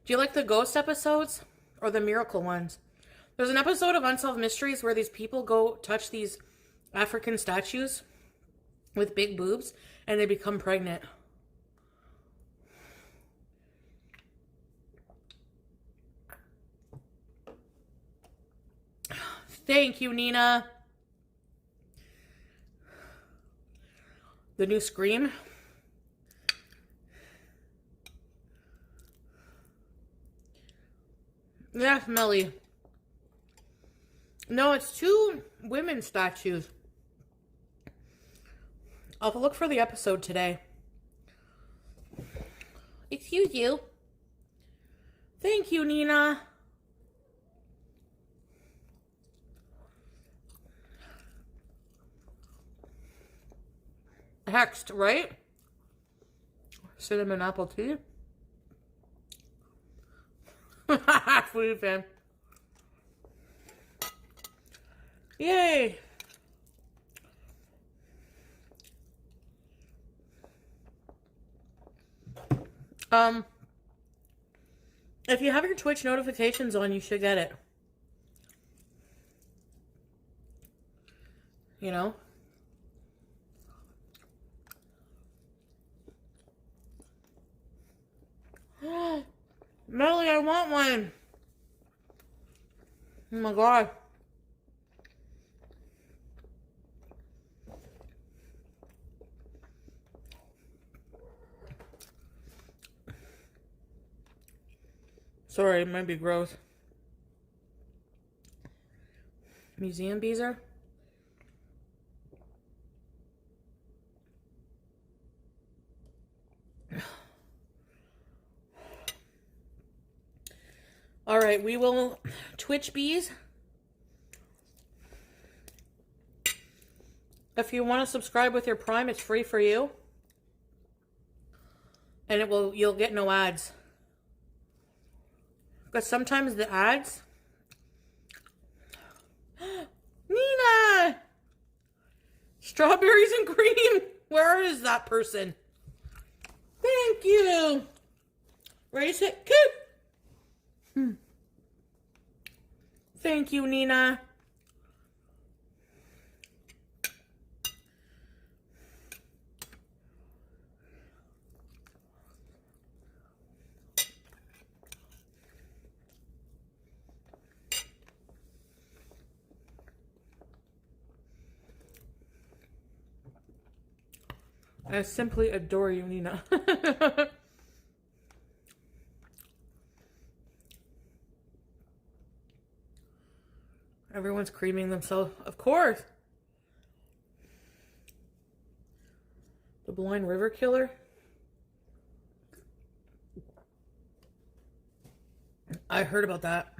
Do you like the ghost episodes or the miracle ones? There's an episode of Unsolved Mysteries where these people go touch these African statues with big boobs and they become pregnant. Thank you, Nina. The new Scream. Yeah, Melly. No, it's 2 women statues. I'll look for the episode today. Excuse you. Thank you, Nina. Hexed, right? Cinnamon apple tea. Food fan. Yay. If you have your Twitch notifications on, you should get it. You know? Melly, I want one. Oh my god. Sorry, it might be gross. Museum beezer? All right, we will Twitch bees. If you want to subscribe with your Prime, it's free for you. And you'll get no ads. Because sometimes the ads... Nina! Strawberries and cream! Where is that person? Thank you! Ready, set, go! Thank you, Nina. I simply adore you, Nina. Everyone's creaming themselves. Of course. The Blind River Killer. I heard about that.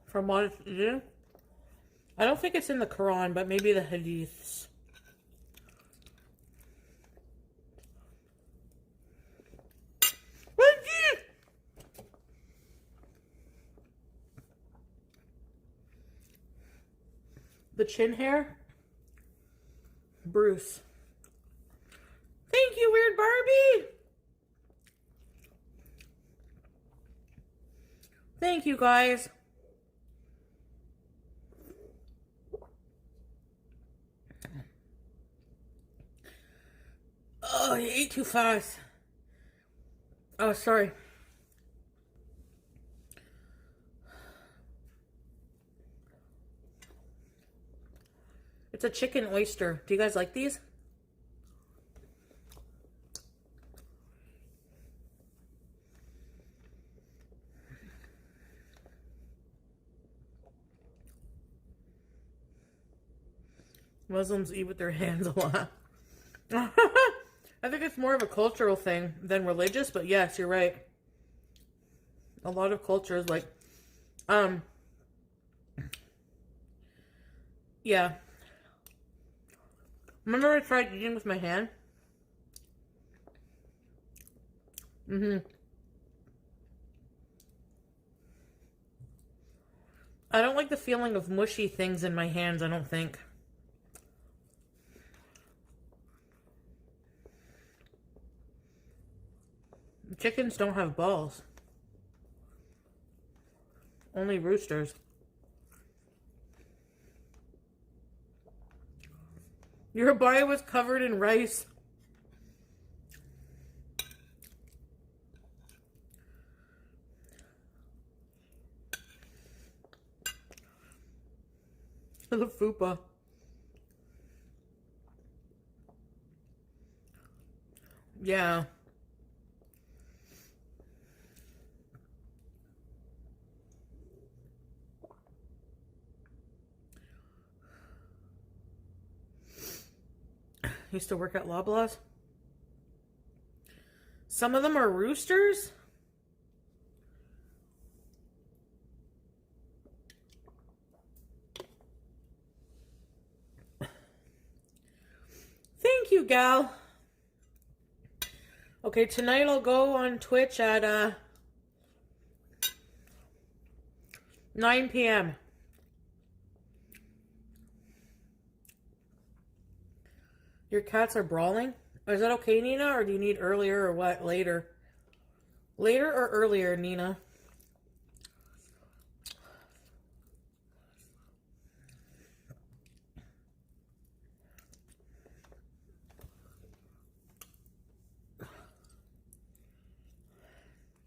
From what it's in? I don't think it's in the Quran, but maybe the Hadiths. the chin hair. Bruce. Thank you, Weird Barbie. Thank you, guys. Oh, you ate too fast. Oh, sorry. It's a chicken oyster. Do you guys like these? Muslims eat with their hands a lot. I think it's more of a cultural thing than religious, but yes, you're right. A lot of cultures, like, yeah. Remember I tried eating with my hand? I don't like the feeling of mushy things in my hands, I don't think. Chickens don't have balls. Only roosters. Your body was covered in rice. The fupa. Yeah. Used to work at Loblaws. Some of them are roosters. Thank you, gal. Okay, tonight I'll go on Twitch at 9 p.m. Your cats are brawling? Is that okay, Nina, or do you need earlier or what? Later? Later or earlier, Nina?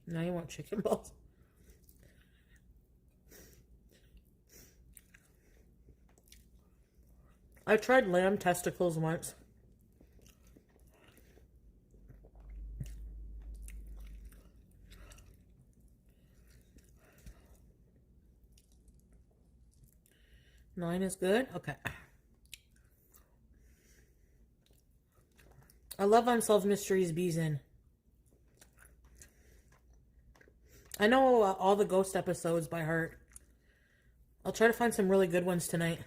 Now you want chicken balls? I tried lamb testicles once. Nine is good? Okay. I love Unsolved Mysteries Beeson. I know all the ghost episodes by heart. I'll try to find some really good ones tonight.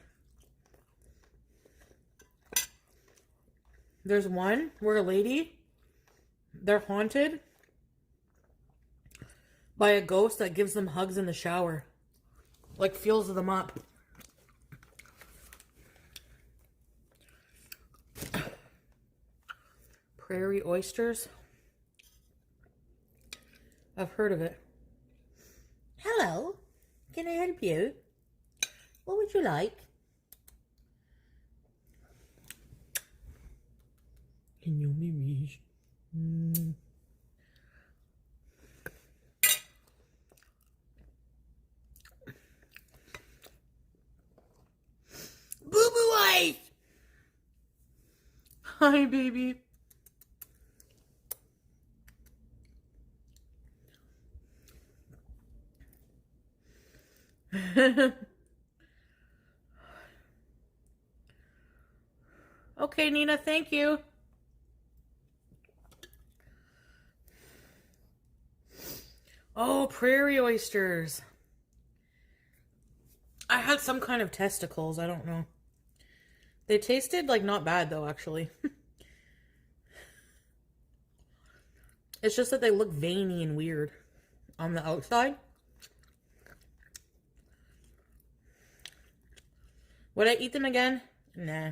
There's one where a lady, they're haunted by a ghost that gives them hugs in the shower. Like, fills them up. Prairie oysters. I've heard of it. Hello. Can I help you? What would you like? Can you maybe? Boo-boo eyes! Hi, baby. Okay, Nina, thank you. Oh, prairie oysters. I had some kind of testicles, I don't know. They tasted like not bad though, actually. It's just that they look veiny and weird on the outside. Would I eat them again? Nah.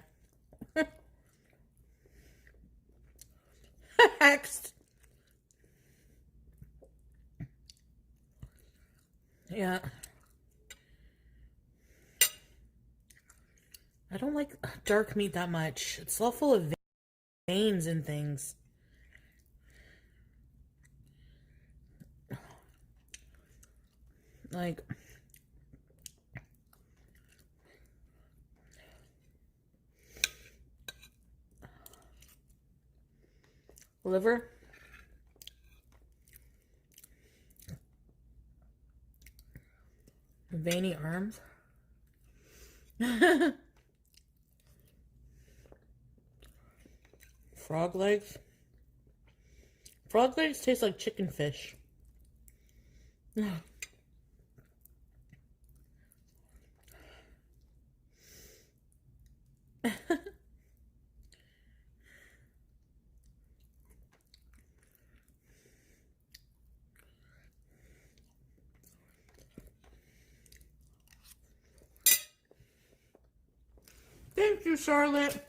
Next. Yeah. I don't like dark meat that much. It's all full of veins and things. Like, liver. Veiny arms. Frog legs. Frog legs taste like chicken fish. Thank you, Charlotte.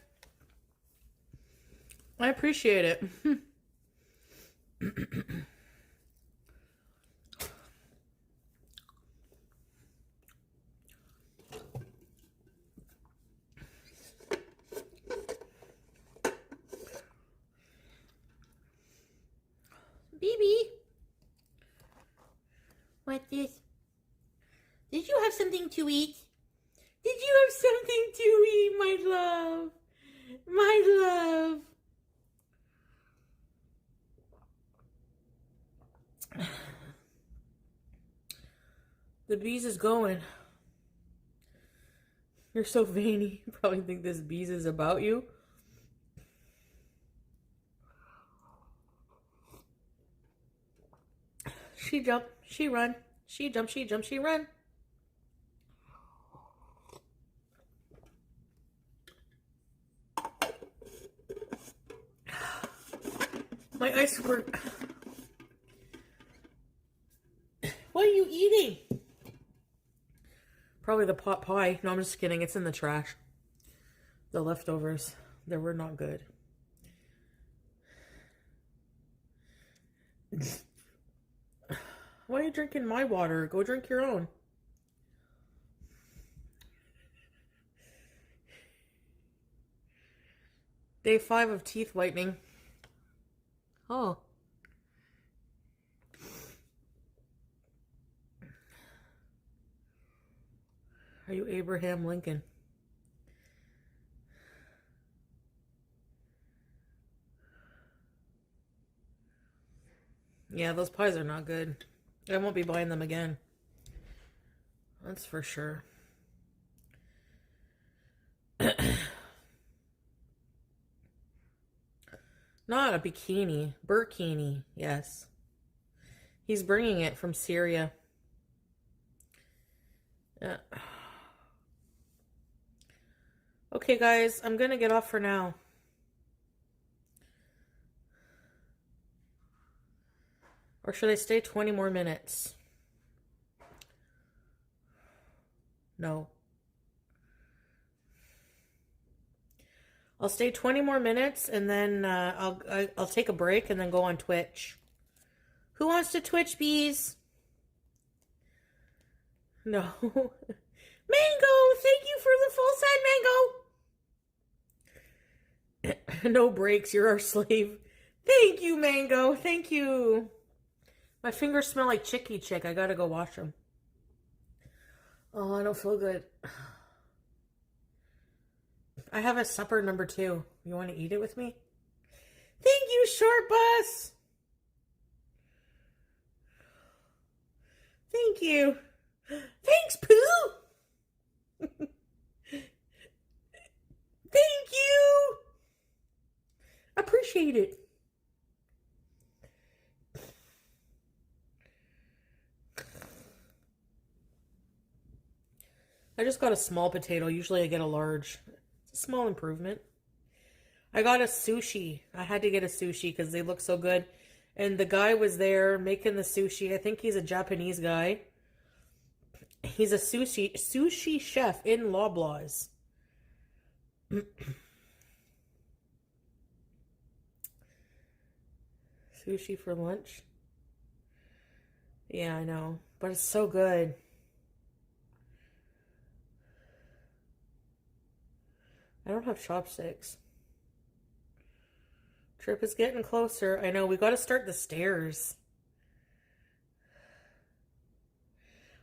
I appreciate it. BB. What's this? Did you have something to eat? Did you have something to eat, my love? My love. The bees is going. You're so veiny. You probably think this bees is about you. She jump, she run. She jump, she jump, she run. My ice were... What are you eating? Probably the pot pie. No, I'm just kidding. It's in the trash. The leftovers. They were not good. Why are you drinking my water? Go drink your own. Day 5 of teeth whitening. Oh. Are you Abraham Lincoln? Yeah, those pies are not good. I won't be buying them again. That's for sure. Not a bikini. Burkini, yes. He's bringing it from Syria. Okay, guys, I'm gonna get off for now. Or should I stay 20 more minutes? No. I'll stay 20 more minutes and then I'll take a break and then go on Twitch. Who wants to Twitch, bees? No. Mango, thank you for the full set, Mango. No breaks, you're our slave. Thank you, Mango. Thank you. My fingers smell like chicky chick. I gotta go wash them. Oh, I don't feel good. I have a supper number 2. You want to eat it with me? Thank you, Short Bus. Thank you. Thanks, Pooh. Thank you. Appreciate it. I just got a small potato. Usually I get a large. It's a small improvement. I got a sushi. I had to get a sushi because they look so good. And the guy was there making the sushi. I think he's a Japanese guy. He's a sushi chef in Loblaws. Sushi for lunch? Yeah, I know. But it's so good. I don't have chopsticks. Trip is getting closer. I know, we gotta start the stairs.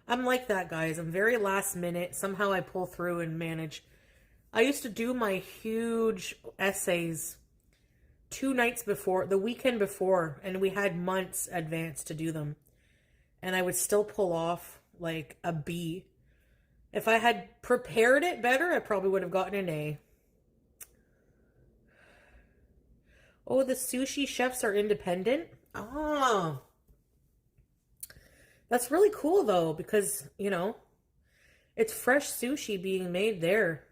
I'm like that, guys. I'm very last minute. Somehow I pull through and manage. I used to do my huge essays 2 nights before, the weekend before, and we had months advance to do them. And I would still pull off like a B. If I had prepared it better, I probably would have gotten an A. Oh, the sushi chefs are independent? Oh. That's really cool though, because, you know, it's fresh sushi being made there.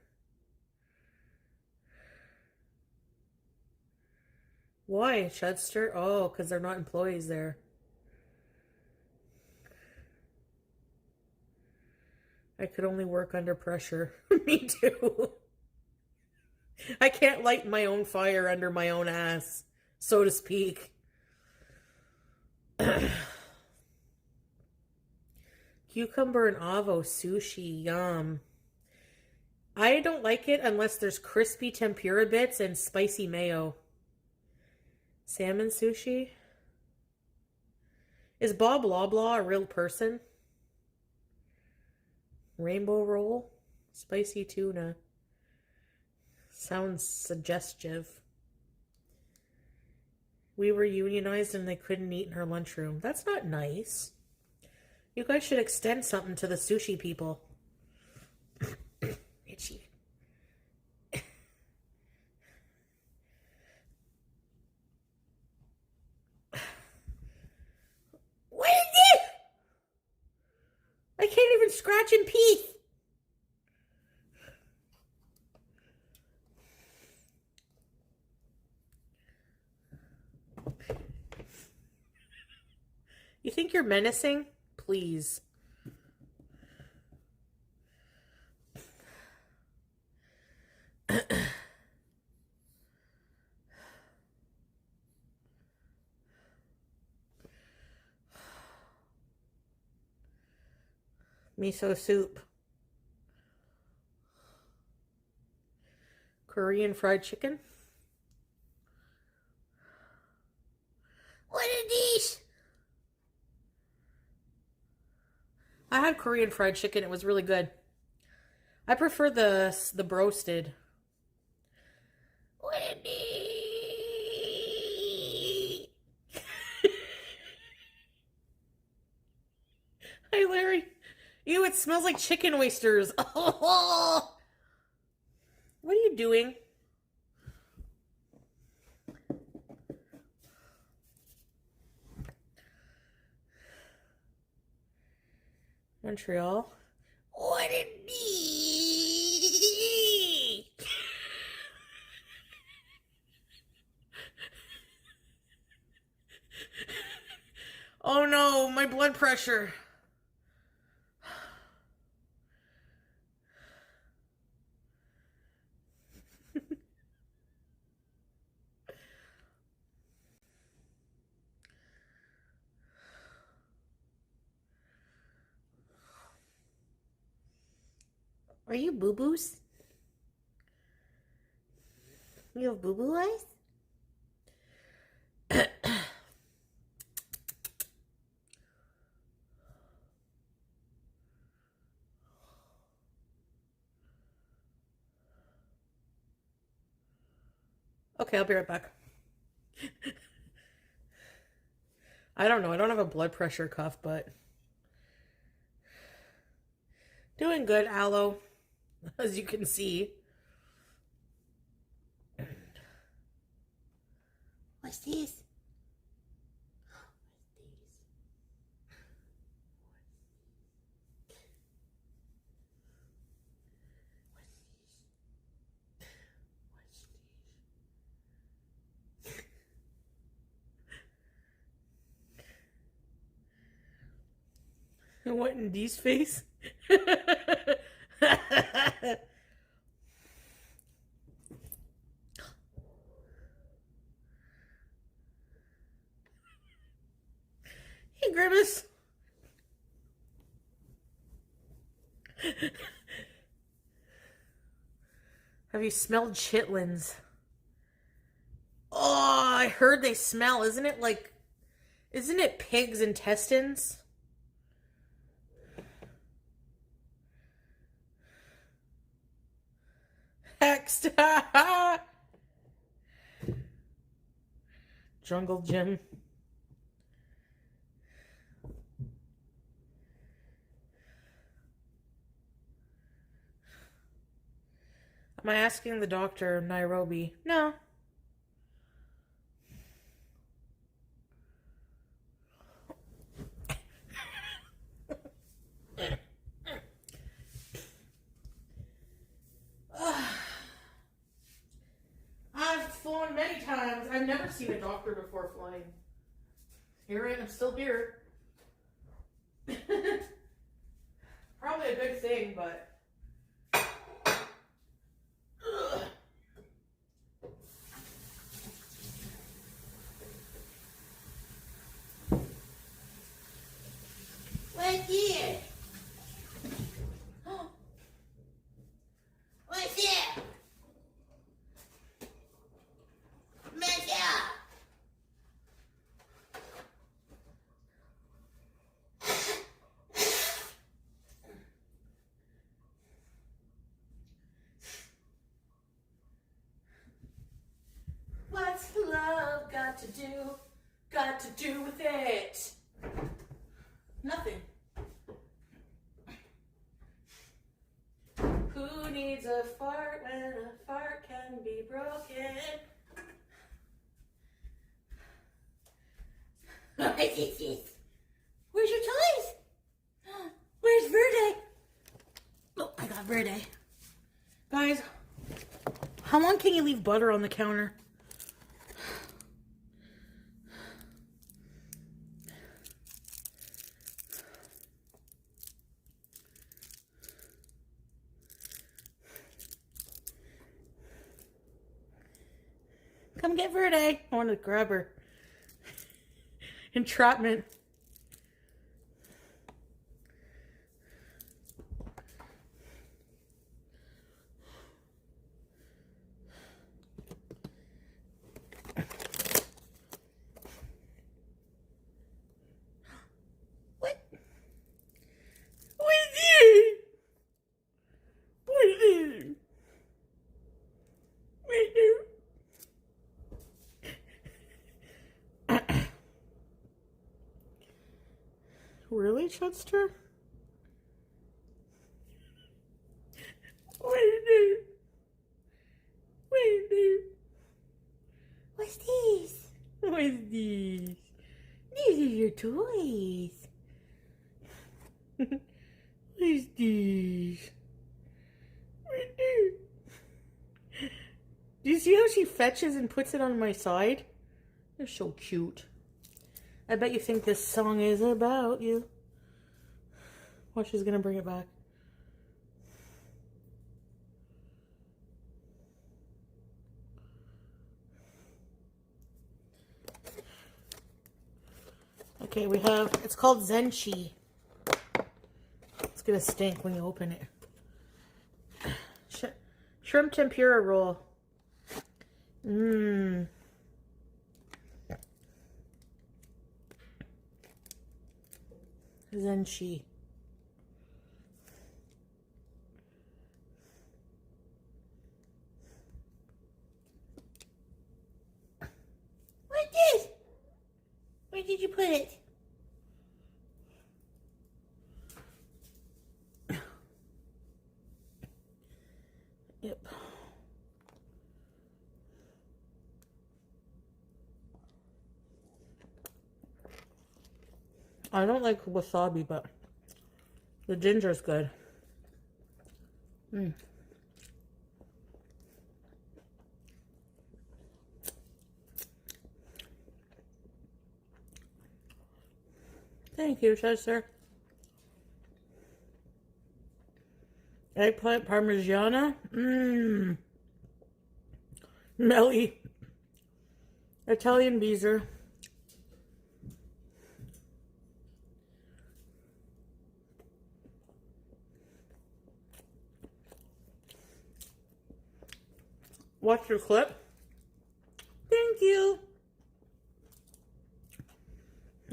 Why, Chudster? Oh, because they're not employees there. I could only work under pressure. Me too. I can't light my own fire under my own ass, so to speak. Cucumber and avo sushi, yum. I don't like it unless there's crispy tempura bits and spicy mayo. Salmon sushi? Is Bob Loblaw a real person? Rainbow roll? Spicy tuna. Sounds suggestive. We were unionized and they couldn't eat in her lunchroom. That's not nice. You guys should extend something to the sushi people. Itchy. What is this? I can't even scratch in peace. You think you're menacing? Please. Miso soup. Korean fried chicken. What are these? I had Korean fried chicken. It was really good. I prefer the broasted. What are these? Hi, Larry. Ew, it smells like chicken oysters. Oh, what are you doing? Montreal. What did he? Oh no, my blood pressure. Are you boo-boos? You have boo-boo eyes? Okay, I'll be right back. I don't know. I don't have a blood pressure cuff, but doing good, Aloe, as you can see. What's this? What in Dee's face? Grimace. Have you smelled chitlins? Oh, I heard they smell. Isn't it pig's intestines? Hexed. Jungle Gym. Am I asking the doctor in Nairobi? No. I've flown many times. I've never seen a doctor before flying. Here I am, still here. Probably a good thing, but... What's here? What's here? What's love got to do with it? Nothing. Who needs a fart when a fart can be broken? What is this? Where's your toys? Where's Verde? Oh, I got Verde. Guys, how long can you leave butter on the counter? Come get Verde. I want to grab her. Entrapment. What? What is it? What is it? What is it? Really, Chudster? What is it? What is it? What's this? What's this? These are your toys. What is this? What is this? Do you see how she fetches and puts it on my side? They're so cute. I bet you think this song is about you. Well, she's gonna bring it back. Okay, we have, it's called Zenchi. It's gonna stink when you open it. Shrimp tempura roll. Mmm. Zenchi. What's this? Where did you put it? Yep. I don't like wasabi, but the ginger's good. Mm. Thank you, Chester. Eggplant parmigiana. Mmm. Melly. Italian Beezer. watch your clip. Thank you.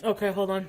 Okay, hold on.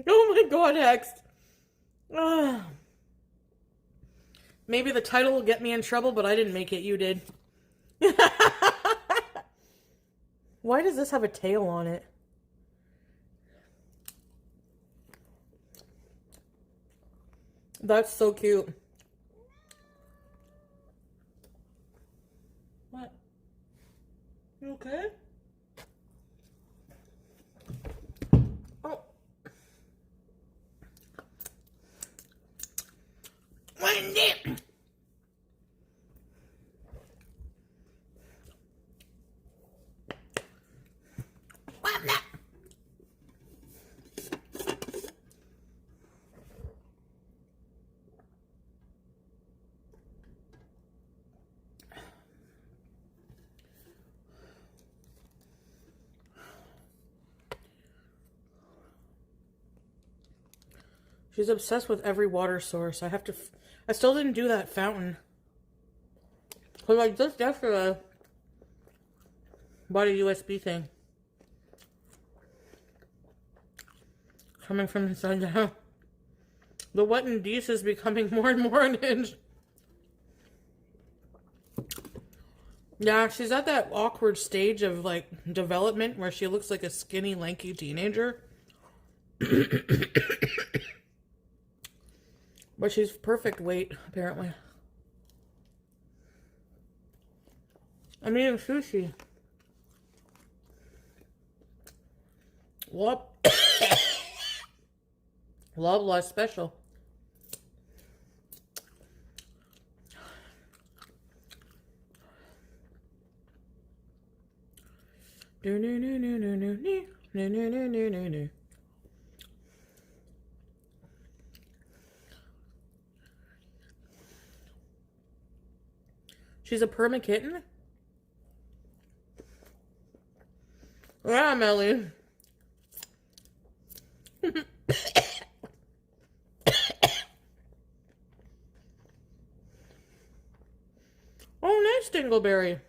Oh my god, Hex. Maybe the title will get me in trouble, but I didn't make it. You did. Why does this have a tail on it? That's so cute. What? You okay? Oh. Wendy! What that? She's obsessed with every water source. I still didn't do that fountain. Cause I just yesterday bought a USB thing. Coming from inside the house. The what in Dees is becoming more and more unhinged. Yeah, she's at that awkward stage of like development where she looks like a skinny, lanky teenager. But she's perfect weight, apparently. I'm eating sushi. Love Love special. No no no no no no no no no no no no. She's a perma kitten? Yeah, Melly. Oh, nice, Dingleberry.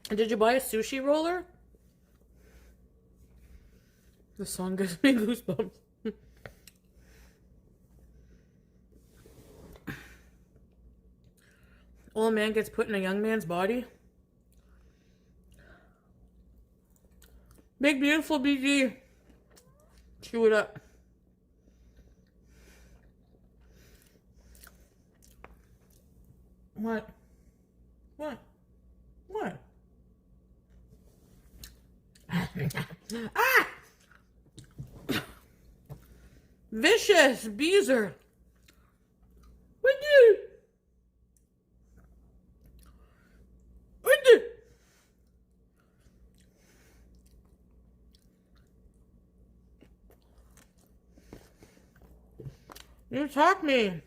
Did you buy a sushi roller? The song gives me goosebumps. Old man gets put in a young man's body. Big beautiful BG. Chew it up. What? What? What? Ah! Vicious Beezer. What you? What you? You attack me.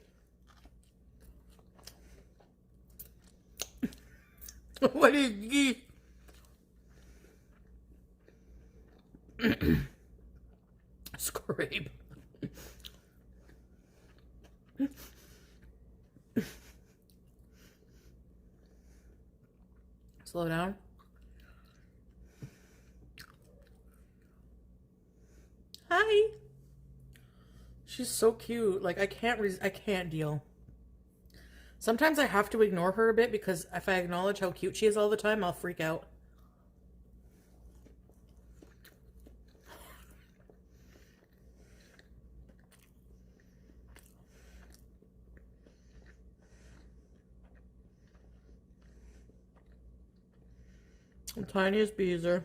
What is this? Scrape. Slow down. Hi. She's so cute. Like I can't deal. Sometimes I have to ignore her a bit because if I acknowledge how cute she is all the time, I'll freak out. I'm tiny as Beezer.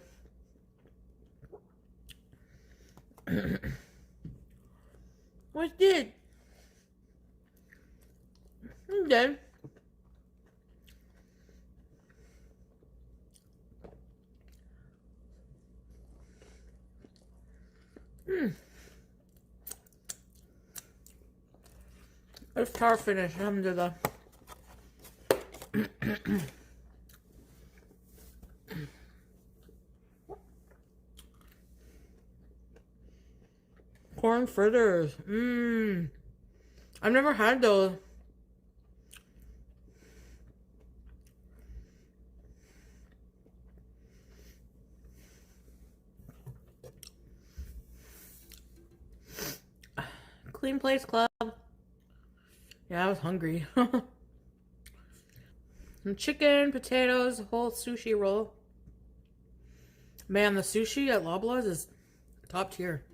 What's this? Okay. It's tar finish. Alhamdulillah. Corn fritters. I've never had those. Clean Place Club. Yeah, I was hungry. And chicken, potatoes, whole sushi roll. Man, the sushi at Loblaws is top tier.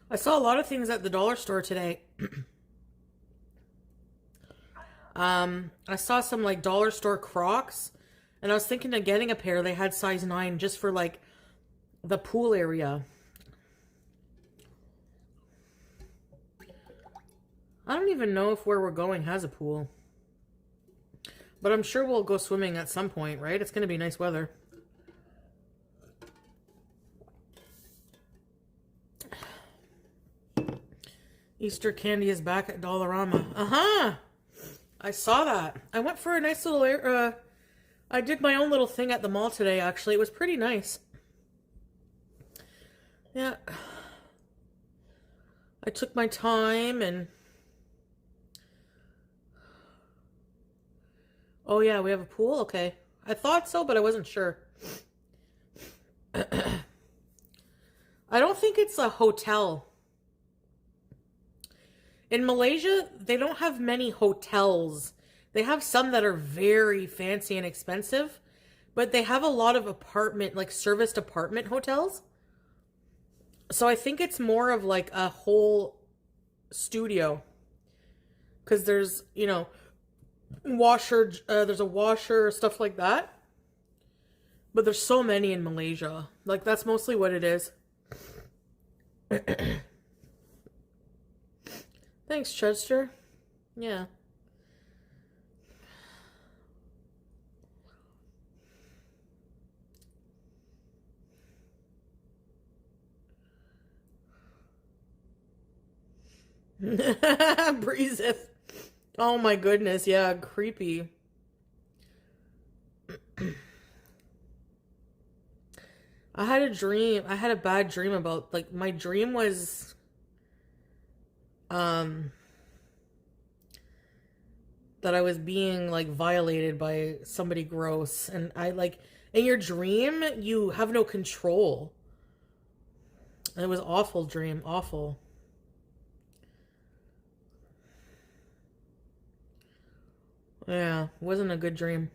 I saw a lot of things at the dollar store today. I saw some like dollar store Crocs, and I was thinking of getting a pair. They had size 9 just for like the pool area. I don't even know if where we're going has a pool. But I'm sure we'll go swimming at some point, right? It's going to be nice weather. Easter candy is back at Dollarama. Uh-huh. I saw that. I went for a nice little... I did my own little thing at the mall today, actually. It was pretty nice. Yeah. I took my time and... Oh, yeah, we have a pool? Okay. I thought so, but I wasn't sure. I don't think it's a hotel. In Malaysia, they don't have many hotels. They have some that are very fancy and expensive, but they have a lot of apartment, like serviced apartment hotels. So I think it's more of like a whole studio. Because there's, you know, there's a washer, stuff like that. But there's so many in Malaysia. Like, that's mostly what it is. Thanks, Chester. Yeah. Breezeth. Oh my goodness, yeah, creepy. I had a dream. I had a bad dream about, like, my dream was, that I was being, like, violated by somebody gross. And I, like, in your dream, you have no control. It was awful dream. Awful. Yeah, wasn't a good dream.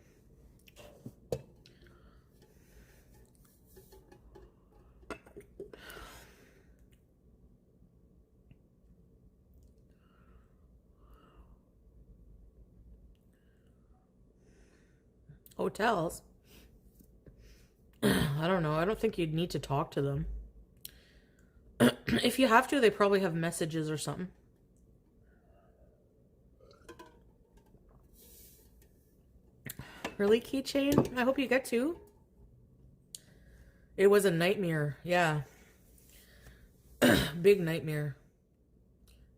Hotels? I don't know. I don't think you'd need to talk to them. If you have to, they probably have messages or something. Really, keychain? I hope you get to. It was a nightmare. Yeah. Big nightmare.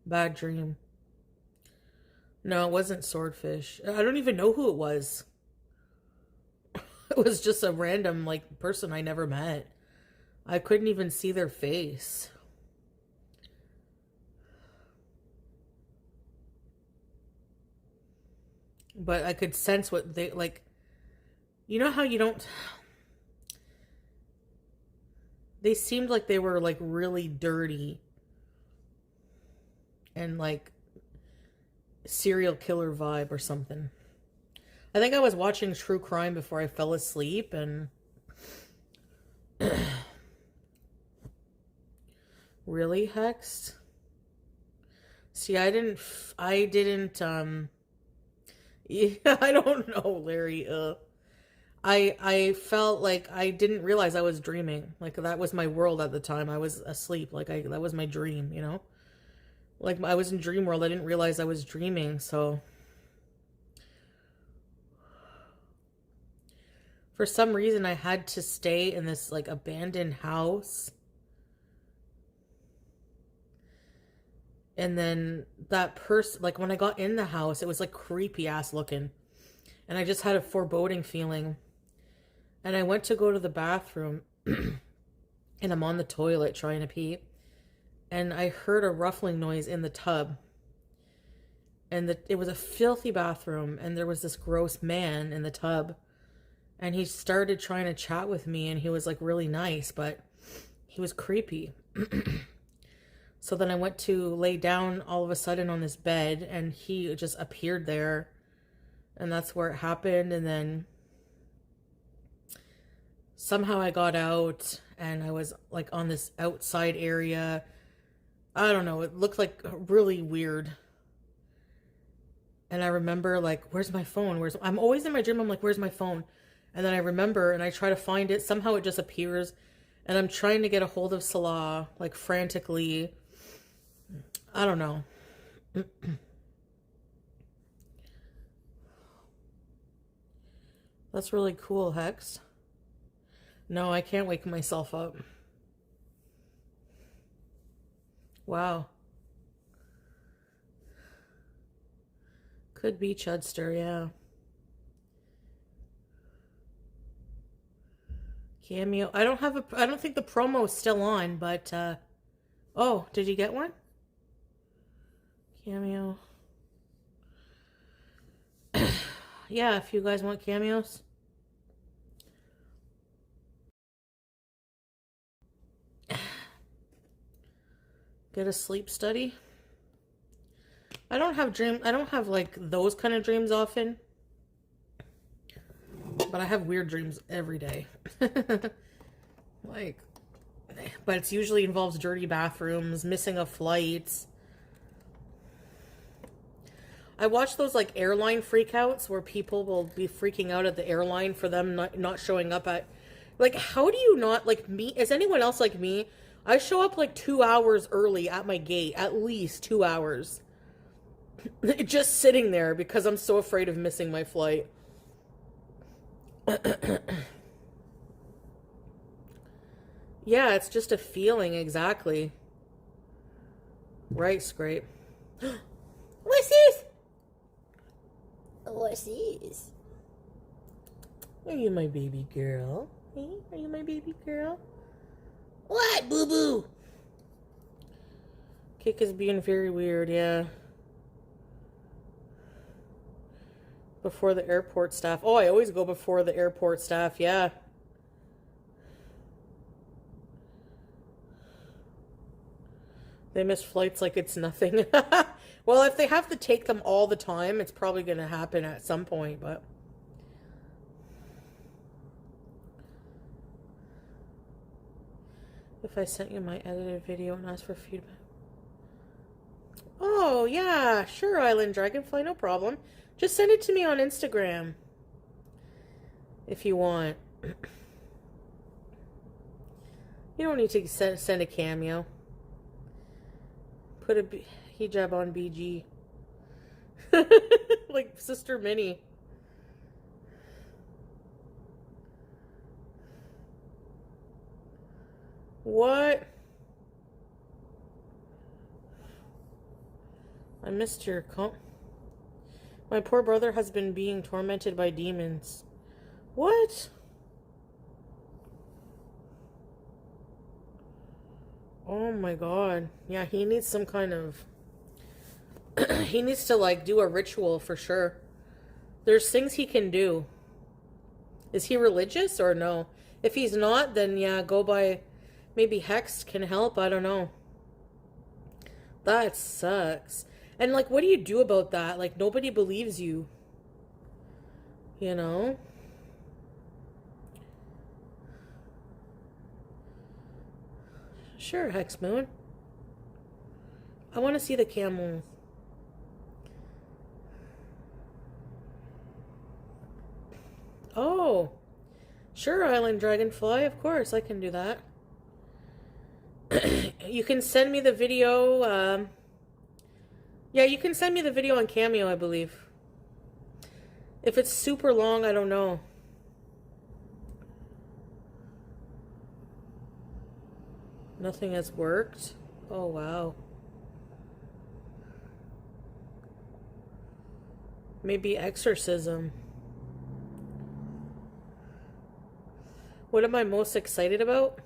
Bad dream. No, it wasn't Swordfish. I don't even know who it was. It was just a random, like, person I never met. I couldn't even see their face. But I could sense what they, like... You know how you don't... They seemed like they were, like, really dirty. And, like, serial killer vibe or something. I think I was watching true crime before I fell asleep, and Really, Hex? See, I didn't, yeah, I don't know, Larry. I felt like I didn't realize I was dreaming. Like that was my world at the time. I was asleep. That was my dream, you know? Like I was in dream world. I didn't realize I was dreaming. So for some reason I had to stay in this like abandoned house. And then that person, like when I got in the house, it was like creepy ass looking. And I just had a foreboding feeling. And I went to go to the bathroom and I'm on the toilet trying to pee. And I heard a ruffling noise in the tub. And it was a filthy bathroom. And there was this gross man in the tub. And he started trying to chat with me. And he was like really nice, but he was creepy. So then I went to lay down all of a sudden on this bed. And he just appeared there. And that's where it happened. And then somehow I got out and I was like on this outside area. I don't know. It looked like really weird. And I remember like, where's my phone? I'm always in my dream. I'm like, where's my phone? And then I remember and I try to find it. Somehow it just appears. And I'm trying to get a hold of Salah like frantically. I don't know. That's really cool, Hex. No, I can't wake myself up. Wow. Could be Chudster, yeah. Cameo. I don't think the promo is still on, but oh, did you get one? Cameo. Yeah, if you guys want cameos. Get a sleep study. I don't have like those kind of dreams often. But I have weird dreams every day. Like, but it's usually involves dirty bathrooms, missing of flights. I watch those like airline freakouts where people will be freaking out at the airline for them not showing up at, like, how do you not, like me, is anyone else like me? I show up like 2 hours early at my gate, at least 2 hours. Just sitting there because I'm so afraid of missing my flight. Yeah, it's just a feeling, exactly. Right, Scrape. What's this? What's this? Are you my baby girl? Hey, are you my baby girl? What, boo-boo? Kick is being very weird, yeah. Before the airport staff. Oh, I always go before the airport staff, yeah. They miss flights like it's nothing. Well, if they have to take them all the time, it's probably going to happen at some point, but... If I sent you my edited video and asked for feedback. Oh, yeah, sure, Island Dragonfly, no problem. Just send it to me on Instagram. If you want. You don't need to send a cameo. Put a hijab on BG. Like Sister Minnie. What? I missed your My poor brother has been being tormented by demons. What? Oh my god. Yeah, he needs some kind of... he needs to, like, do a ritual for sure. There's things he can do. Is he religious or no? If he's not, then yeah, go by... Maybe Hex can help, I don't know. That sucks. And, like, what do you do about that? Like, nobody believes you. You know? Sure, Hex Moon. I want to see the camel. Oh, sure, Island Dragonfly. Of course, I can do that. You can send me the video. Yeah, you can send me the video on Cameo, I believe. If it's super long, I don't know. Nothing has worked. Oh, wow. Maybe exorcism. What am I most excited about?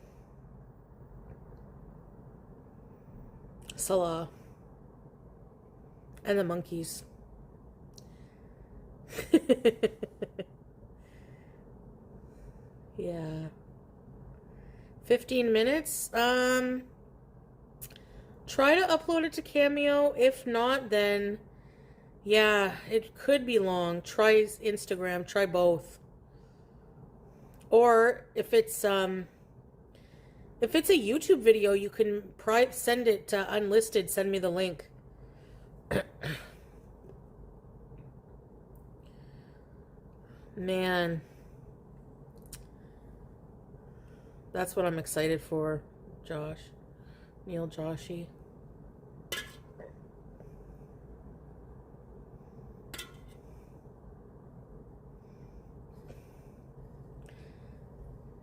Salah. And the monkeys. Yeah. 15 minutes. Try to upload it to Cameo. If not, then yeah, it could be long. Try Instagram. Try both. Or if it's a YouTube video, you can send it to unlisted. Send me the link. Man, that's what I'm excited for, Josh. Neil Joshy.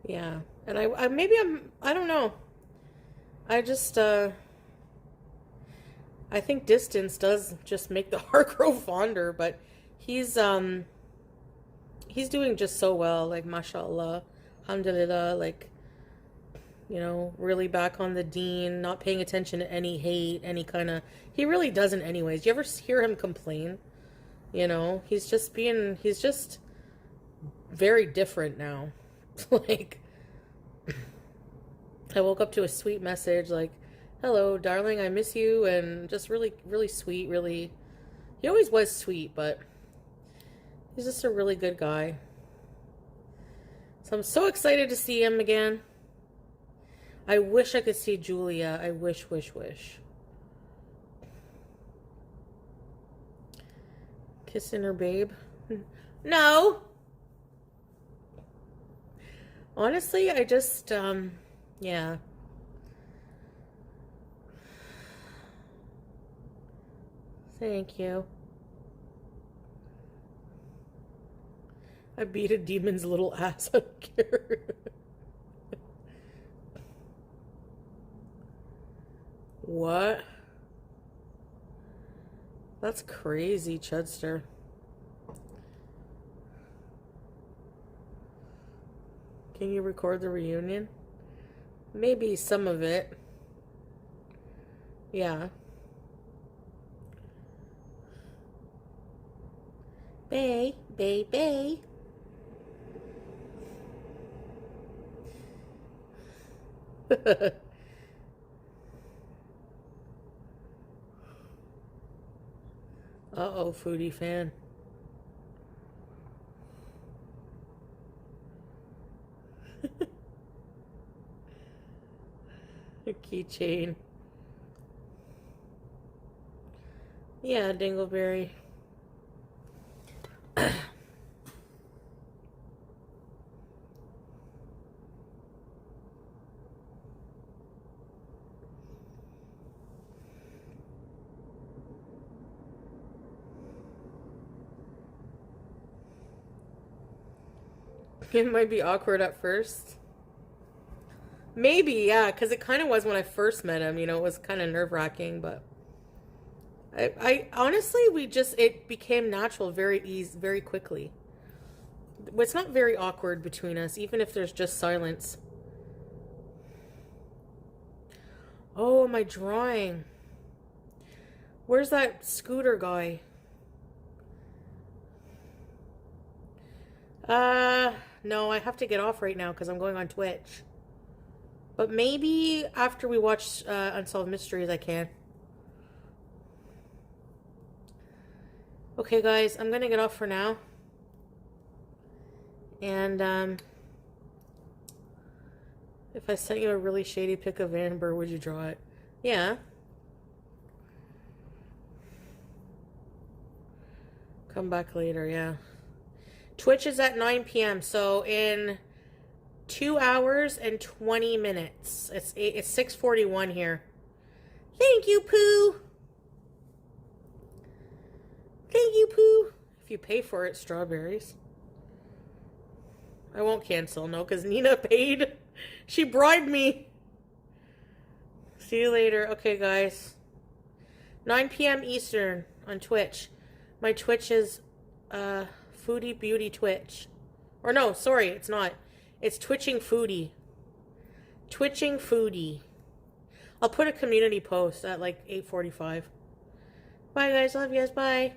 Yeah, and I don't know. I just, I think distance does just make the heart grow fonder, but he's doing just so well, like, mashallah, alhamdulillah, like, you know, really back on the deen, not paying attention to any hate, any kind of, he really doesn't anyways. You ever hear him complain? You know, he's just very different now. Like, I woke up to a sweet message like, hello, darling, I miss you, and just really, really sweet, really, he always was sweet, but he's just a really good guy. So I'm so excited to see him again. I wish I could see Julia. I wish. Kissing her babe? No! Honestly, I just, yeah. Thank you. I beat a demon's little ass. I don't care. What? That's crazy, Chudster. Can you record the reunion? Maybe some of it. Yeah. Bay. Uh-oh, foodie fan. A keychain. Yeah, Dingleberry. It might be awkward at first. Maybe, yeah, because it kind of was when I first met him. You know, it was kind of nerve-wracking, but I honestly, it became natural very quickly. It's not very awkward between us, even if there's just silence. Oh, my drawing. Where's that scooter guy? No, I have to get off right now because I'm going on Twitch. But maybe after we watch Unsolved Mysteries, I can. Okay, guys, I'm gonna get off for now. And, if I sent you a really shady pic of Amber, would you draw it? Yeah. Come back later, yeah. Twitch is at 9 p.m. So in 2 hours and 20 minutes. It's 6:41 here. Thank you, Pooh. Thank you, Pooh. If you pay for it, strawberries. I won't cancel, no, because Nina paid. She bribed me. See you later. Okay, guys. 9 p.m. Eastern on Twitch. My Twitch is Foodie Beauty Twitch. Or no, sorry, it's not. It's Twitching Foodie. Twitching Foodie. I'll put a community post at like 8:45. Bye, guys. Love you guys. Bye.